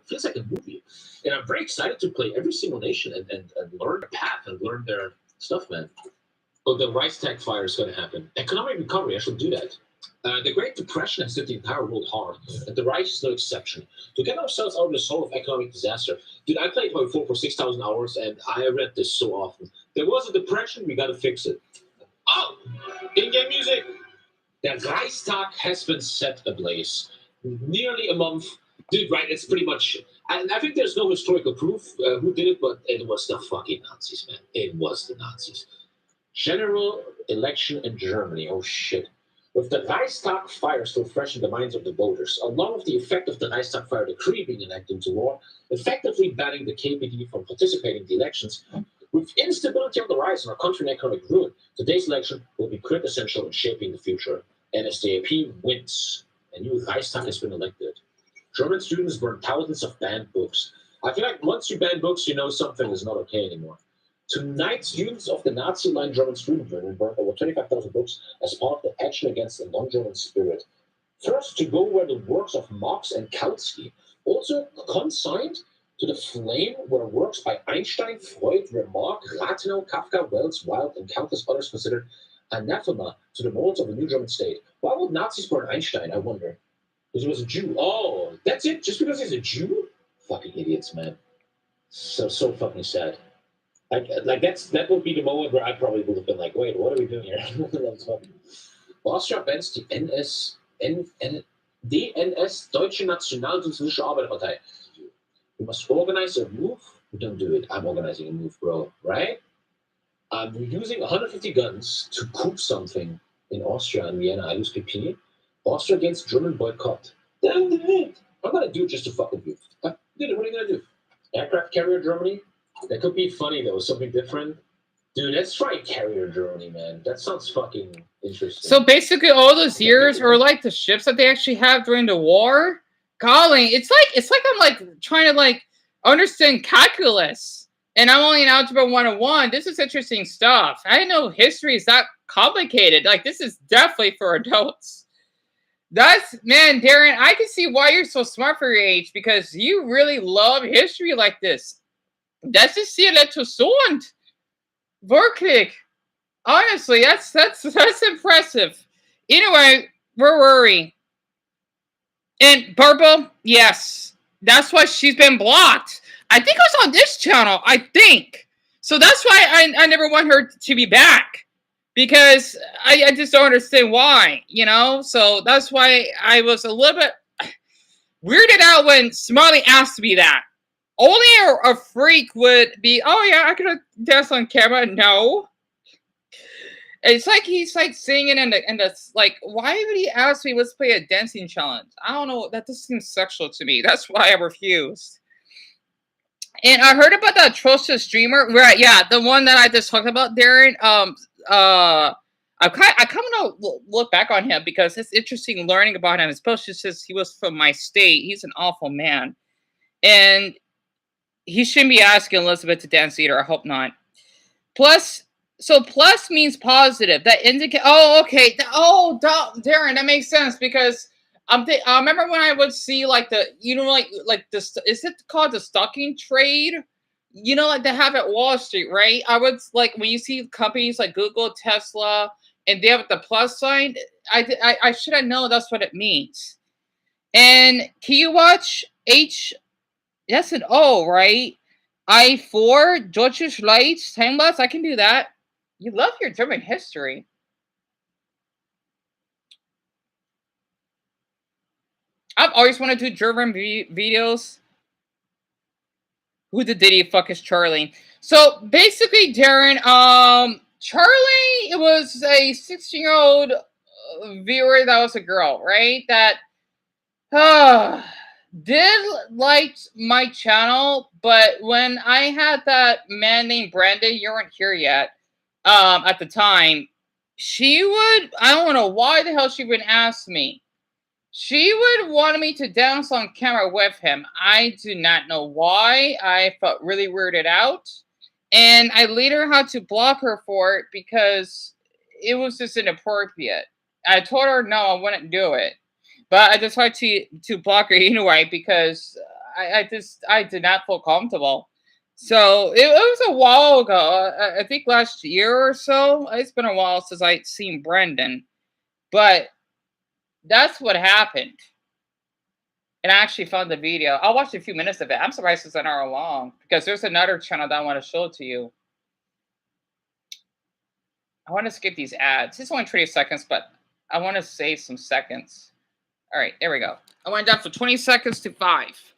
feels like a movie. And I'm very excited to play every single nation and learn their path and learn their stuff, man. Oh, the Reichstag fire is going to happen. Economic recovery. I should do that. The Great Depression has hit the entire world hard, and the Reich is no exception. To get ourselves out of this hole of economic disaster, dude, I played Toy 4 for 6,000 hours, and I read this so often. There was a depression, we gotta fix it. Oh! In-game music! The Reichstag has been set ablaze. Nearly a month. Dude, right, it's pretty much... And I think there's no historical proof who did it, but it was the fucking Nazis, man. It was the Nazis. General election in Germany. Oh, shit. With the Reichstag fire still fresh in the minds of the voters, along with the effect of the Reichstag fire decree being enacted into law, effectively banning the KPD from participating in the elections, with instability on the rise in our country and economic ruin, today's election will be quintessential in shaping the future. NSDAP wins. A new Reichstag has been elected. German students burn thousands of banned books. I feel like once you ban books, you know something is not okay anymore. Tonight, students of the Nazi-aligned German student union burned over 25,000 books as part of the action against the non-German spirit. First to go were the works of Marx and Kautsky. Also consigned to the flame were works by Einstein, Freud, Remarque, Rathenau, Kafka, Wells, Wilde, and countless others considered anathema to the morals of the new German state. Why would Nazis burn Einstein, I wonder? Because he was a Jew. Oh, that's it? Just because he's a Jew? Fucking idiots, man. So fucking sad. Like that would be the moment where I probably would have been like, wait, what are we doing here? Austria bans die DNS, Deutsche Nationalsozialistische Arbeiterpartei. We must organize a move. We don't do it. I'm organizing a move, bro. Right? We're using 150 guns to coup something in Austria and Vienna. I lose PP. Austria against German boycott. Damn it! I'm gonna do it just to fuck with you. Dude, what are you gonna do? Aircraft carrier Germany? That could be funny though. Something different. Dude, let's try carrier Germany, man. That sounds fucking interesting. So basically, all those years are like the ships that they actually have during the war. Golly, it's like I'm like trying to like understand calculus, and I'm only in Algebra 101. This is interesting stuff. I didn't know history is that complicated. Like, this is definitely for adults. That's, man, Darren, I can see why you're so smart for your age, because you really love history like this. Das ist sehr interessant. Wirklich. Honestly, that's impressive. Anyway, where were we? And Purple, yes. That's why she's been blocked. I think it was on this channel, I think. So that's why I never want her to be back. Because I just don't understand why, you know? So that's why I was a little bit weirded out when Smiley asked me that. Only a freak would be, oh yeah, I could dance on camera. No. It's like he's like singing and the like, why would he ask me, let's play a dancing challenge? I don't know. That just seems sexual to me. That's why I refused. And I heard about that atrocious streamer. Right, yeah, the one that I just talked about, Darren. I kind of look back on him because it's interesting learning about him, especially since he was from my state. He's an awful man, and he shouldn't be asking Elizabeth to dance either. I hope not. Plus, so plus means positive. That indicate. Oh, okay. Darren, that makes sense because I remember when I would see like the, you know, like this. Is it called the stocking trade? You know, like they have at Wall Street, right? I would like when you see companies like Google, Tesla, and they have the plus sign. I should have known that's what it means. And can you watch H? That's an O, right? I4, Deutsches Reich, time-lapse. I can do that. You love your German history. I've always wanted to do German videos. Who the Diddy fuck is Charlie? So basically, Darren, Charlie, it was a 16-year-old viewer that was a girl, right? That did like my channel, but when I had that man named Brandon, you weren't here yet, at the time, she would, I don't know why the hell she would ask me. She would want me to dance on camera with him. I do not know why. I felt really weirded out. And I later had to block her for it because it was just inappropriate. I told her no, I wouldn't do it. But I decided to block her anyway because I did not feel comfortable. So it was a while ago. I think last year or so. It's been a while since I'd seen Brendan. But that's what happened. And I actually found the video. I'll watch a few minutes of it. I'm surprised it's an hour long because there's another channel that I want to show to you. I want to skip these ads. It's only 20 seconds, but I want to save some seconds. All right, there we go. I went down from 20 seconds to 5.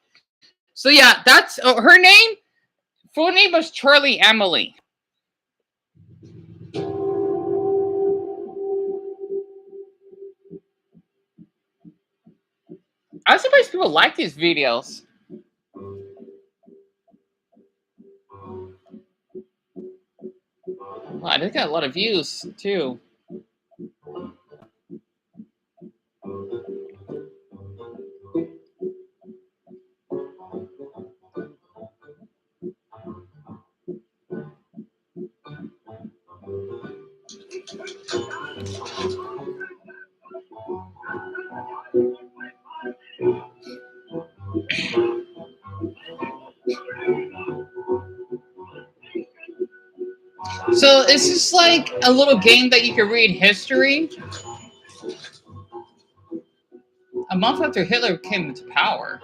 So yeah, that's her name. Full name was Charlie Emily. I'm surprised people like these videos. Wow, they got a lot of views too. So it's just like a little game that you can read history. A month after Hitler came into power.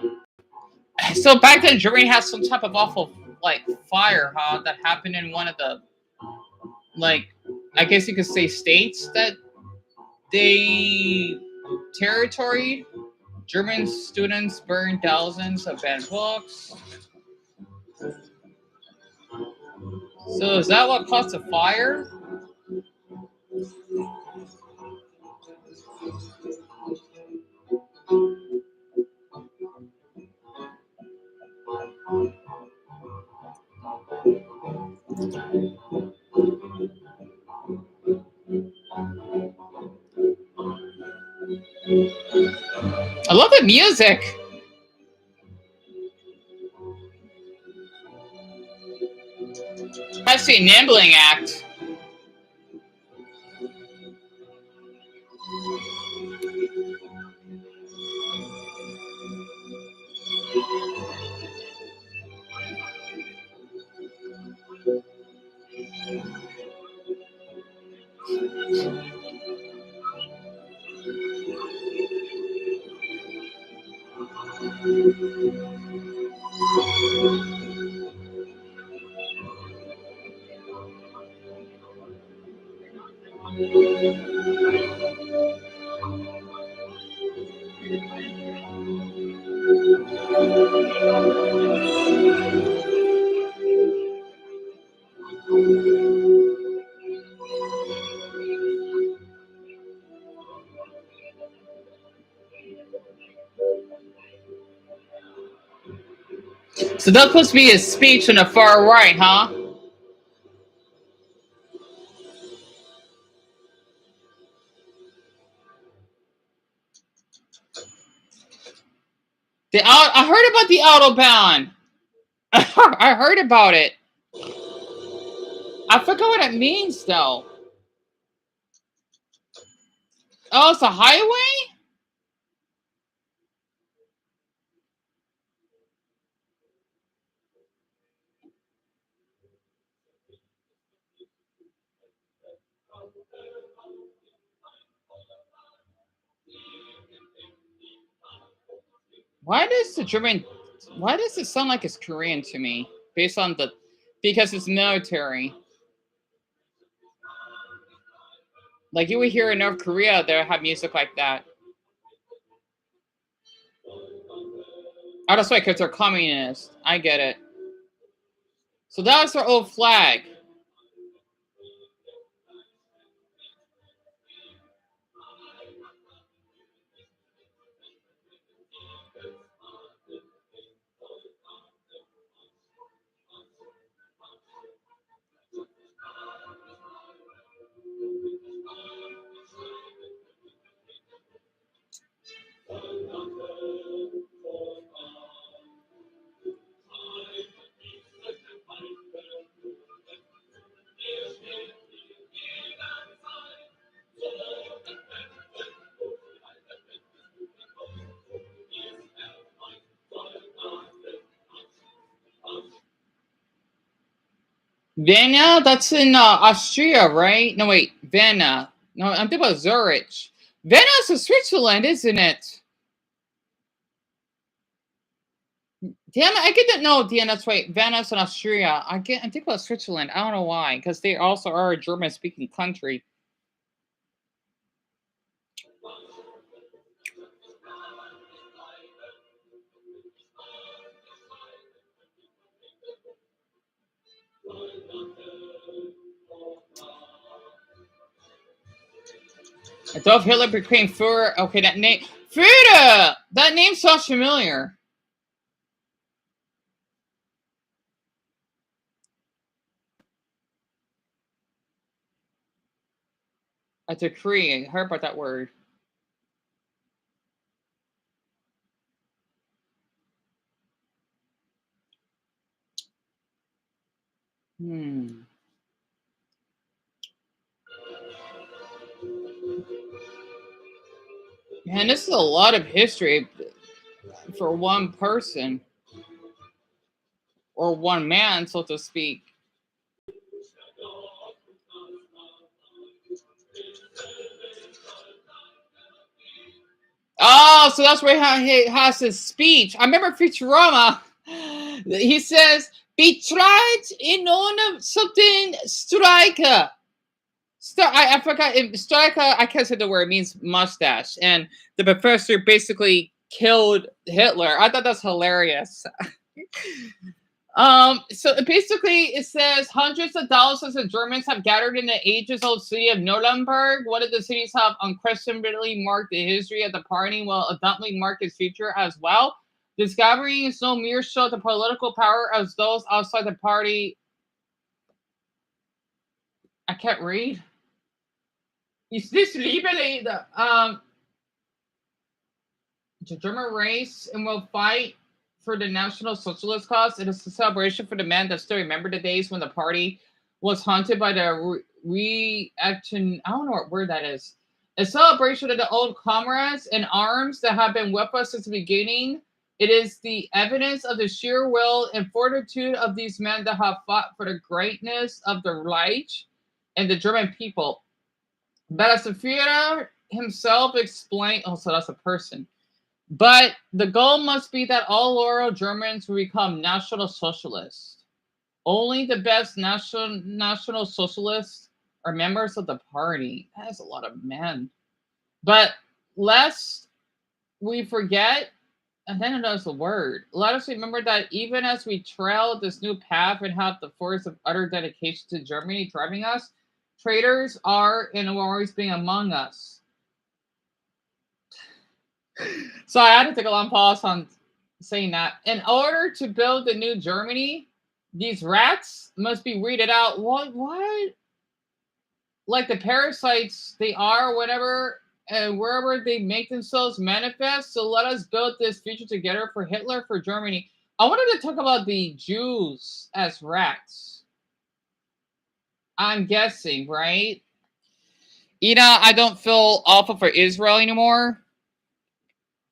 So back then, Germany had some type of awful, like, fire, huh? That happened in one of the, like, I guess you could say states that they territoried. German students burned thousands of banned books. So is that what caused the fire? I love the music. Especially an enabling act. So that's supposed to be his speech on the far right, huh? I heard about the Autobahn. I heard about it. I forgot what it means though. Oh, it's a highway? Why does it sound like it's Korean to me? Based on because it's military. Like you would hear in North Korea, they have music like that. Oh, that's right, because they're communist. I get it. So that was their old flag. Vienna, that's in Austria, right? No, wait, Vienna. No, I'm thinking about Zurich. Vienna's in Switzerland, isn't it? Damn it, I get that. No, damn, that's right. Vienna's in Austria. I'm thinking about Switzerland. I don't know why, because they also are a German-speaking country. Adolf Hitler became Führer. Okay, that name. Führer! That name sounds familiar. A decree. I heard about that word. Man, this is a lot of history for one person. Or one man, so to speak. Oh, so that's where he has his speech. I remember Futurama. He says, "Be tried in on something striker." I forgot. Striker, I can't say the word. It means mustache. And the professor basically killed Hitler. I thought that's hilarious. So basically, it says hundreds of thousands of Germans have gathered in the ages-old city of Nuremberg. One of the cities have unquestionably marked the history of the party, while undoubtedly mark its future as well. This gathering is no mere show of the political power as those outside the party. I can't read. Is this legally the German race and will fight for the National Socialist cause? It is a celebration for the men that still remember the days when the party was haunted by the reaction. I don't know what word that is. A celebration of the old comrades in arms that have been with us since the beginning. It is the evidence of the sheer will and fortitude of these men that have fought for the greatness of the Reich and the German people. But as the Führer himself explained, oh, so that's a person. But the goal must be that all loyal Germans will become National Socialists. Only the best National Socialists are members of the party. That is a lot of men. But lest we forget, and then another word, let us remember that even as we trail this new path and have the force of utter dedication to Germany driving us, traitors are and will always be among us. So I had to take a long pause on saying that. In order to build the new Germany, these rats must be weeded out. What? Like the parasites they are, whatever, and wherever they make themselves manifest. So let us build this future together for Hitler, for Germany. I wanted to talk about the Jews as rats. I'm guessing, right? I don't feel awful for Israel anymore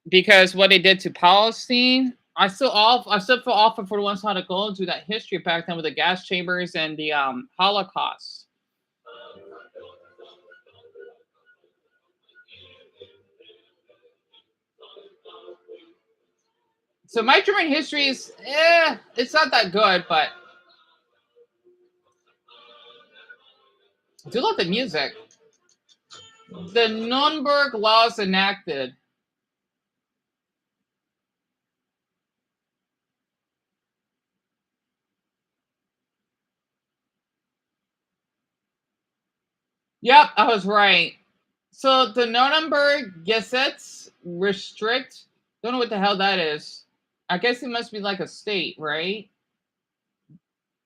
because what they did to Palestine. I still feel awful for the ones who had to go into that history back then with the gas chambers and the Holocaust. So my German history is, it's not that good, but I do love the music. The Nuremberg laws enacted. Yep, I was right. So the Nuremberg Gesetz restrict. Don't know what the hell that is. I guess it must be like a state, right?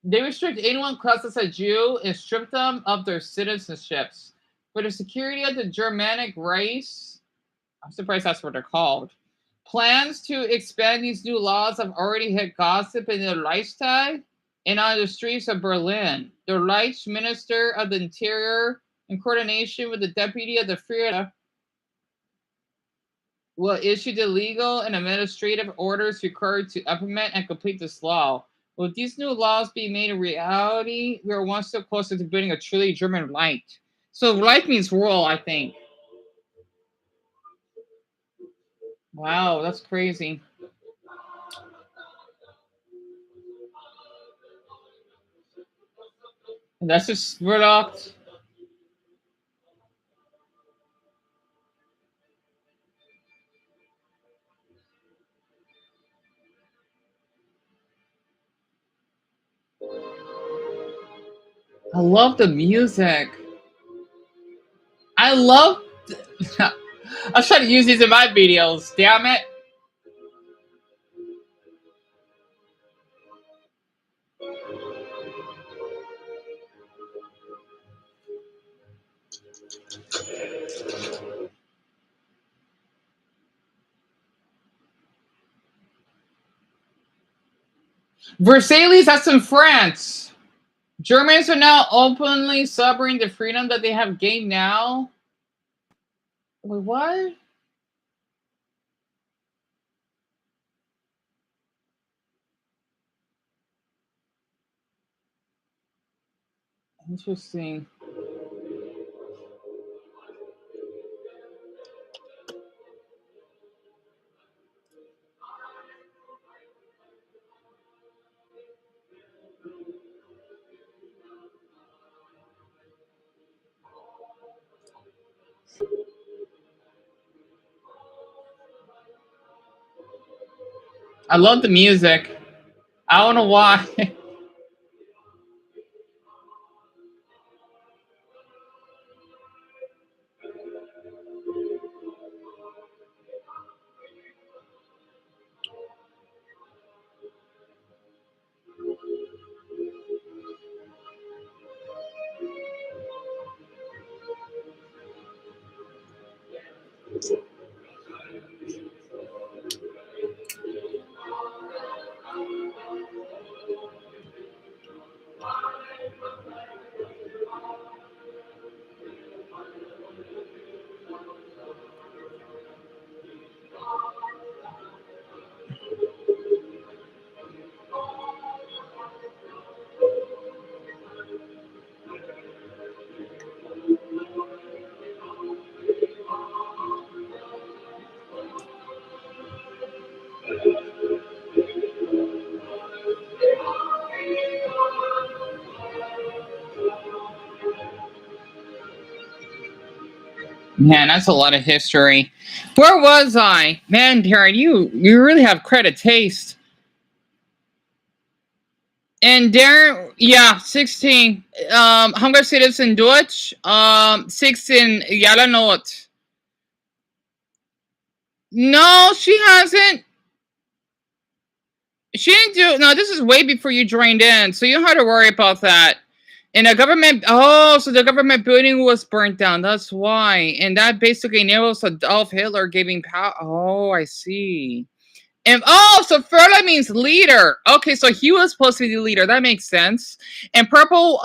They restrict anyone classed as a Jew and strip them of their citizenships. For the security of the Germanic race, I'm surprised that's what they're called. Plans to expand these new laws have already hit gossip in the Reichstag and on the streets of Berlin. The Reich Minister of the Interior, in coordination with the Deputy of the Führer, will issue the legal and administrative orders required to implement and complete this law. With these new laws being made a reality, we are one step closer to building a truly German Reich. So Reich means rule, I think. Wow, that's crazy. And that's just Verdacht. I love the music. I love. I was trying to use these in my videos. Damn it. Versailles, that's in France. Germans are now openly celebrating the freedom that they have gained now. Wait, what? Interesting. I love the music. I don't know why. Man, that's a lot of history. Where was I? Man, Darren, you really have credit taste. And Darren, yeah, 16. How much it is in Deutsch? 16 Jahre not. No, she hasn't. She didn't do. No, this is way before you joined in, so you don't have to worry about that. And the government. Oh, so the government building was burnt down. That's why, and that basically enables Adolf Hitler giving power. Oh, I see. And oh, so Frola means leader. Okay, so he was supposed to be the leader. That makes sense. And purple.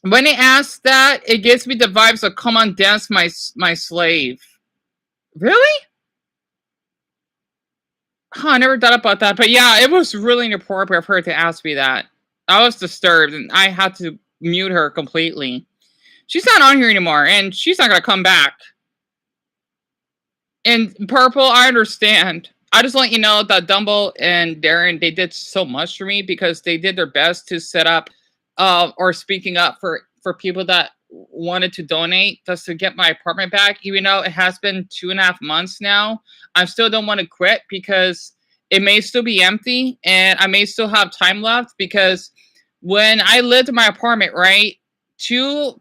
When they ask that, it gives me the vibes of "Come on, dance, my slave." Really? Huh, I never thought about that. But yeah, it was really inappropriate of her to ask me that. I was disturbed, and I had to mute her completely. She's not on here anymore, and she's not gonna come back. And Purple, I understand. I just want you know that Dumble and Darren, they did so much for me because they did their best to set up or speaking up for people that wanted to donate just to get my apartment back. Even though it has been 2.5 months now, I still don't want to quit because it may still be empty and I may still have time left because when I lived in my apartment, right? Two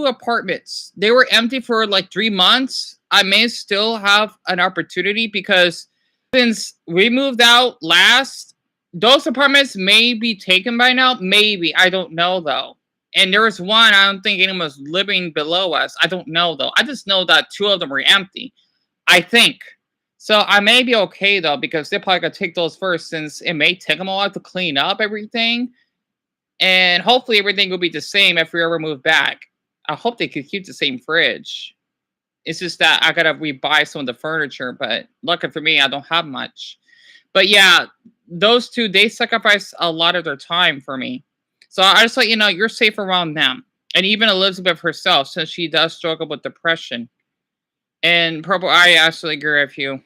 apartments. They were empty for like 3 months. I may still have an opportunity because since we moved out last, those apartments may be taken by now. Maybe. I don't know though. And there was one, I don't think anyone was living below us. I don't know though. I just know that 2 of them were empty. I think. So I may be okay though, because they're probably gonna take those first since it may take them a while to clean up everything. And hopefully everything will be the same if we ever move back. I hope they could keep the same fridge. It's just that I gotta rebuy some of the furniture, but lucky for me, I don't have much. But yeah, those two, they sacrifice a lot of their time for me. So I just let you know you're safe around them. And even Elizabeth herself, since she does struggle with depression. And Purple, I absolutely agree with you.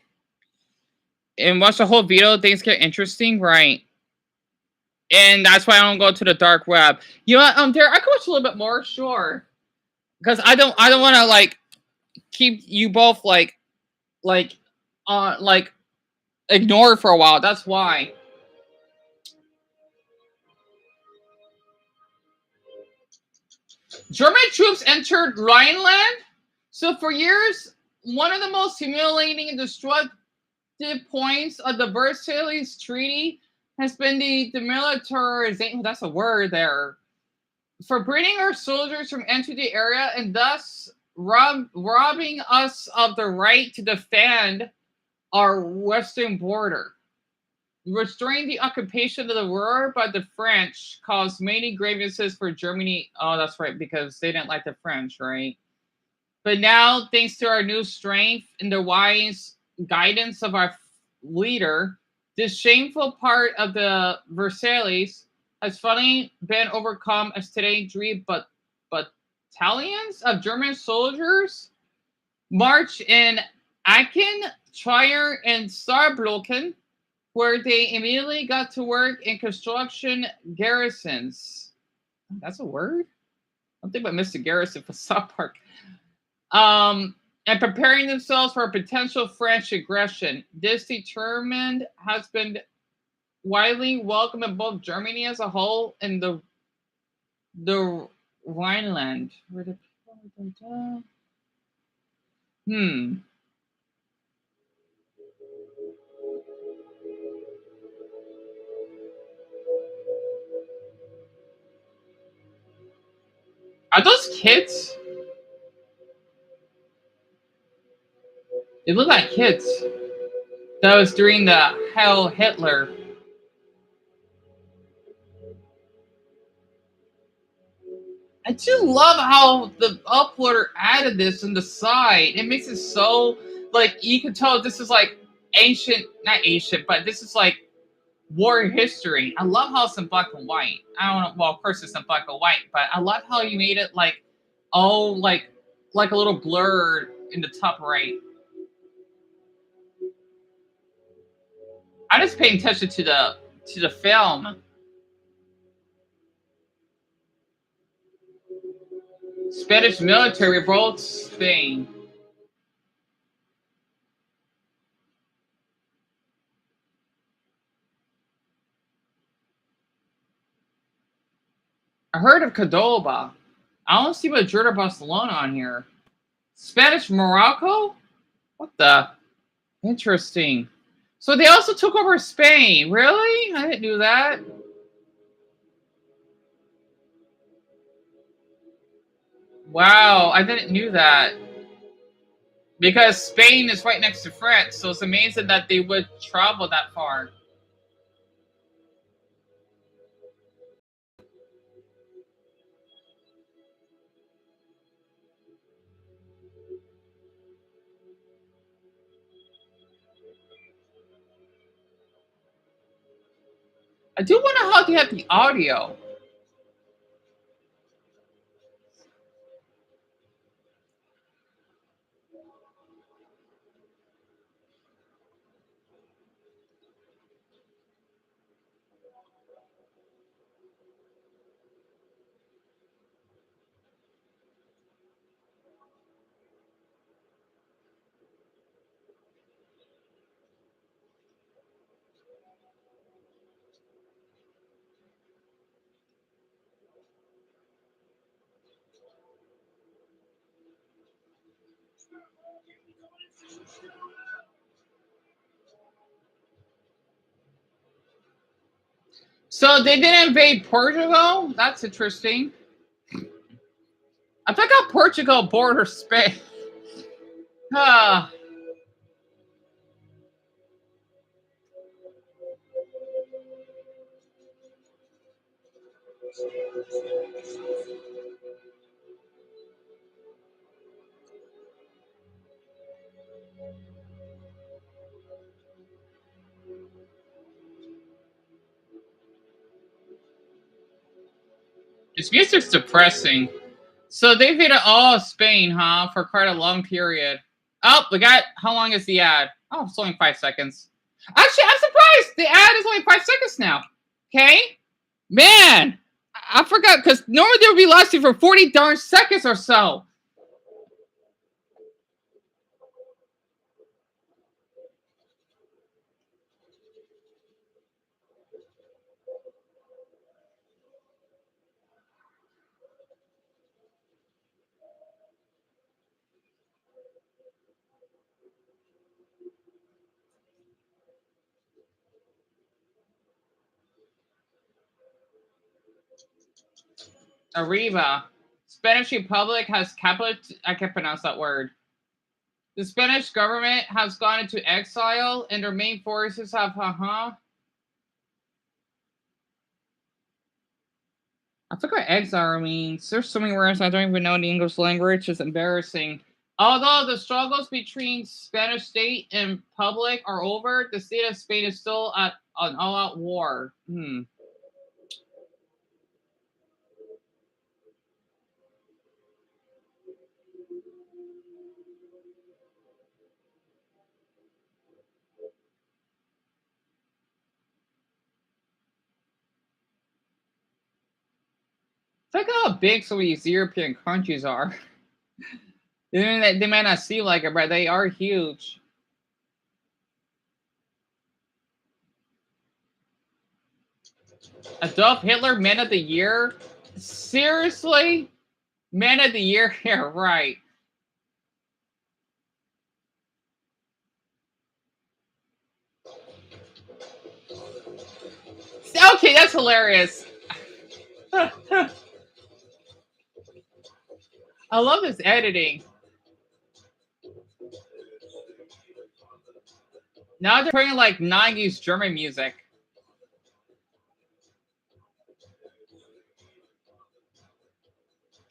And once the whole video things get interesting, right? And that's why I don't go to the dark web. You know what, Derek, I could watch a little bit more, sure. Because I don't want to like keep you both like ignored for a while. That's why. German troops entered Rhineland. So for years, one of the most humiliating and destructive points of the Versailles Treaty has been the demilitarization. That's a word there. Forbidding our soldiers from entering the area and thus robbing us of the right to defend our western border. Restoring the occupation of the Ruhr by the French caused many grievances for Germany. Oh, that's right, because they didn't like the French, right? But now, thanks to our new strength and the wise guidance of our leader, this shameful part of the Versailles has finally been overcome as today 3 battalions of German soldiers march in Aachen, Trier, and Saarbrücken, where they immediately got to work in construction garrisons. That's a word? I'm thinking about Mr. Garrison for South Park. And preparing themselves for a potential French aggression. This determined has been widely welcome in both Germany as a whole and the Rhineland. Where the people? Are those kids? They look like kids. That was during the Heil Hitler. I do love how the uploader added this on the side. It makes it so, like, you can tell this is like ancient, not ancient, but this is like war history. I love how it's in black and white. I don't know, well, of course it's in black and white, but I love how you made it like, oh, like a little blur in the top right. I'm just paying attention to the film. Spanish military revolts Spain. I heard of Cordoba. I don't see Madrid or Barcelona on here. Spanish Morocco? What the? Interesting. So they also took over Spain. Really? I didn't do that. Wow, I didn't knew that. Because Spain is right next to France, so it's amazing that they would travel that far. I do wonder how they have the audio. So they didn't invade Portugal? That's interesting. I forgot Portugal borders Spain. Ah. This music's depressing. So they've hit all of Spain, huh? For quite a long period. Oh, we got, how long is the ad? Oh, it's only 5 seconds. Actually, I'm surprised. The ad is only 5 seconds now. Okay? Man, I forgot, because normally they would be lasting for 40 darn seconds or so. Arriba. Spanish Republic has capitulated. I can't pronounce that word. The Spanish government has gone into exile, and their main forces have, I forgot what exile means. There's so many words I don't even know in the English language. It's embarrassing. Although the struggles between Spanish state and public are over, the state of Spain is still at an all-out war. Think how big some of these European countries are. They might not seem like it, but they are huge. Adolf Hitler, Man of the Year? Seriously? Man of the Year? Yeah, right. Okay, that's hilarious. I love this editing. Now they're playing like 90s German music.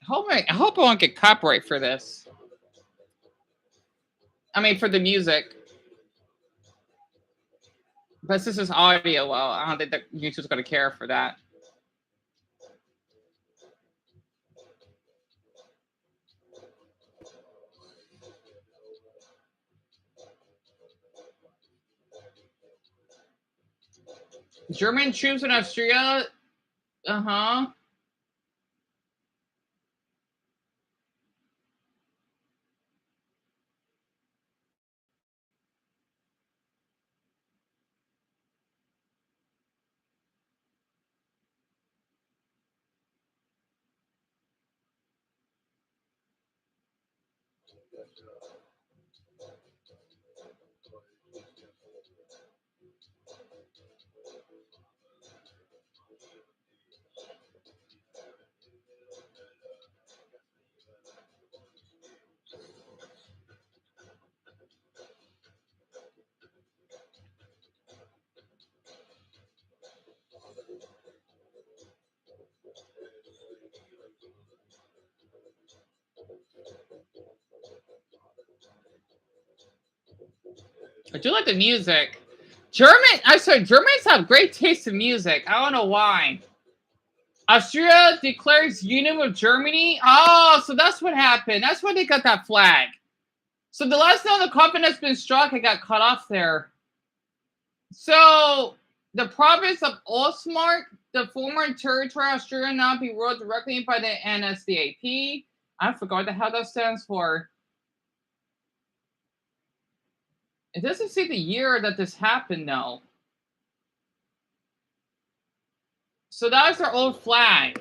I hope I won't get copyright for this. I mean, for the music. But this is audio. Well, I don't think that YouTube's going to care for that. German troops in Austria. Uh-huh. I do like the music. Germans have great taste in music. I don't know why. Austria declares union with Germany. Oh, so that's what happened. That's why they got that flag. So the last time the coffin has been struck, it got cut off there. So the province of Ostmark, the former territory of Austria, now be ruled directly by the NSDAP. I forgot what the hell that stands for. It doesn't say the year that this happened, though. So that was their old flag.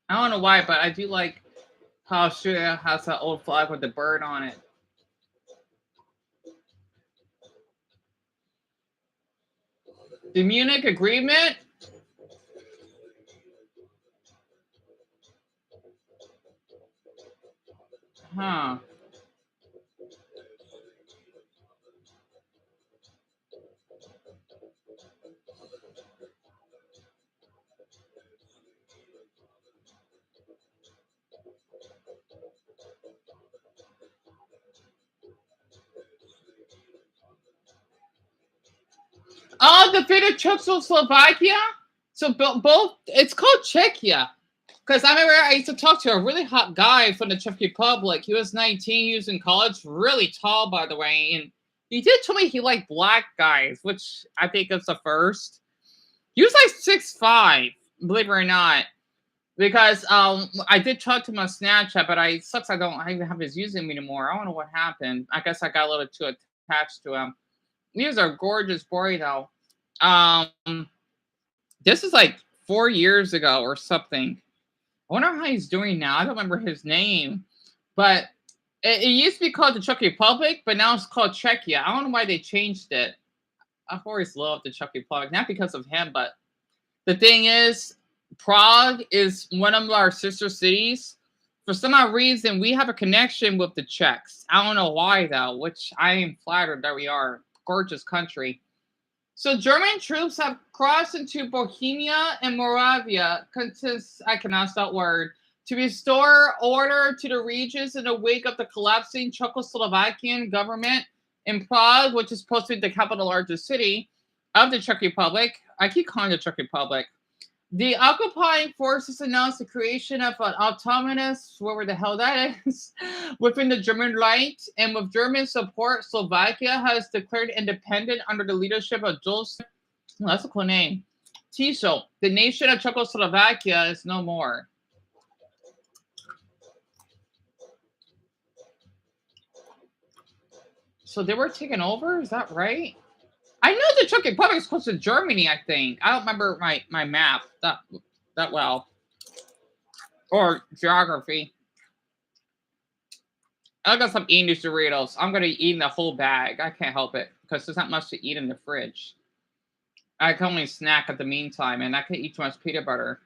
I don't know why, but I do like how Austria has that old flag with the bird on it. The Munich Agreement? Huh. Oh, the fate of Czechoslovakia? So both, it's called Czechia. Because I remember I used to talk to a really hot guy from the Czech Republic. He was 19, he was in college, really tall, by the way. And he did tell me he liked black guys, which I think is the first. He was like 6'5", believe it or not. Because I did talk to him on Snapchat, but I even have his username anymore. I don't know what happened. I guess I got a little too attached to him. He was a gorgeous boy, though. This is like 4 years ago or something. I wonder how he's doing now. I don't remember his name, but it used to be called the Czech Republic, but now it's called Czechia. I don't know why they changed it. I've always loved the Czech Republic, not because of him, but the thing is, Prague is one of our sister cities. For some odd reason, we have a connection with the Czechs. I don't know why, though, which I am flattered that we are. Gorgeous country. So German troops have crossed into Bohemia and Moravia, I cannot that word, to restore order to the regions in the wake of the collapsing Czechoslovakian government in Prague, which is supposed to be the capital largest city of the Czech Republic. I keep calling it the Czech Republic. The occupying forces announced the creation of an autonomous, whatever the hell that is, within the German Reich, and with German support, Slovakia has declared independent under the leadership of Joseph. Oh, that's a cool name. Tiso, the nation of Czechoslovakia is no more. So they were taken over? Is that right? I know the Czech Republic is close to Germany, I think. I don't remember my map that well. Or geography. I got some eating these Doritos. I'm gonna eat the whole bag. I can't help it because there's not much to eat in the fridge. I can only snack at the meantime, and I can't eat too much peanut butter.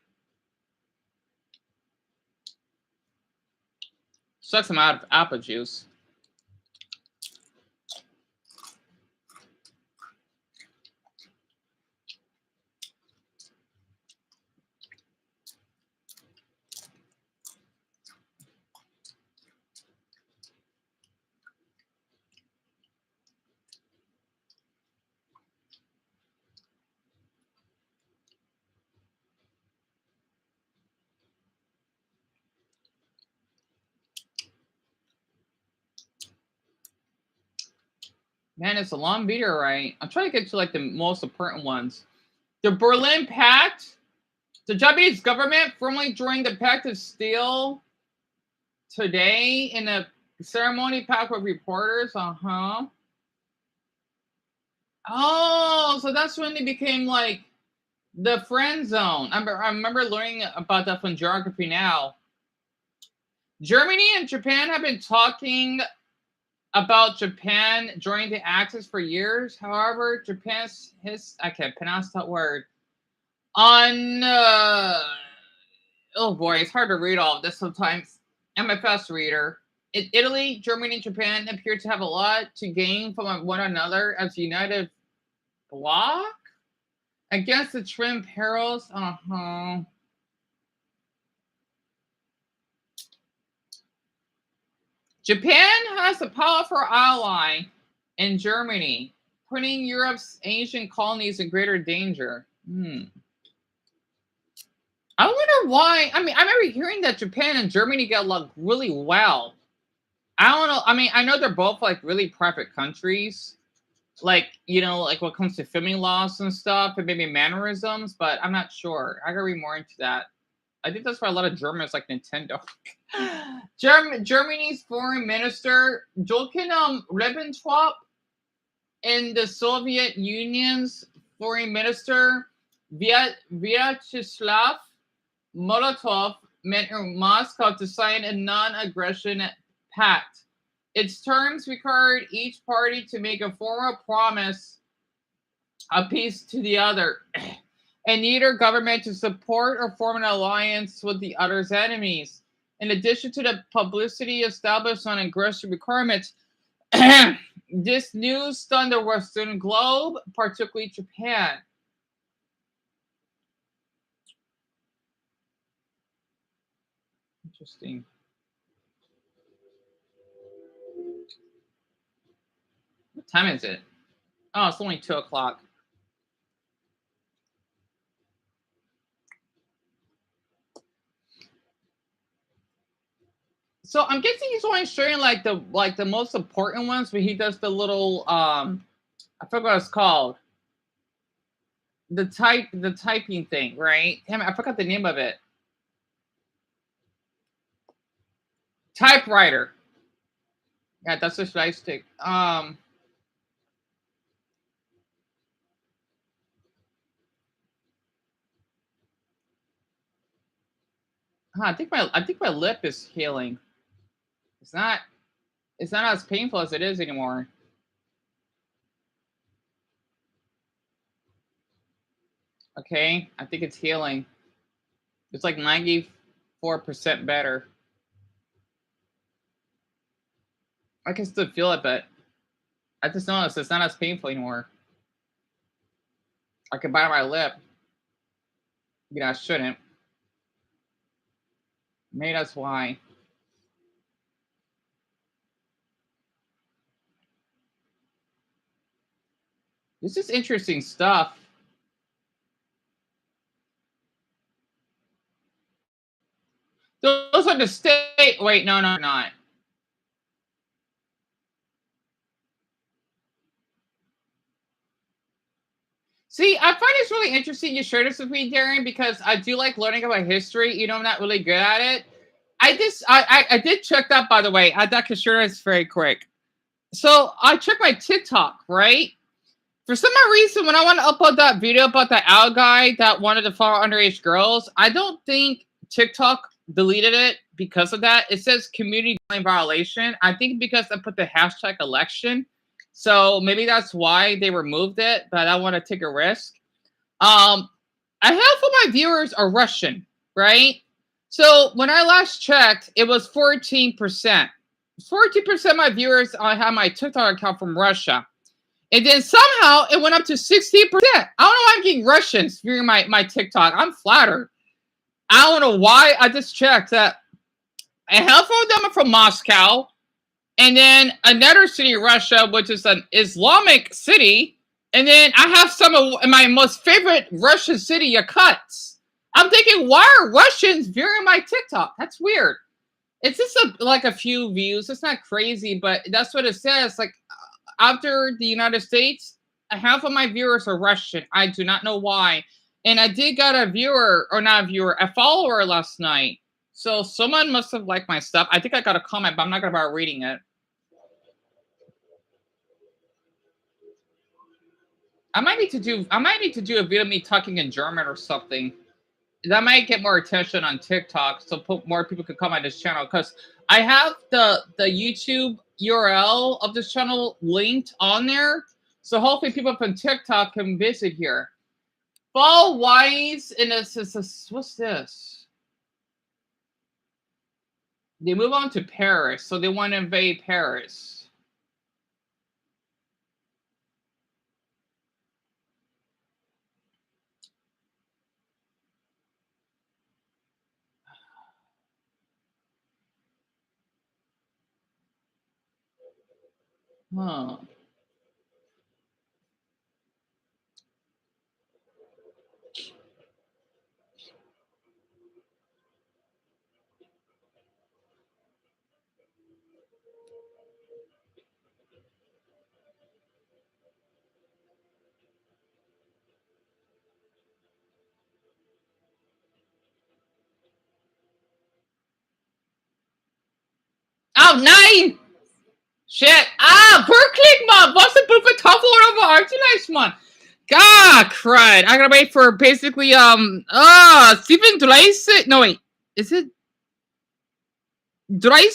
Sucks I'm out of apple juice. Man, it's a long video, right? I'm trying to get to like the most important ones. The Berlin Pact. The Japanese government formally joined the Pact of Steel today in a ceremony packed with reporters. Oh, so that's when they became like the friend zone. I remember learning about that from geography now. Germany and Japan have been talking about Japan joining the Axis for years. However, Japan's I can't pronounce that word. Oh boy, it's hard to read all of this sometimes. I'm a fast reader. Italy, Germany, and Japan appear to have a lot to gain from one another as a united bloc against the twin perils. Japan has a powerful ally in Germany, putting Europe's ancient colonies in greater danger. I wonder why. I mean, I remember hearing that Japan and Germany get along really well. I don't know. I mean, I know they're both like really private countries, like like when it comes to filming laws and stuff, and maybe mannerisms. But I'm not sure. I gotta read more into that. I think that's why a lot of Germans like Nintendo. Germany's foreign minister Joachim Ribbentrop and the Soviet Union's foreign minister Vyacheslav Molotov met in Moscow to sign a non-aggression pact. Its terms required each party to make a formal promise of peace to the other, and neither government to support or form an alliance with the other's enemies. In addition to the publicity established on aggression requirements, this news stunned the Western globe, particularly Japan. Interesting. What time is it? Oh, it's only 2 o'clock. So I'm guessing he's only sharing like the most important ones, but he does the little I forgot what it's called. The typing thing, right? Damn it, I forgot the name of it. Typewriter. Yeah, that's a I stick. I think my lip is healing. It's not as painful as it is anymore. Okay, I think it's healing. It's like 94% better. I can still feel it, but I just noticed it's not as painful anymore. I can bite my lip. I shouldn't. Maybe that's why. This is interesting stuff. Those are the state. Wait, no, not. See, I find it's really interesting you share this with me, Darren, because I do like learning about history. You know, I'm not really good at it. I did check that, by the way. I thought could share this very quick. So I checked my TikTok, right? For some odd reason, when I want to upload that video about the owl guy that wanted to follow underage girls, I don't think TikTok deleted it because of that. It says community violation. I think because I put the hashtag election. So maybe that's why they removed it, but I want to take a risk. A half of my viewers are Russian, right? So when I last checked, it was 14%. 14% of my viewers have my TikTok account from Russia. And then somehow it went up to 16%. I don't know why I'm getting Russians viewing my TikTok. I'm flattered. I don't know why. I just checked that a handful of them are from Moscow. And then another city in Russia, which is an Islamic city. And then I have some of my most favorite Russian city, Yakutsk. I'm thinking, why are Russians viewing my TikTok? That's weird. It's just like a few views. It's not crazy, but that's what it says. Like after the United States, a half of my viewers are Russian. I do not know why. And I did get a viewer, or not a viewer, a follower last night. So someone must have liked my stuff. I think I got a comment, but I'm not going to bother reading it. I might need to do a video of me talking in German or something. That might get more attention on TikTok, so more people could come on this channel. Because I have the YouTube URL of this channel linked on there, so hopefully people from TikTok can visit here. Fall Wise, and this what's this? They move on to Paris, so they want to invade Paris. Huh. Oh, 9! Shit! Berkling man! Was ist denn für Tafel oder Artileich, man? God, crud. I gotta wait for basically, 37, no wait. Is it? 30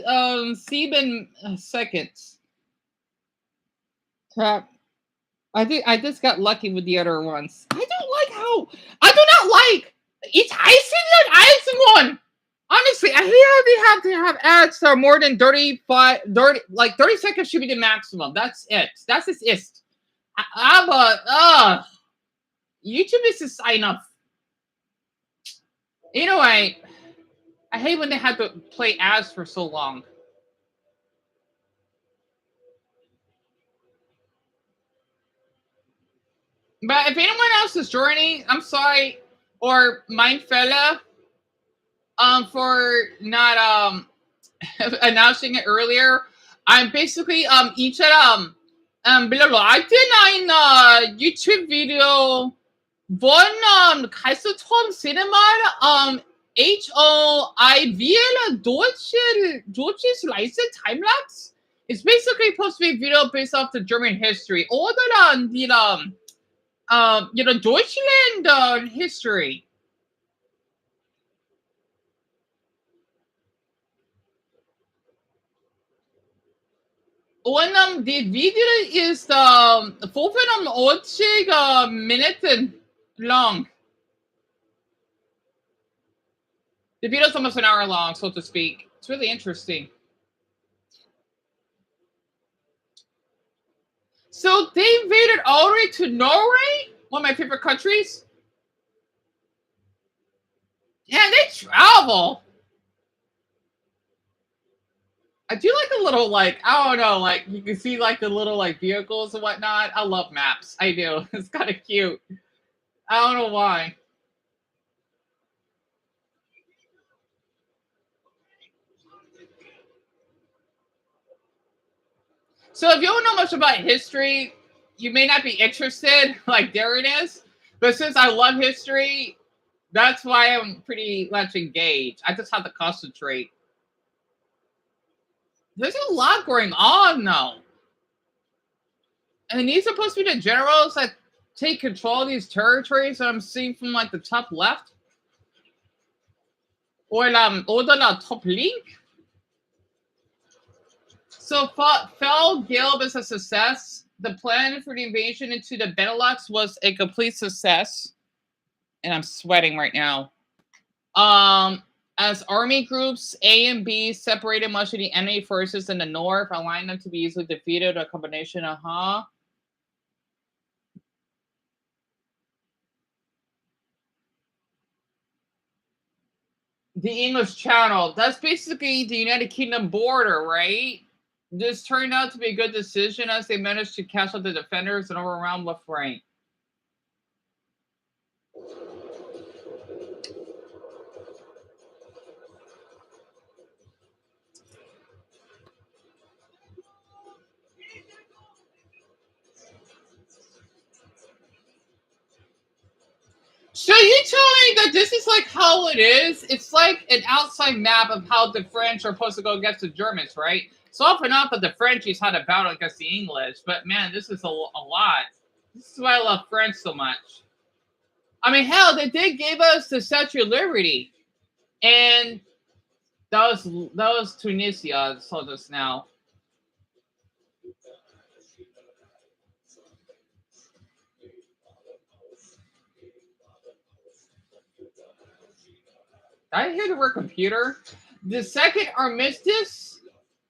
and 7 seconds. Crap. I think I just got lucky with the other ones. I do not like it's icing one. Honestly, I hate how they have to have ads that are more than 30 seconds should be the maximum. That's it. That's just it. YouTube is just enough. Anyway, I hate when they have to play ads for so long. But if anyone else is joining, I'm sorry, or mein Fehler, for not announcing it earlier. I'm basically ich beleuchten ein YouTube-Video von kannst du Tom Cinema HOIVL Deutsches Leise Timelapse? It's basically supposed to be a video based off the German history. Oder the Deutschland history. Und the video is 85 Minuten long. The video is almost an hour long, so to speak. It's really interesting. So they invaded all the way to Norway, one of my favorite countries. Yeah, they travel. I do like a little, like, I don't know, like, you can see, like, the little, like, vehicles and whatnot. I love maps. I do. It's kind of cute. I don't know why. So if you don't know much about history, you may not be interested, like there it is. But since I love history, that's why I'm pretty much engaged. I just have to concentrate. There's a lot going on though. And these are supposed to be the generals that take control of these territories that I'm seeing from like the top left. Or the top link. So Fell Gilb is a success. The plan for the invasion into the Benelux was a complete success. And I'm sweating right now. As army groups A and B separated much of the enemy forces in the north, allowing them to be easily defeated. A combination of the English Channel. That's basically the United Kingdom border, right? This turned out to be a good decision as they managed to catch up the defenders and overwhelm Lefranc. So you tell me that this is like how it is? It's like an outside map of how the French are supposed to go against the Germans, right? So often enough that the Frenchies had a battle against the English, but man, this is a lot. This is why I love French so much. I mean, hell, they did give us the Statue of Liberty, and that was Tunisia. So just now. I hear the word computer. The second armistice,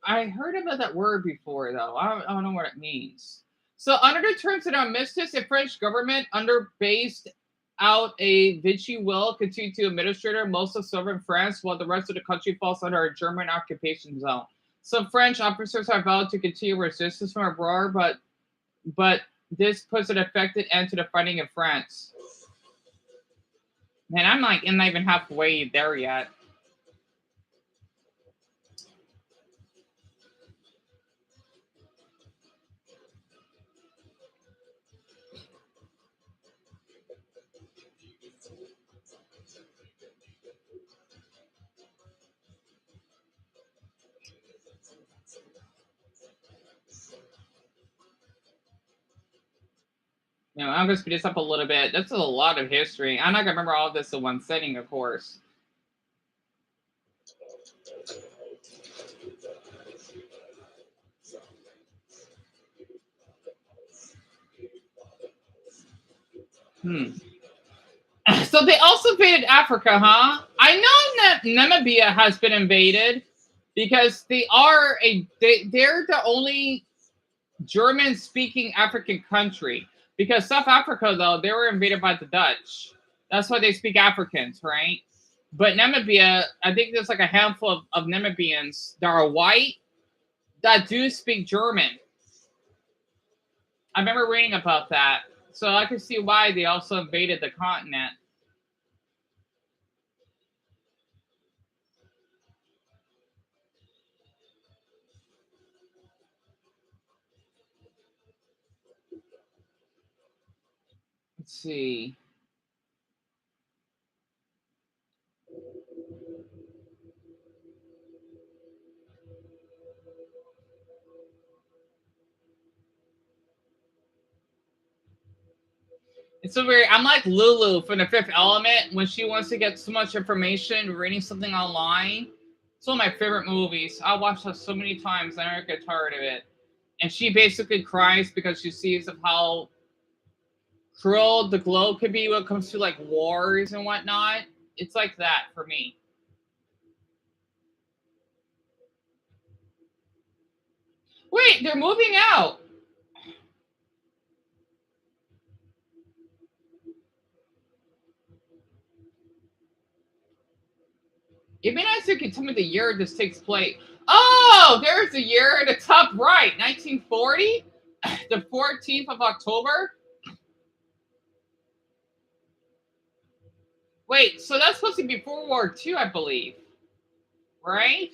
I heard about that word before, though. I don't know what it means. So, under the terms of the armistice, the French government based out a Vichy will continue to administer most of southern France, while the rest of the country falls under a German occupation zone. Some French officers have vowed to continue resistance from abroad, but this puts an effective end to the fighting in France. Man, I'm not even halfway there yet. I'm going to speed this up a little bit. This is a lot of history. I'm not going to remember all of this in one setting, of course. So they also invaded Africa, huh? I know that Namibia has been invaded because they're the only German-speaking African country. Because South Africa, though, they were invaded by the Dutch. That's why they speak Afrikaans, right? But Namibia, I think there's like a handful of Namibians that are white that do speak German. I remember reading about that. So I can see why they also invaded the continent. Let's see. It's so weird. I'm like Lulu from The Fifth Element when she wants to get so much information reading something online. It's one of my favorite movies. I watched that so many times and I never get tired of it. And she basically cries because she sees of how cruel the globe could be when it comes to like wars and whatnot. It's like that for me. Wait, they're moving out. It'd be nice if you could tell me the year this takes place. Oh, there's the year at the top right, 1940, the 14th of October. Wait, so that's supposed to be before World War II, I believe, right?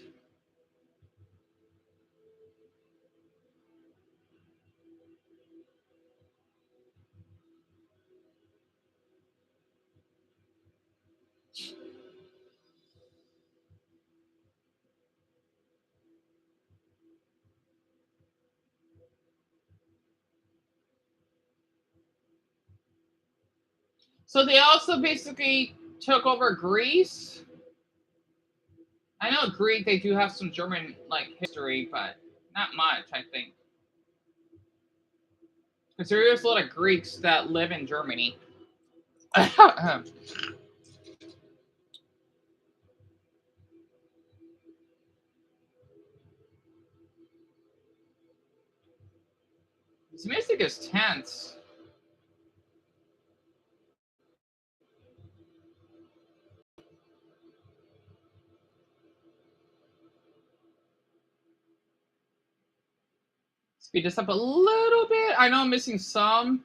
So they also basically took over Greece. I know Greek, they do have some German like history, but not much, I think. Because there is a lot of Greeks that live in Germany. This music is tense. Speed this up a little bit. I know I'm missing some.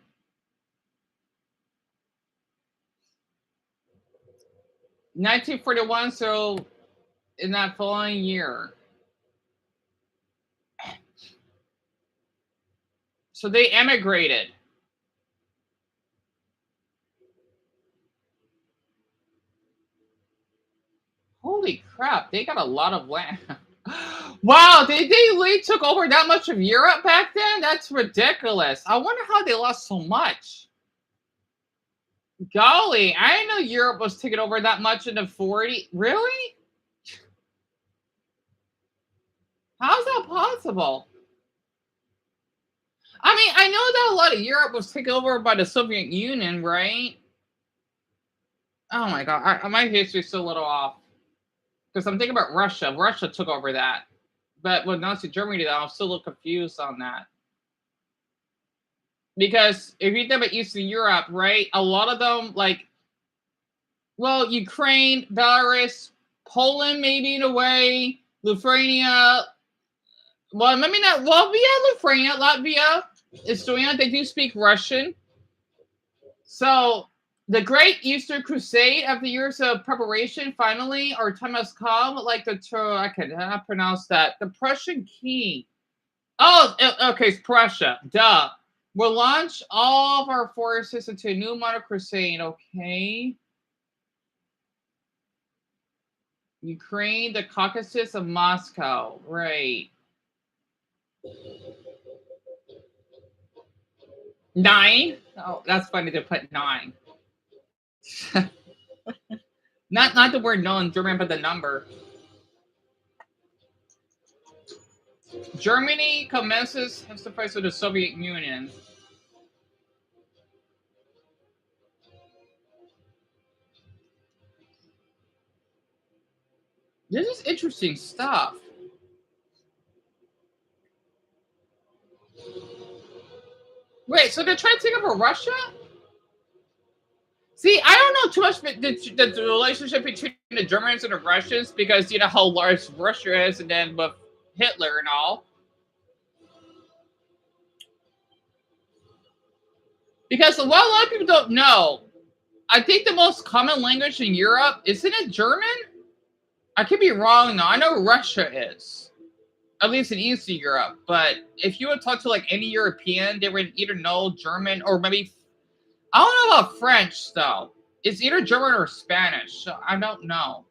(1941), so in that following year. So they emigrated. Holy crap, they got a lot of land. Wow, they really took over that much of Europe back then? That's ridiculous. I wonder how they lost so much. Golly, I didn't know Europe was taking over that much in the 40s. Really? How's that possible? I mean, I know that a lot of Europe was taken over by the Soviet Union, right? Oh my god, my history's still a little off. Because I'm thinking about Russia. Russia took over that. But when Nazi Germany did that, I'm still a little confused on that. Because if you think about Eastern Europe, right, a lot of them, like, well, Ukraine, Belarus, Poland, maybe in a way, Lithuania, well, maybe not, well, yeah, Lithuania, Latvia, Estonia, they do speak Russian. So, the Great Eastern Crusade, after years of preparation, finally, our time has come, like I cannot pronounce that, the Prussian king. Oh, okay, it's Prussia, duh. We'll launch all of our forces into a new modern crusade, okay? Ukraine, the Caucasus of Moscow, right. 9? Oh, that's funny to put 9. not the word known, German, but the number. Germany commences the fight with the Soviet Union. This is interesting stuff. Wait, so they're trying to take over Russia? See, I don't know too much the relationship between the Germans and the Russians because you know how large Russia is, and then with Hitler and all. Because what a lot of people don't know, I think the most common language in Europe isn't it German? I could be wrong though. I know Russia is, at least in Eastern Europe. But if you would talk to like any European, they would either know German or maybe I don't know about French though. It's either German or Spanish, so I don't know.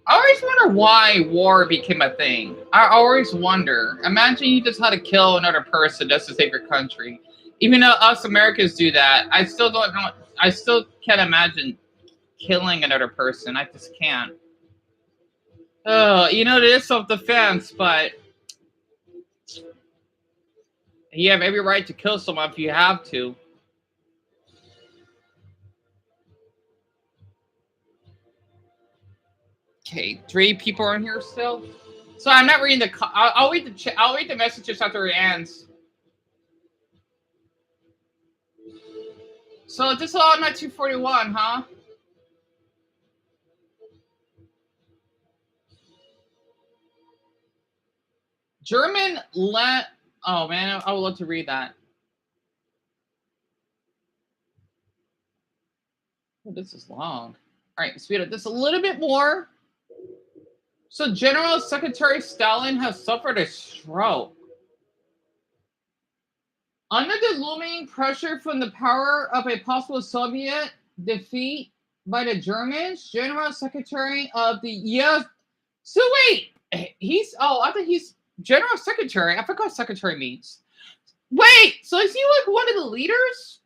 I always wonder why war became a thing. I always wonder. Imagine you just had to kill another person just to save your country. Even though us Americans do that, I still don't know. I still can't imagine killing another person. I just can't. You know, it is self-defense, but you have every right to kill someone if you have to. Okay, 3 people are in here still. So I'm not reading the. I'll read the. I'll read the messages after it ends. So this is all not 241, huh? German let. Oh man, I would love to read that. Oh, this is long. All right, speed up this a little bit more. So General Secretary Stalin has suffered a stroke. Under the looming pressure from the power of a possible Soviet defeat by the Germans, General Secretary of the U.S. So wait, I think he's General Secretary. I forgot what secretary means. Wait, so is he like one of the leaders?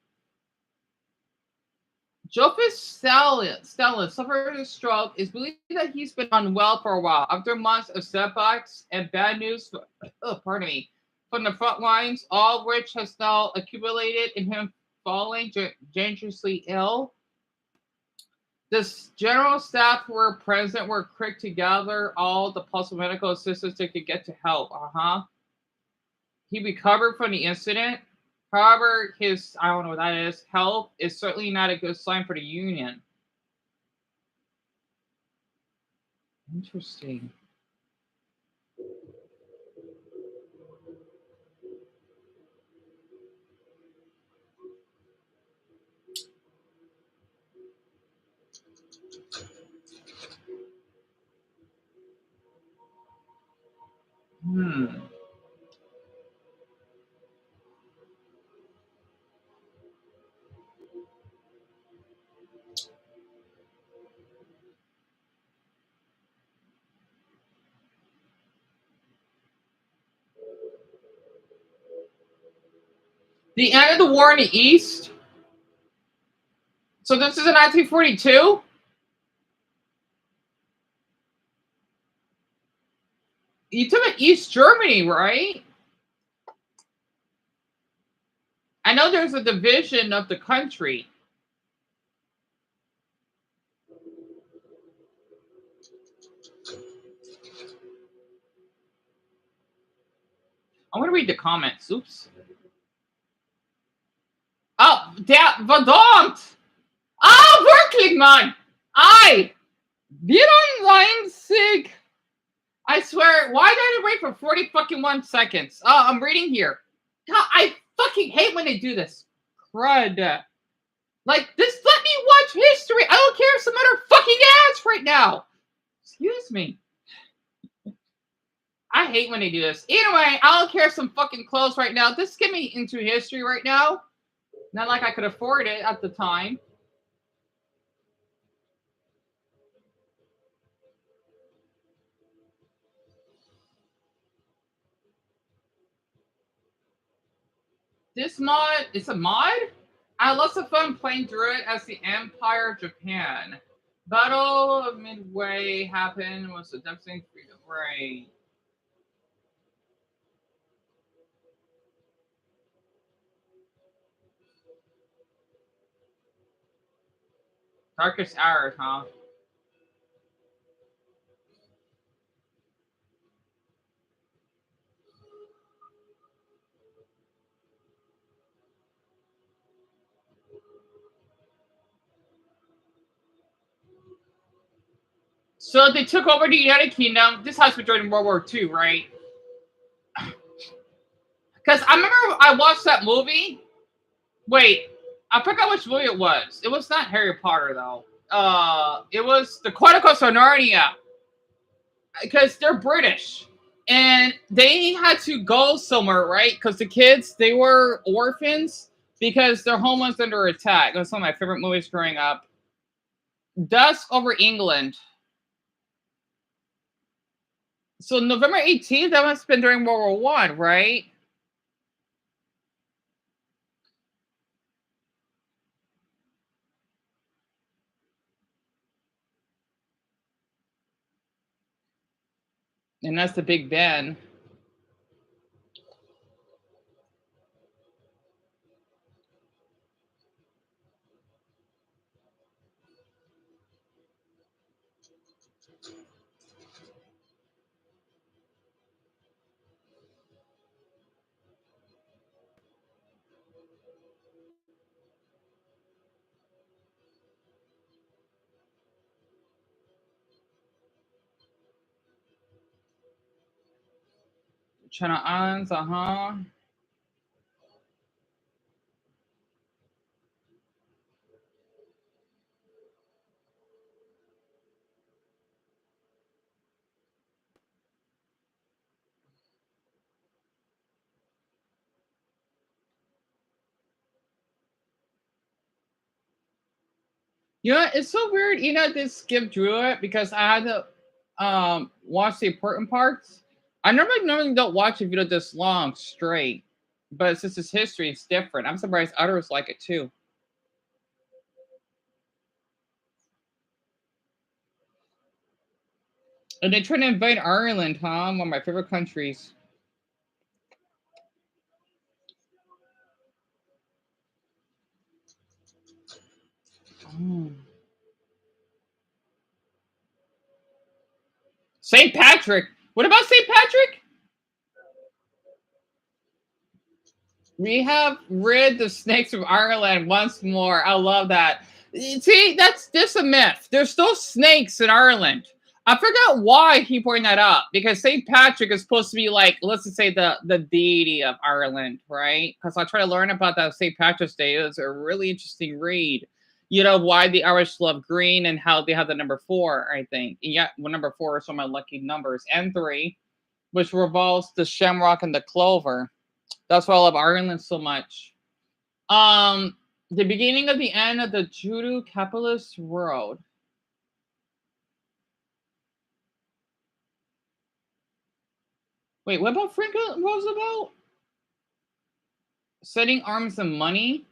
Joseph Stalin suffered a stroke. It's believed that he's been unwell for a while after months of setbacks and bad news. Pardon me, from the front lines, all of which has now accumulated in him falling dangerously ill. The general staff who were present were quick to gather all the possible medical assistance they could get to help. He recovered from the incident. However, his, I don't know what that is, health is certainly not a good sign for the Union. Interesting. The end of the war in the East. So this is in 1942? You took it East Germany, right? I know there's a division of the country. I'm gonna read the comments. Oops. Oh, der verdammt! Wirklich, Mann! Wir sick. I swear, why did I wait for 40 fucking 1 seconds? Oh, I'm reading here. God, I fucking hate when they do this. Crud. Like, just let me watch history. I don't care if some other fucking ads right now. Excuse me. I hate when they do this. Anyway, I don't care if some fucking clothes right now. Just get me into history right now. Not like I could afford it at the time. This mod, it's a mod? I had lots of fun playing through it as the Empire of Japan. Battle of Midway happened was a devastating freedom. Right. Darkest hours, huh? So they took over the United Kingdom. This has been during World War II, right? Because I remember I watched that movie. Wait, I forgot which movie it was. It was not Harry Potter though. It was the Chronicles of Narnia. Because they're British. And they had to go somewhere, right? Because the kids, they were orphans because their home was under attack. That's one of my favorite movies growing up. Dusk over England. So November 18th, that must have been during World War I, right? And that's the Big Ben. Channel Islands, You know, it's so weird. You know, they skip through it because I had to watch the important parts. I normally don't watch a video this long straight, but since it's history, it's different. I'm surprised others like it too. And they try to invade Ireland, huh? One of my favorite countries. Mm. St. Patrick. What about St. Patrick? We have rid the snakes of Ireland once more. I love that. See, that's this a myth. There's still snakes in Ireland. I forgot why he pointed that out because St. Patrick is supposed to be like, let's just say the deity of Ireland, right? Because I try to learn about that St. Patrick's Day. It was a really interesting read. You know why the Irish love green and how they have the number 4. I think, and yeah, well, number 4 is one of my lucky numbers, and 3, which revolves the shamrock and the clover. That's why I love Ireland so much. Um, the beginning of the end of the Judo capitalist world. Wait, what about Franklin Roosevelt? Setting arms and money?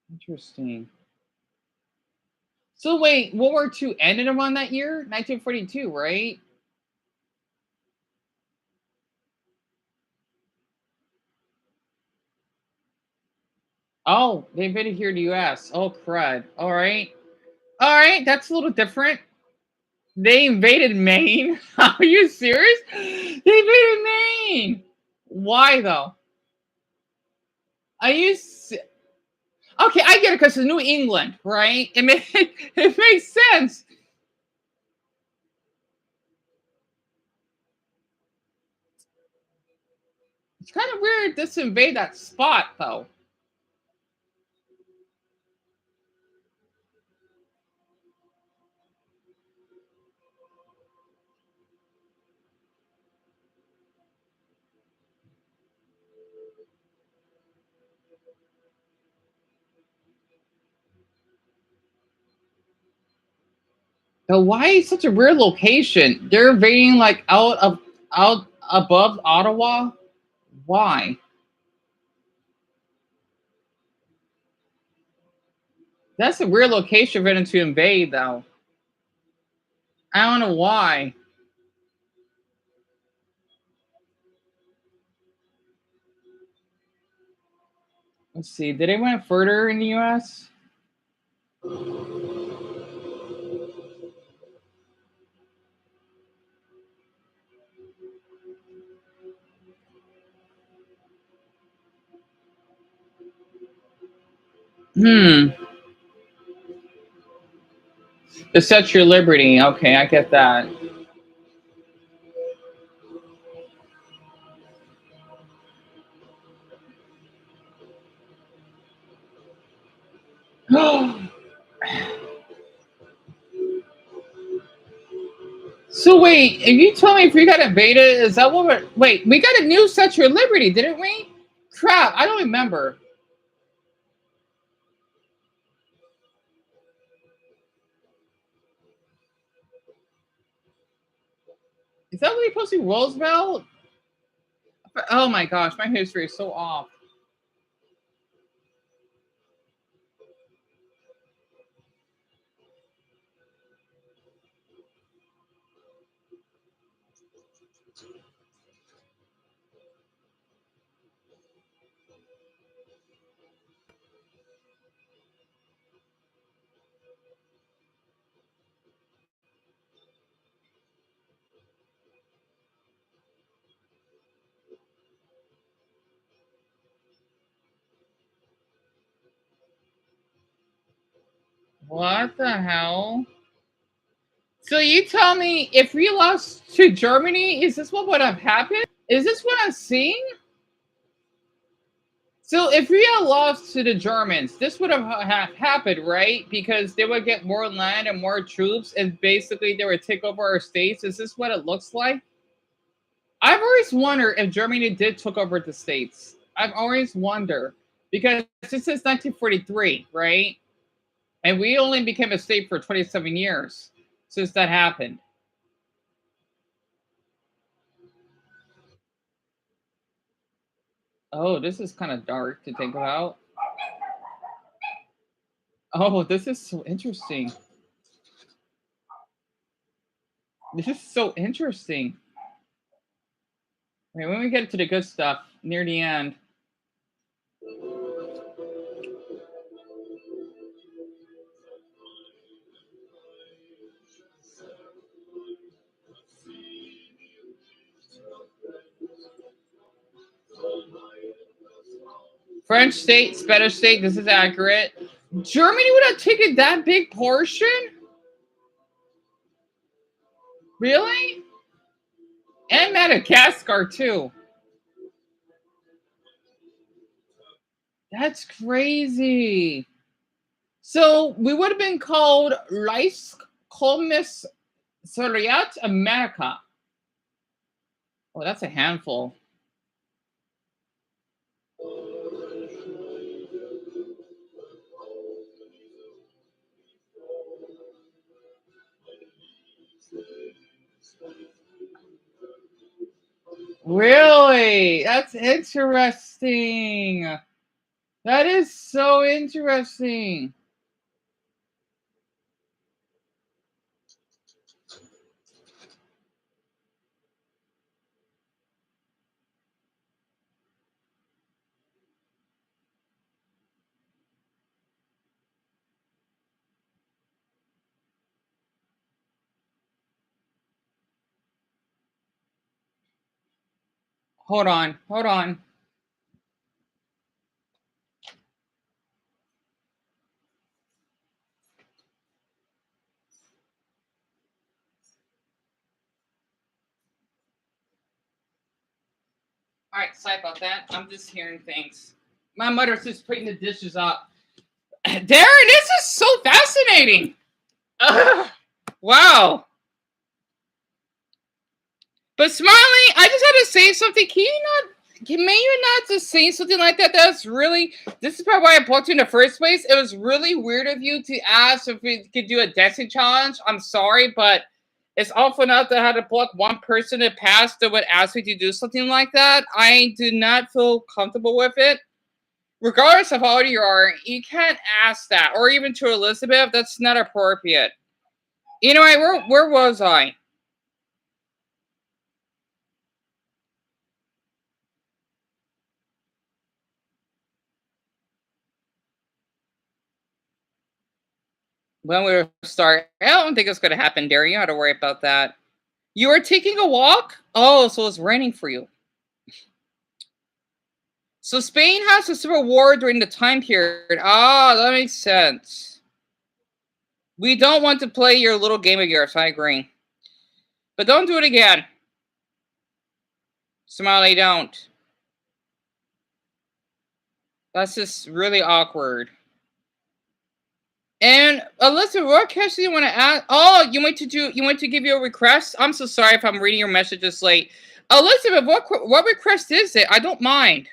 Interesting. So wait, World War II ended around that year? 1942, right? Oh, they invaded here in the US. Oh, crud. All right. All right, that's a little different. They invaded Maine? Are you serious? They invaded Maine! Why, though? Are you... Okay, I get it because it's New England, right? It makes sense. It's kind of weird to invade that spot, though. But why such a weird location? They're invading like out above Ottawa. Why? That's a weird location for them to invade, though. I don't know why. Let's see. Did they went further in the U.S.? Hmm. To set your liberty. Okay, I get that. So wait, if you tell me if we got invaded, is that what we're... Wait, we got a new Set Your Liberty, didn't we? Crap, I don't remember. Is that really supposed to be Roosevelt? Oh my gosh, my history is so off. What the hell? So you tell me if we lost to Germany, is this what would have happened? Is this what I'm seeing? So if we had lost to the Germans, this would have happened, right? Because they would get more land and more troops, and basically they would take over our states. Is this what it looks like? I've always wondered if Germany did took over the states. I've always wondered Because this is 1943, right? And we only became a state for 27 years since that happened. Oh, this is kind of dark to think about. Oh, this is so interesting. This is so interesting. Okay, when we get to the good stuff near the end. French state, Spanish state, this is accurate. Germany would have taken that big portion? Really? And Madagascar, too. That's crazy. So we would have been called Rice Commissariat America. Oh, that's a handful. Really? That's interesting. That is so interesting. Hold on. Hold on. All right, sorry about that. I'm just hearing things. My mother's just putting the dishes up. Darren, this is so fascinating. Wow. But Smiley, I just had to say something. Can you not just say something like that? That's really, this is probably why I brought you in the first place. It was really weird of you to ask if we could do a dancing challenge. I'm sorry, but it's awful enough that I had to block one person in the past that would ask me to do something like that. I do not feel comfortable with it. Regardless of how old you are, you can't ask that. Or even to Elizabeth, that's not appropriate. You know, where was I? When we start, I don't think it's going to happen, Derry. You don't have to worry about that. You are taking a walk? Oh, so it's raining for you. So Spain has a civil war during the time period. Ah, that makes sense. We don't want to play your little game of yours. I agree. But don't do it again. Smiley, don't. That's just really awkward. And Alyssa, what question do you want to ask? Oh, you want to give you a request? I'm so sorry if I'm reading your messages late. Elizabeth, what request is it? I don't mind.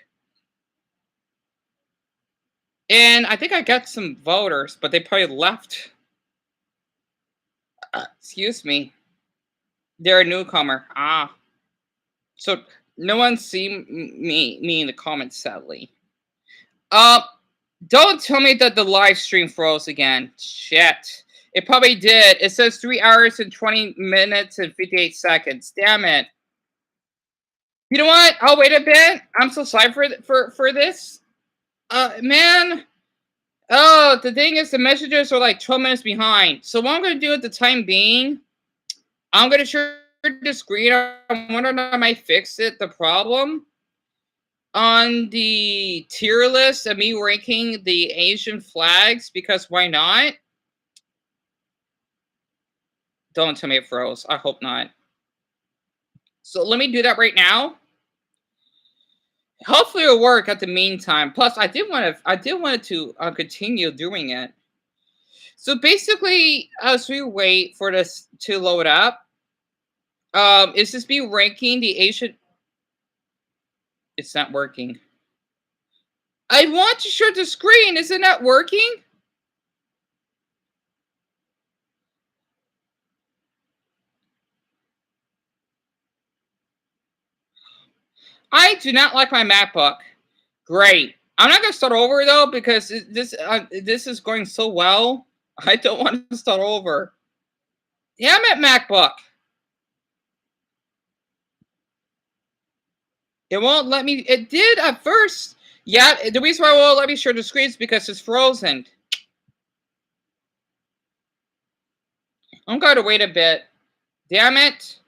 And I think I got some voters, but they probably left. Excuse me. They're a newcomer. Ah. So no one's seen me in the comments, sadly. Don't tell me that the live stream froze again. Shit. It probably did. It says 3 hours and 20 minutes and 58 seconds. Damn it. You know what? I'll wait a bit. I'm so sorry for this. Man. Oh, the thing is the messages are like 12 minutes behind. So what I'm going to do at the time being, I'm going to share the screen. I wonder if I might fix it. The problem on the tier list of me ranking the Asian flags, because why not? Don't tell me it froze. I hope not. So let me do that right now. Hopefully it'll work at the meantime. Plus, I did want to continue doing it. So basically, as we wait for this to load up, is this be ranking the Asian? It's not working. I want to share the screen. Is it not working? I do not like my MacBook. Great. I'm not gonna start over though because this is going so well. I don't want to start over. Damn it, MacBook. It won't let me. It did at first. Yeah, the reason why it won't let me share the screen is because it's frozen. I'm going to wait a bit. Damn it.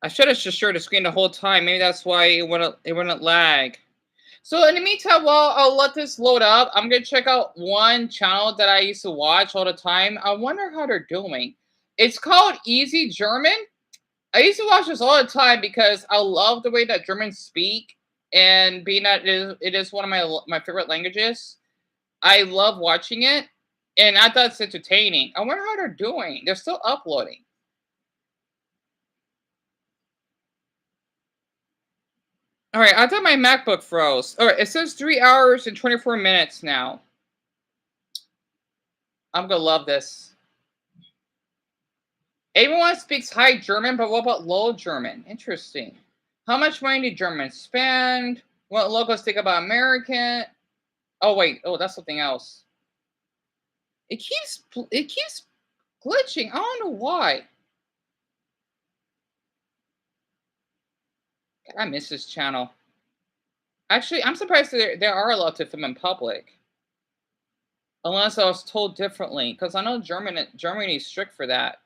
I should have just shared the screen the whole time. Maybe that's why it wouldn't lag. So in the meantime, while I'll let this load up, I'm going to check out one channel that I used to watch all the time. I wonder how they're doing. It's called Easy German. I used to watch this all the time because I love the way that Germans speak. And being that it is one of my favorite languages, I love watching it. And I thought it's entertaining. I wonder how they're doing. They're still uploading. All right, I thought my MacBook froze. All right, it says 3 hours and 24 minutes now. I'm going to love this. Everyone speaks high German, but what about low German? Interesting. How much money do Germans spend? What locals think about American? Oh, wait. Oh, that's something else. It keeps glitching. I don't know why. I miss this channel. Actually, I'm surprised they are allowed to film in public. Unless I was told differently. Because I know Germany is strict for that.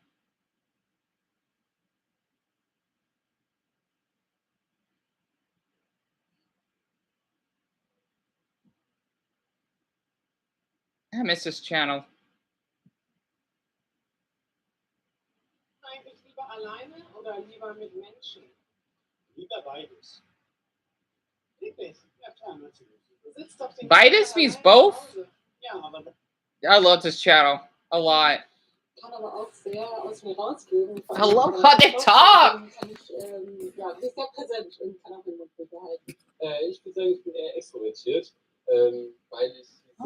I miss this channel. Eigentlich lieber alleine oder lieber mit Menschen? Lieber beides. Wirklich? Ja klar, natürlich. Du sitzt auf dem Beides means both? Ja, aber I love this channel a lot. kann aber auch sehr aus mir rausgehen. I love how they talk. Kann ich, ja, bin sehr präsent und kann auch den Mund behalten. Ich würde sagen, ich bin eher extrovertiert, weil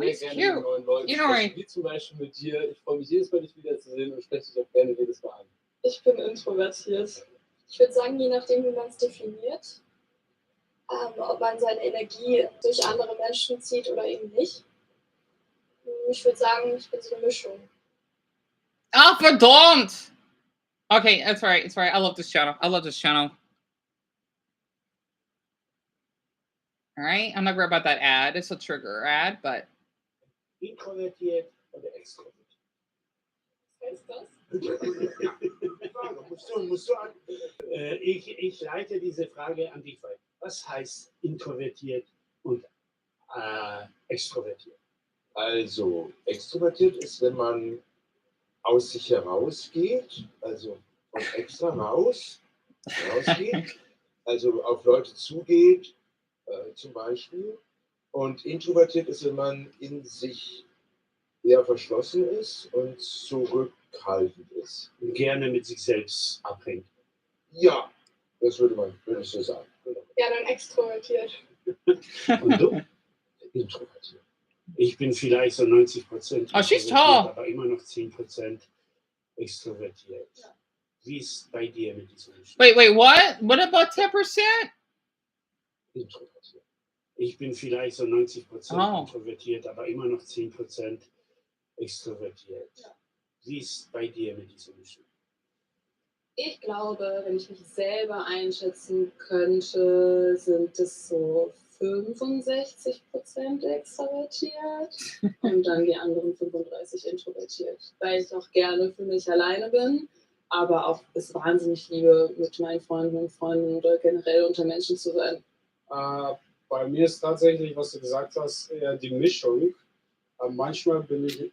ich sehr gerne mit neuen Leuten spreche, wie zum Beispiel mit dir. Ich freue mich jedes Mal, dich wiederzusehen und spreche dich auch gerne jedes Mal an. Ich bin introvertiert. Ich würde sagen, je nachdem, wie man es definiert, ob man seine Energie durch andere Menschen zieht oder eben nicht. Ich würde sagen, ich bin so eine Mischung. Ah, verdammt! Okay, it's right. It's right. I love this channel. I love this channel. All right, I'm not worried about that ad. It's a trigger ad, but. Introvertiert oder extrovertiert? Was heißt das? musst du an. Ich leite diese Frage an dich weiter. Was heißt introvertiert und extrovertiert? Also, extrovertiert ist, wenn man aus sich herausgeht, also von extra rausgeht, also auf Leute zugeht, zum Beispiel. Und introvertiert ist, wenn man in sich eher verschlossen ist und zurückhaltend ist. Und gerne mit sich selbst abhängt. Ja, das würde ich so sagen. Ja, dann extrovertiert. Und du? Introvertiert. Ich bin vielleicht so 90% aber immer noch 10% extrovertiert. Ja. Wie ist bei dir mit diesem Menschen? Wait, what? What about 10%? Introvertiert. Ich bin vielleicht so 90% introvertiert, aber immer noch 10% extrovertiert. Ja. Wie ist bei dir mit diesem Menschen? Ich glaube, wenn ich mich selber einschätzen könnte, sind es so 65% extrovertiert und dann die anderen 35% introvertiert. Weil ich auch gerne für mich alleine bin, aber auch es wahnsinnig liebe, mit meinen Freunden und Freunden oder generell unter Menschen zu sein. Bei mir ist tatsächlich, was du gesagt hast, eher die Mischung. Manchmal bin ich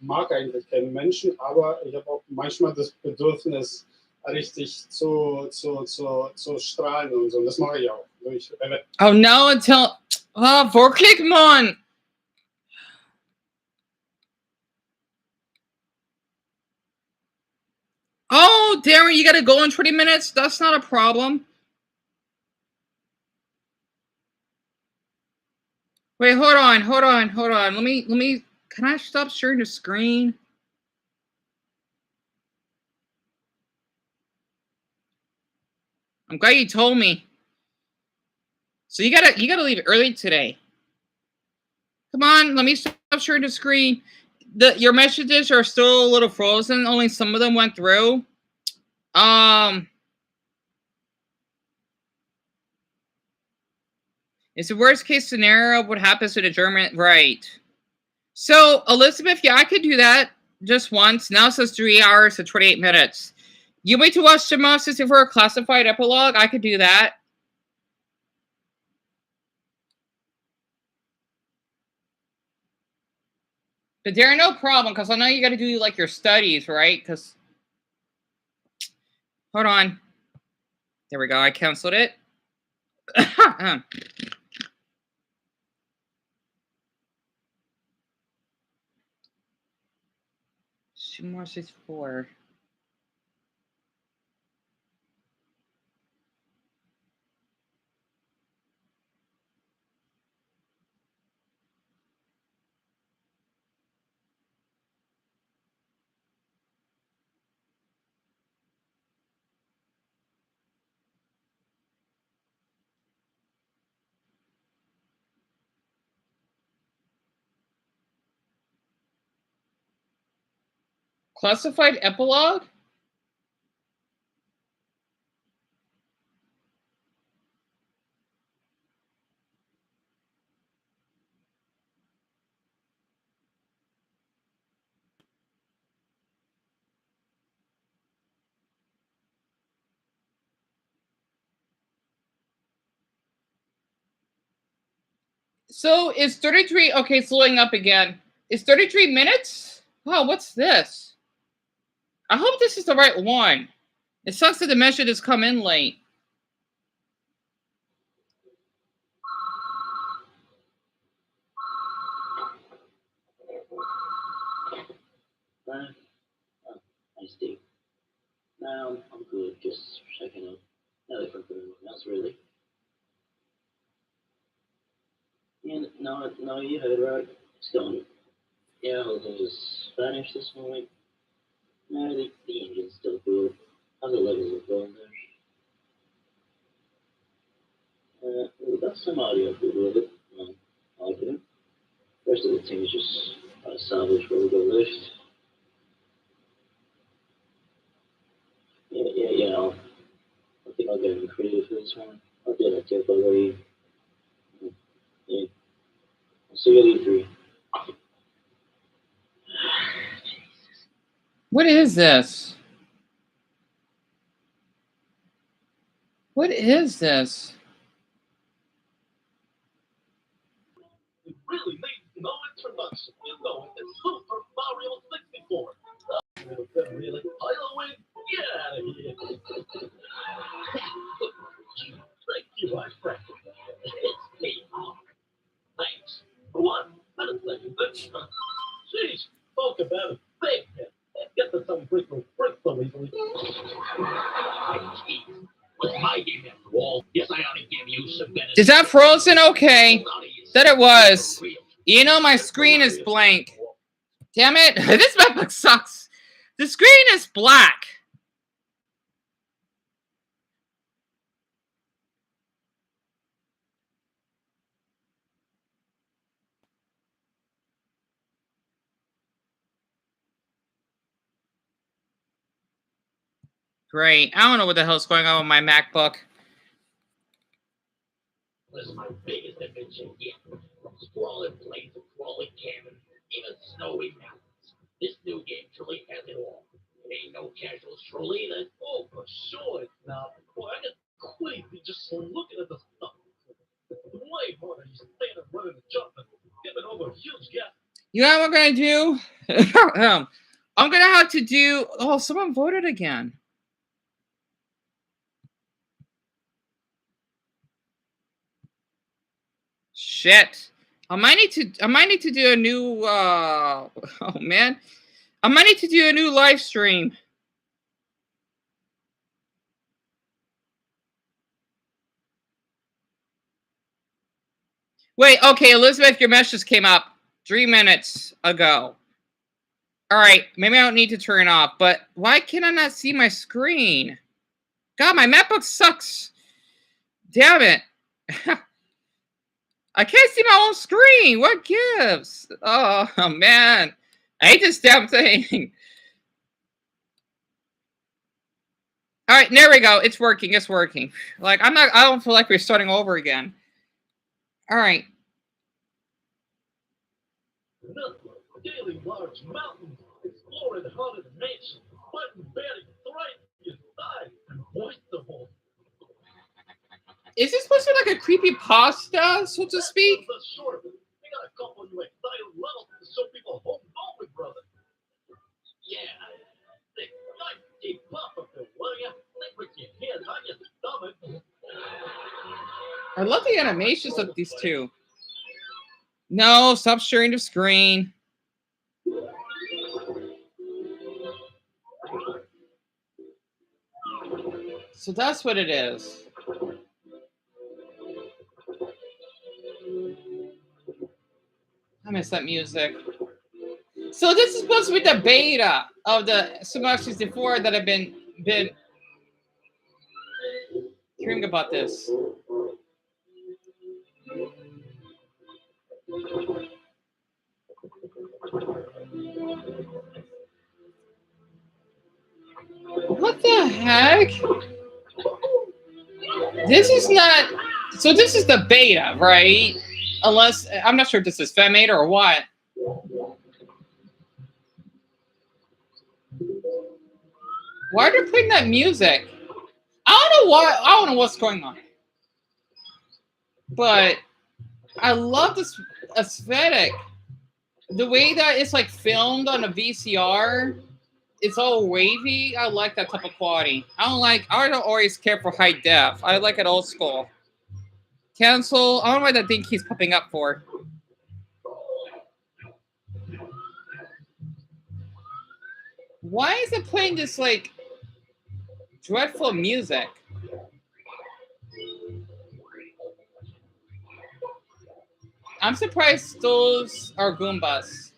mag eigentlich keine Menschen, aber ich habe auch manchmal das Bedürfnis, richtig zu strahlen und so. Und das mache ich auch. Oh no, wirklich, Mann! Oh, Darren, you gotta go in 20 minutes? That's not a problem. Wait, hold on. Let me. Can I stop sharing the screen? I'm glad you told me. So you gotta leave early today. Come on, let me stop sharing the screen. Your messages are still a little frozen. Only some of them went through. It's the worst case scenario. What happens to the German? Right. So Elizabeth, yeah, I could do that just once. Now it says 3 hours and 28 minutes. You wait to watch the monsters for a classified epilogue? I could do that. But there are no problem, because I know you got to do like your studies, right? Because hold on, there we go. I canceled it. More 64. Classified epilogue? So is 33, okay, slowing up again. Is 33 minutes? Oh, what's this? I hope this is the right one. It sucks that the measure has come in late. I see. No, I'm good. Just checking out. No different from anyone else, really. Yeah, no, you heard right. Stone. Yeah, I'll do is Spanish this morning. No, the engine's still good. How's the levels of going there? We got some audio good with it. I like it. The rest of the team is just trying to salvage where we go lift. Yeah. I think I'll get into creative for this one. I'll do that tip already. Yeah. I'll see you at E3. What is this? What is this? Really made no introduction. You know it. It's Super Mario 64. Really? Halloween? Get out of here. Thank you, my friend. It's me, Mark. Thanks. For what? I didn't say anything. Jeez, talk about a big hit. Get to some freaking brick so easily. Jeez. What's my game after all? Yes, I ought to give you some benefit. Is that frozen? Okay. That it was. You know my screen is blank. Damn it. This map sucks. The screen is black. Great. I don't know what the hell's going on with my MacBook. This is my biggest adventure yet. From sprawling plains and crawling canyons, even snowy mountains. This new game truly has it all. It ain't no casual stroll either. Oh, for sure it's not. Boy, I get crazy just looking at the stuff. It's way more than you standing, running, and jumping, skipping over huge gaps. You know what I'm going to do? I'm going to have to do... Oh, someone voted again. Shit. I might need to do a new oh man. I might need to do a new live stream. Wait, okay, Elizabeth, your message came up 3 minutes ago. All right, maybe I don't need to turn it off, but why can I not see my screen? God, my MacBook sucks. Damn it. I can't see my own screen. What gives? Oh, man. I hate this damn thing. All right, there we go. It's working. It's working. Like, I don't feel like we're starting over again. All right. Scaling large mountains, exploring haunted mansions, fighting bears, thriving inside, and most of all, Is this supposed to be like a creepy pasta, so to speak? the short of it. We got a couple new exciting levels to show people home going, brother. Yeah, they got keep up with it, will ya? Think with your head, not your stomach. I love the animations of these two. No, stop sharing the screen. So that's what it is. I miss that music. So this is supposed to be the beta of the Super 64 that I've been hearing about this. What the heck? This is not... So this is the beta, right? Unless... I'm not sure if this is fan-made or what. Why are they playing that music? I don't know why. I don't know what's going on. But I love this aesthetic. The way that it's like filmed on a VCR, it's all wavy. I like that type of quality. I don't always care for high def. I like it old school. Cancel. I don't know why that thing keeps popping up for. Why is it playing this like dreadful music? I'm surprised those are Goombas.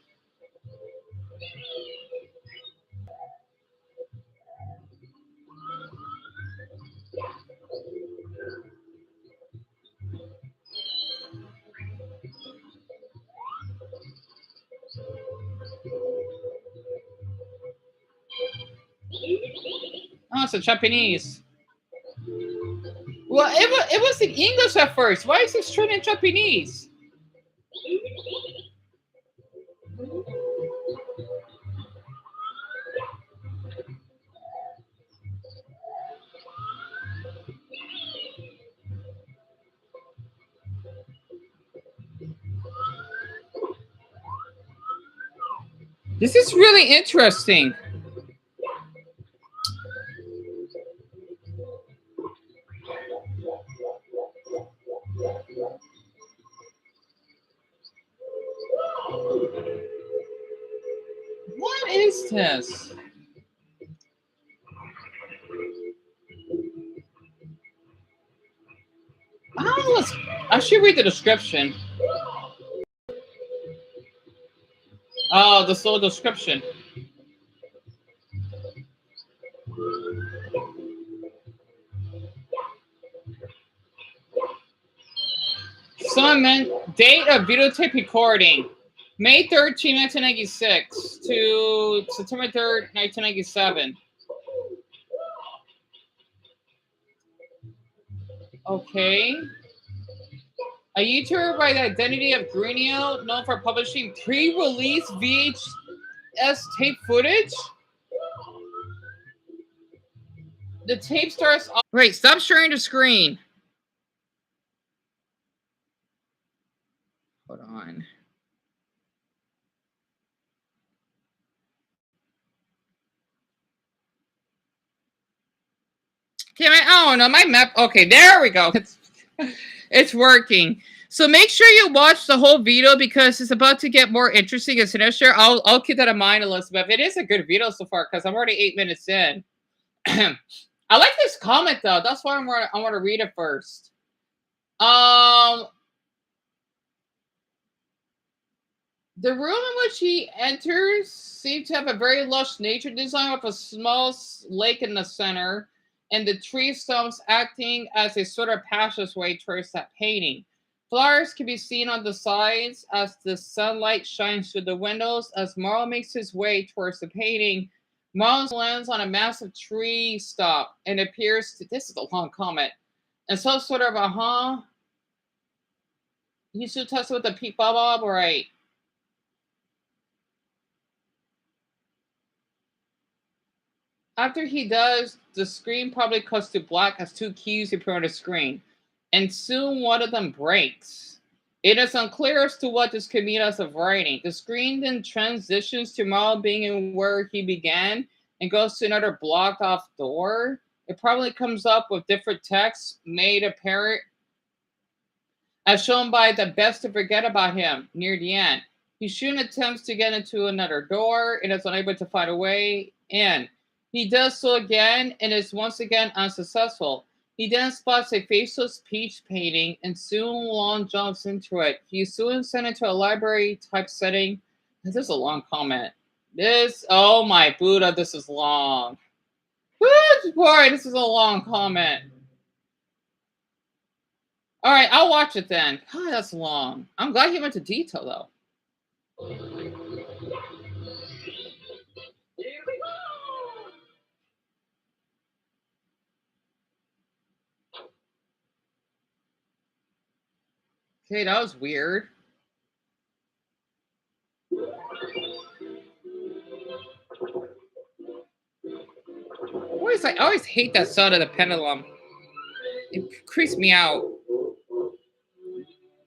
Oh, it's a Japanese. Well, it was in English at first. Why is it straight in Japanese? This is really interesting. What is this? I should read the description. Oh, the slow description. Date of videotape recording. May 13, 1996 to September 3rd, 1997. Okay. A YouTuber by the identity of Greenio, known for publishing pre-release VHS tape footage. The tape starts off... Wait, stop sharing the screen. Hold on. Okay, I don't know. My map... Okay, there we go. It's working. So make sure you watch the whole video because it's about to get more interesting and sinister. I'll keep that in mind, Elizabeth. It is a good video so far because I'm already 8 minutes in. I like this comment though. That's why I want to read it first. The room in which he enters seems to have a very lush nature design with a small lake in the center and the tree stumps acting as a sort of passageway towards that painting. Flowers can be seen on the sides as the sunlight shines through the windows. As Marl makes his way towards the painting, Marl lands on a massive tree stump and appears to, this is a long comment, and some sort of he should test with the peep bob, right? After he does, the screen probably cuts to black as two keys appear on the screen, and soon one of them breaks. It is unclear as to what this could mean as of writing. The screen then transitions to Marl being in where he began and goes to another blocked off door. It probably comes up with different texts made apparent as shown by the best to forget about him near the end. He soon attempts to get into another door and is unable to find a way in. He does so again and is once again unsuccessful. He then spots a faceless peach painting and soon long jumps into it. He is soon sent into a library type setting. This is a long comment. Oh my Buddha, this is long. Boy, this is a long comment. All right, I'll watch it then. God, that's long. I'm glad he went to detail, though. Okay, that was weird. I always hate that sound of the pendulum. It creeps me out.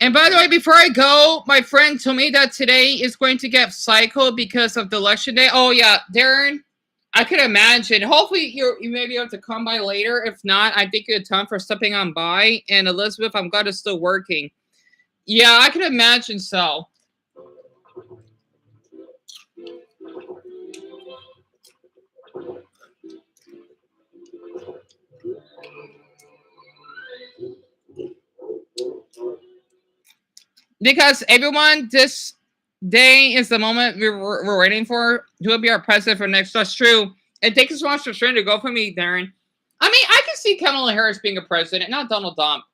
And by the way, before I go, my friend told me that today is going to get psycho because of the election day. Oh yeah, Darren, I could imagine. Hopefully you may be able to come by later. If not, I thank you a ton for stepping on by. And Elizabeth, I'm glad it's still working. Yeah, I can imagine so. Because everyone, this day is the moment we're waiting for. Who will be our president for next? That's true. It takes so much for strength to go for me, Darren. I mean, I can see Kamala Harris being a president, not Donald Trump.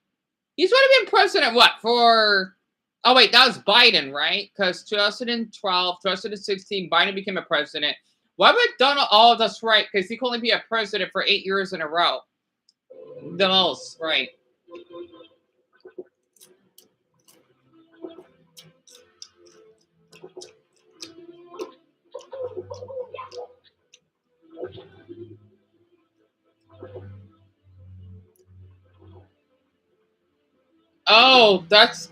He's already been president, what, for... Oh, wait, that was Biden, right? Because 2012, 2016, Biden became a president. Why would Donald... Oh, that's right, because he can only be a president for 8 years in a row. The most, right. Oh, that's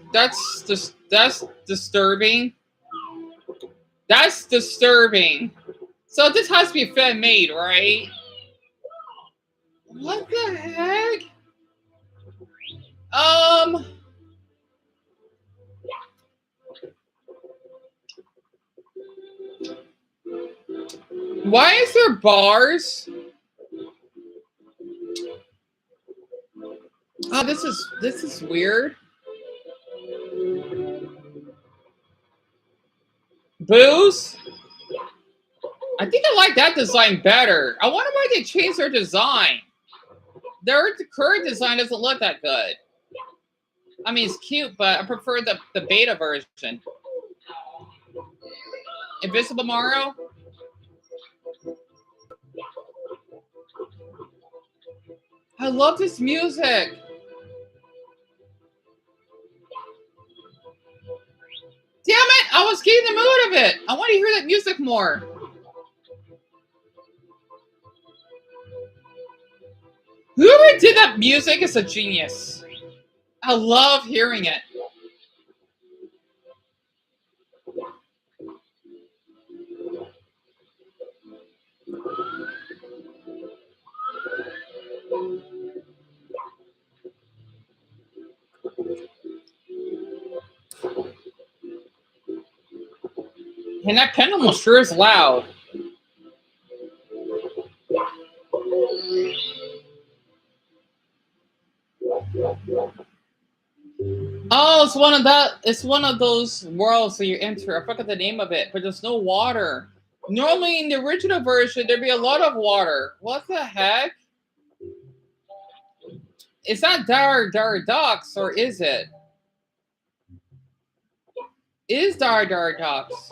disturbing. That's disturbing. So this has to be fan made, right? What the heck? Why is there bars? Oh, this is weird. Booze? I think I like that design better. I wonder why they changed their design. Their current design doesn't look that good. I mean, it's cute, but I prefer the beta version. Invisible Mario? I love this music. Damn it! I was getting the mood of it. I want to hear that music more. Whoever did that music is a genius. I love hearing it. And that pendulum sure is loud. Oh, it's one of those worlds that you enter. I forgot the name of it, but there's no water. Normally in the original version, there'd be a lot of water. What the heck? It's not Dar Docks, or is it? It is Dar Docks.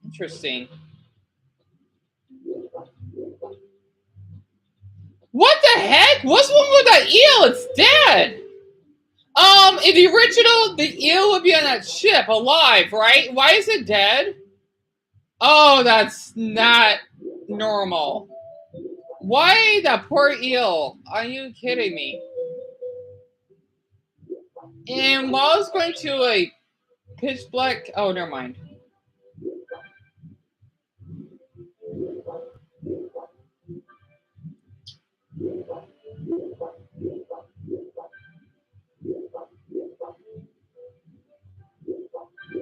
Interesting. What the heck? What's wrong with that eel? It's dead. In the original, the eel would be on that ship alive, right? Why is it dead? Oh, that's not normal. Why that poor eel? Are you kidding me? And while I was going to a pitch black, oh, never mind.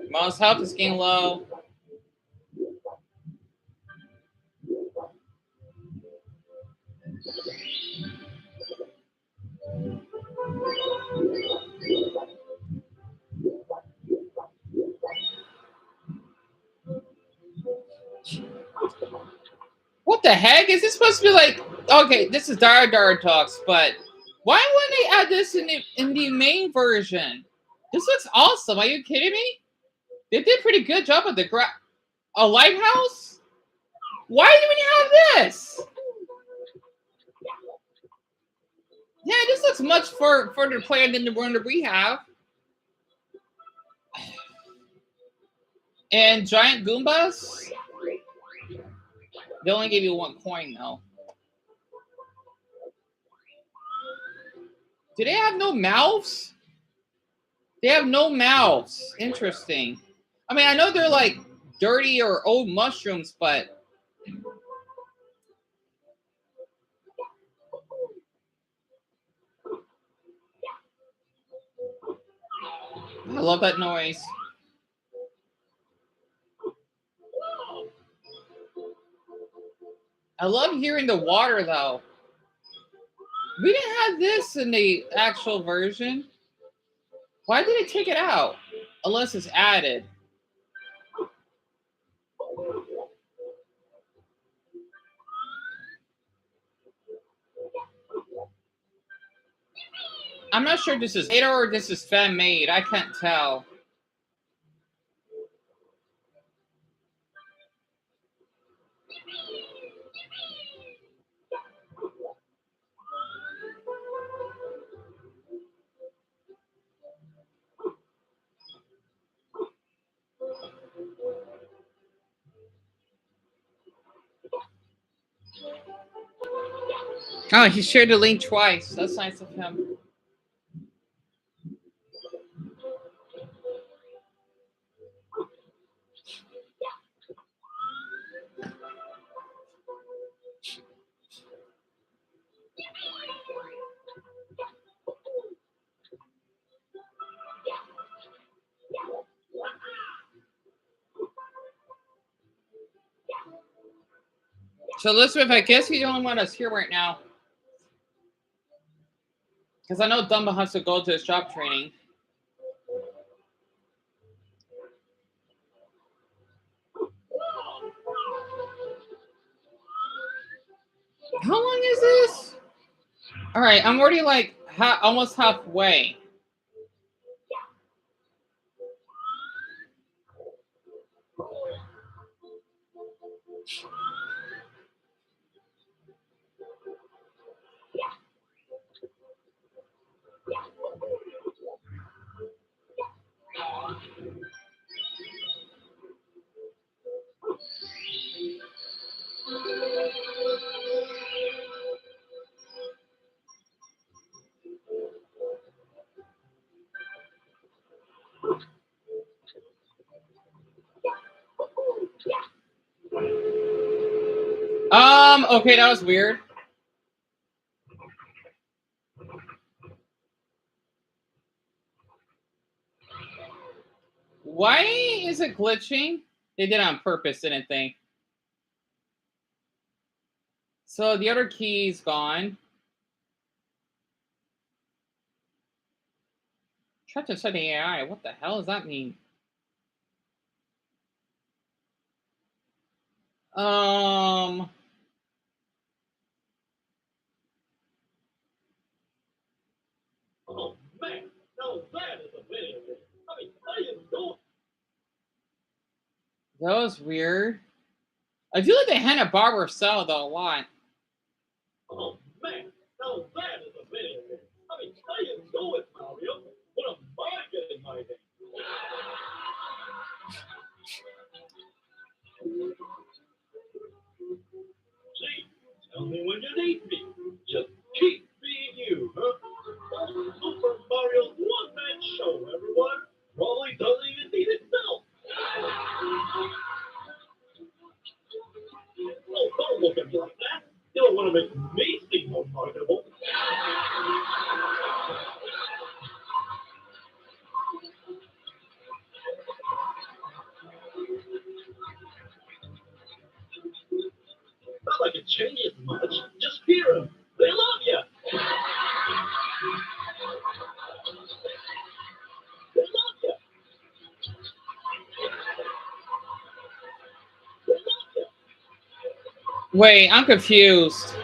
Mom's health is getting low. What the heck? Is this supposed to be like, okay, this is Dar Talks, but why wouldn't they add this in the main version? This looks awesome. Are you kidding me? They did a pretty good job with a lighthouse? Why do we have this? Yeah, this looks much further planned than the one that we have. And giant Goombas? They only gave you 1 coin, though. Do they have no mouths? They have no mouths. Interesting. I mean, I know they're like dirty or old mushrooms, but I love that noise. I love hearing the water, though. We didn't have this in the actual version. Why did they take it out? Unless it's added. I'm not sure if this is later or this is fan-made. I can't tell. Oh, he shared the link twice. That's nice of him. So, Elizabeth, I guess you don't want us here right now. Because I know Dumbo has to go to his job training. How long is this? All right, I'm already like almost halfway. Okay, that was weird. Why is it glitching? They did it on purpose, didn't they? So the other key is gone. Try to study AI. What the hell does that mean? Oh man, now that is a video game. I mean, I didn't know. That was weird. I feel like the Hanna-Barbera style though a lot. Oh man, now that is a video game. I mean, I didn't know it, Mario. What am I getting my name? See, tell me when you need me. Just keep being you, huh? Super Mario's one-man show, everyone. Probably doesn't even need itself. Oh, don't look at me like that. You don't want to make me seem more marketable. Not like it changes much. Just hear them. They love you. They love you. Wait, I'm confused.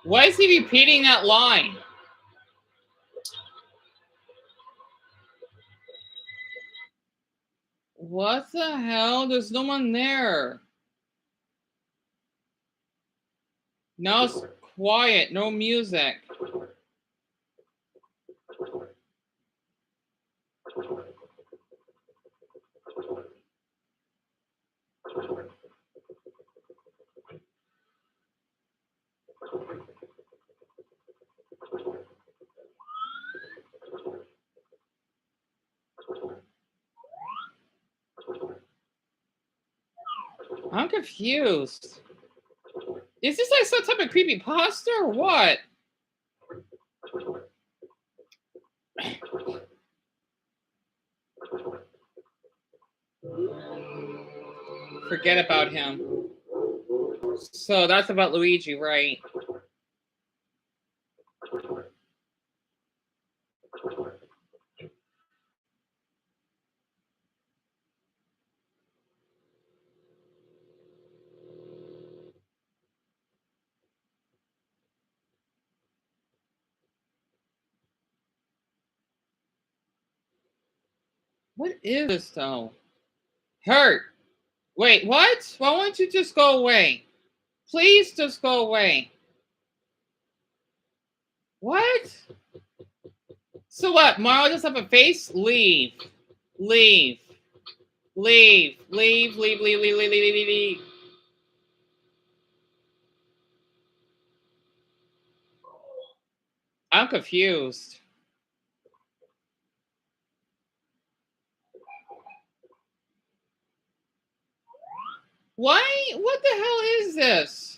Why is he repeating that line? What the hell? There's no one there. Now it's quiet, no music. I'm confused. Is this like some type of creepypasta or what? Forget about him. So that's about Luigi, right? What is this though? Hurt. Wait, what? Why won't you just go away? Please just go away. What? So what? Mario doesn't have a face? Leave. Leave. Leave. Leave. Leave. Leave. Leave. Leave. Leave. Leave. Leave. I'm confused. Why? What the hell is this?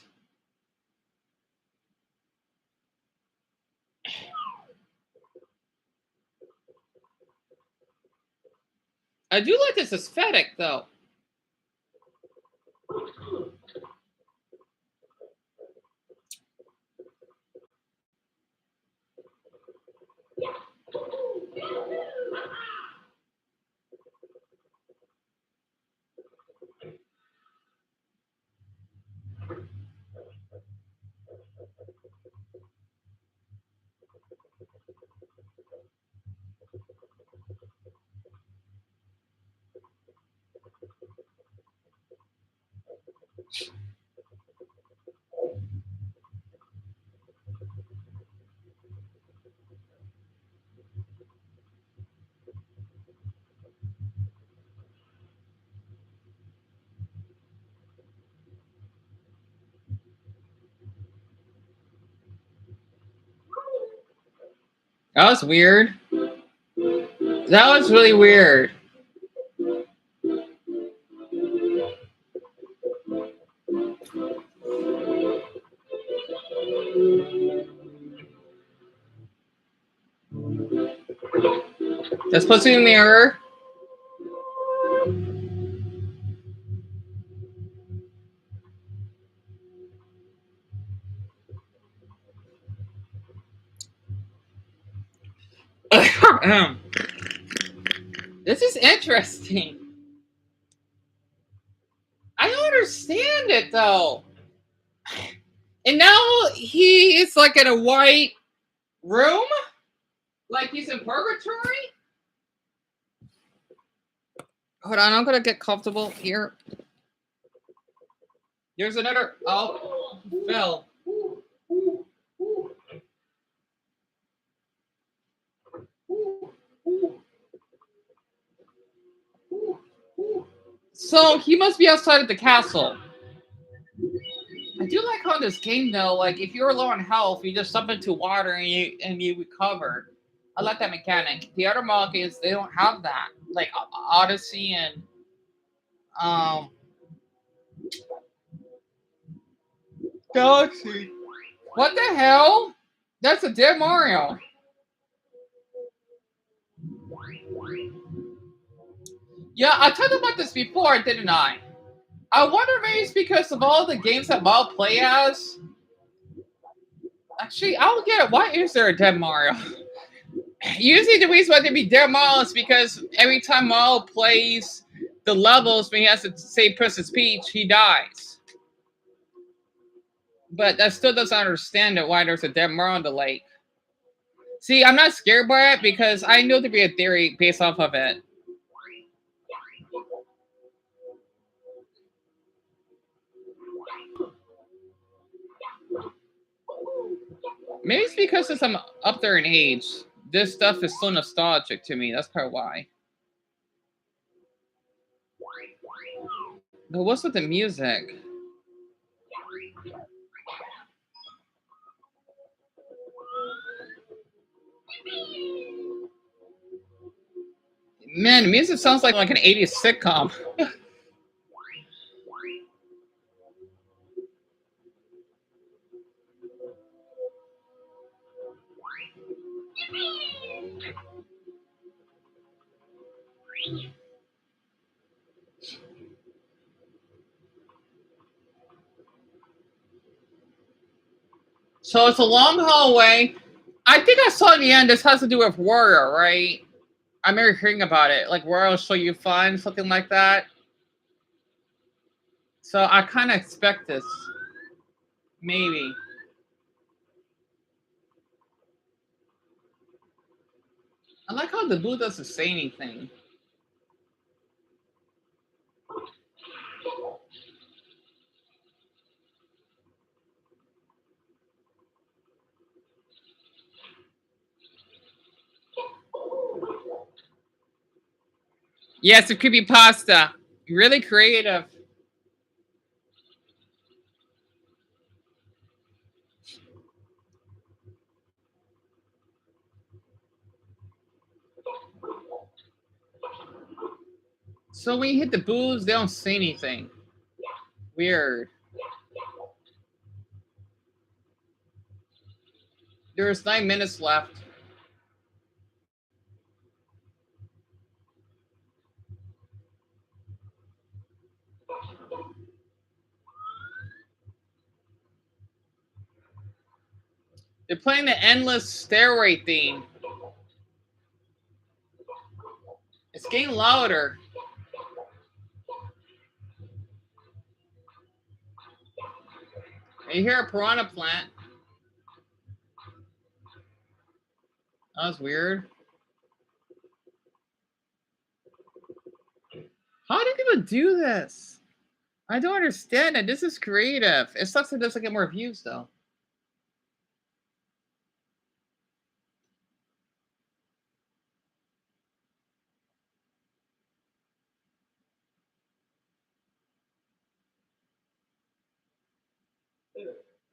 I do like this aesthetic though. That was weird. That was really weird. Let's put it in the mirror. This is interesting. I don't understand it though. And now he is like in a white room, like he's in purgatory. Hold on, I'm gonna get comfortable here. There's another. Oh, Phil. So he must be outside of the castle. I do like how in this game though, like if you're low on health, you just jump into water and you recover. I like that mechanic. The other mod games they don't have that, like Odyssey and um Galaxy. What the hell? That's a dead Mario. Yeah, I talked about this before, didn't I? I wonder maybe it's because of all the games that Mario play as. Actually, I don't get it. Why is there a dead Mario? Usually the reason why there be dead Mario is because every time Mario plays the levels when he has to say Princess Peach, he dies. But that still doesn't understand it why there's a dead Mario in the lake. See, I'm not scared by it because I know there'd be a theory based off of it. Maybe it's because since I'm up there in age, this stuff is so nostalgic to me. That's probably why. But what's with the music? Man, the music sounds like an 80s sitcom. So it's a long hallway. I think I saw in the end this has to do with Warrior, right? I remember hearing about it. Like Warrior will show you fun, something like that. So I kind of expect this. Maybe. I like how the blue doesn't say anything. Yes, a creepypasta. Really creative. So when you hit the booze, they don't say anything. Weird. There's 9 minutes left. They're playing the endless stairway theme. It's getting louder. You hear a piranha plant. That was weird. How do people do this? I don't understand it. This is creative. It sucks it doesn't get more views though.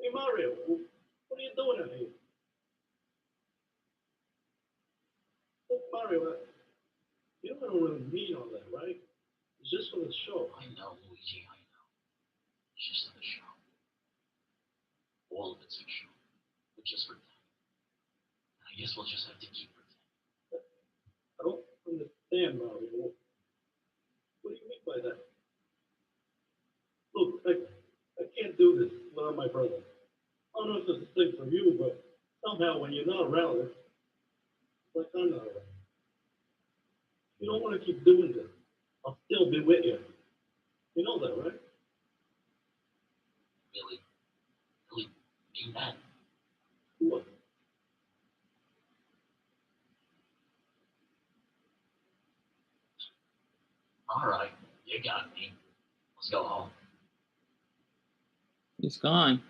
Hey Mario, what are you doing in here? Look, Mario, you don't really mean all that, right? It's just for the show. I know, Luigi, I know. It's just for the show. All of it's for show. But just pretend. I guess we'll just have to keep pretending. I don't understand, Mario. What do you mean by that? Look, I can't do this without my brother. I don't know if it's a thing for you, but somehow when you're not around, Like I know. You don't want to keep doing this. I'll still be with you. You know that, right? Really? Really mean that? What? All right, you got me. Let's go home. He's gone.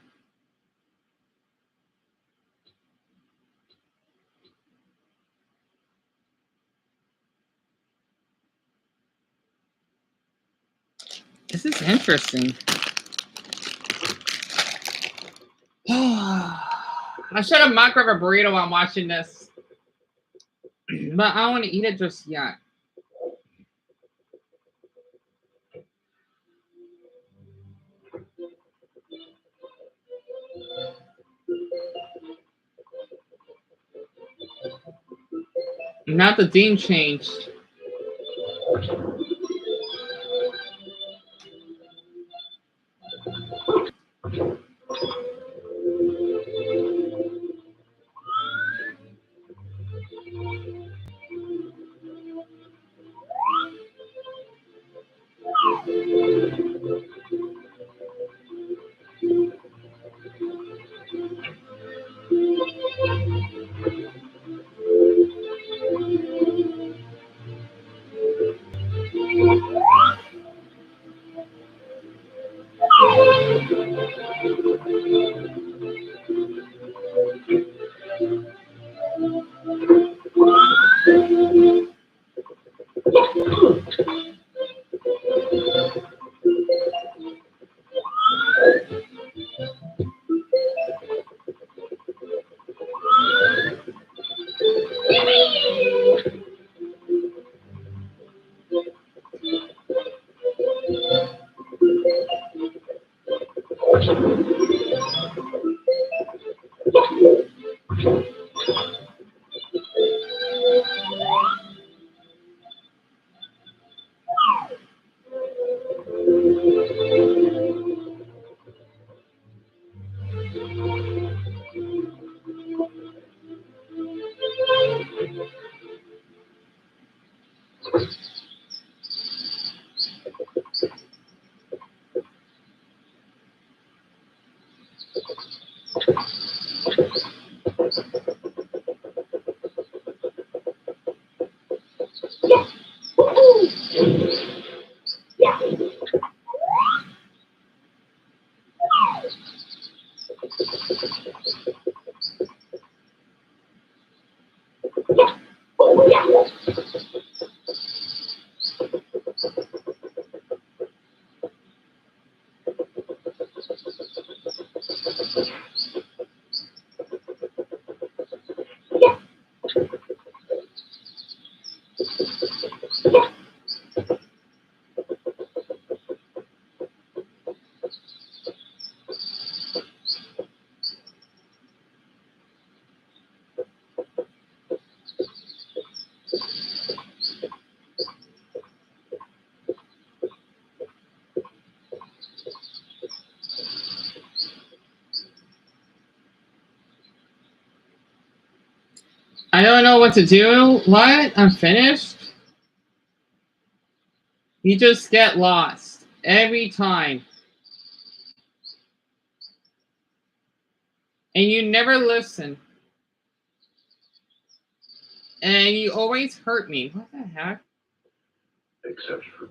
This is interesting. I should have microwaved a burrito while watching this. But I don't want to eat it just yet. Now the theme changed. I don't know what to do. What? I'm finished? You just get lost every time. And you never listen. And you always hurt me. What the heck? Except for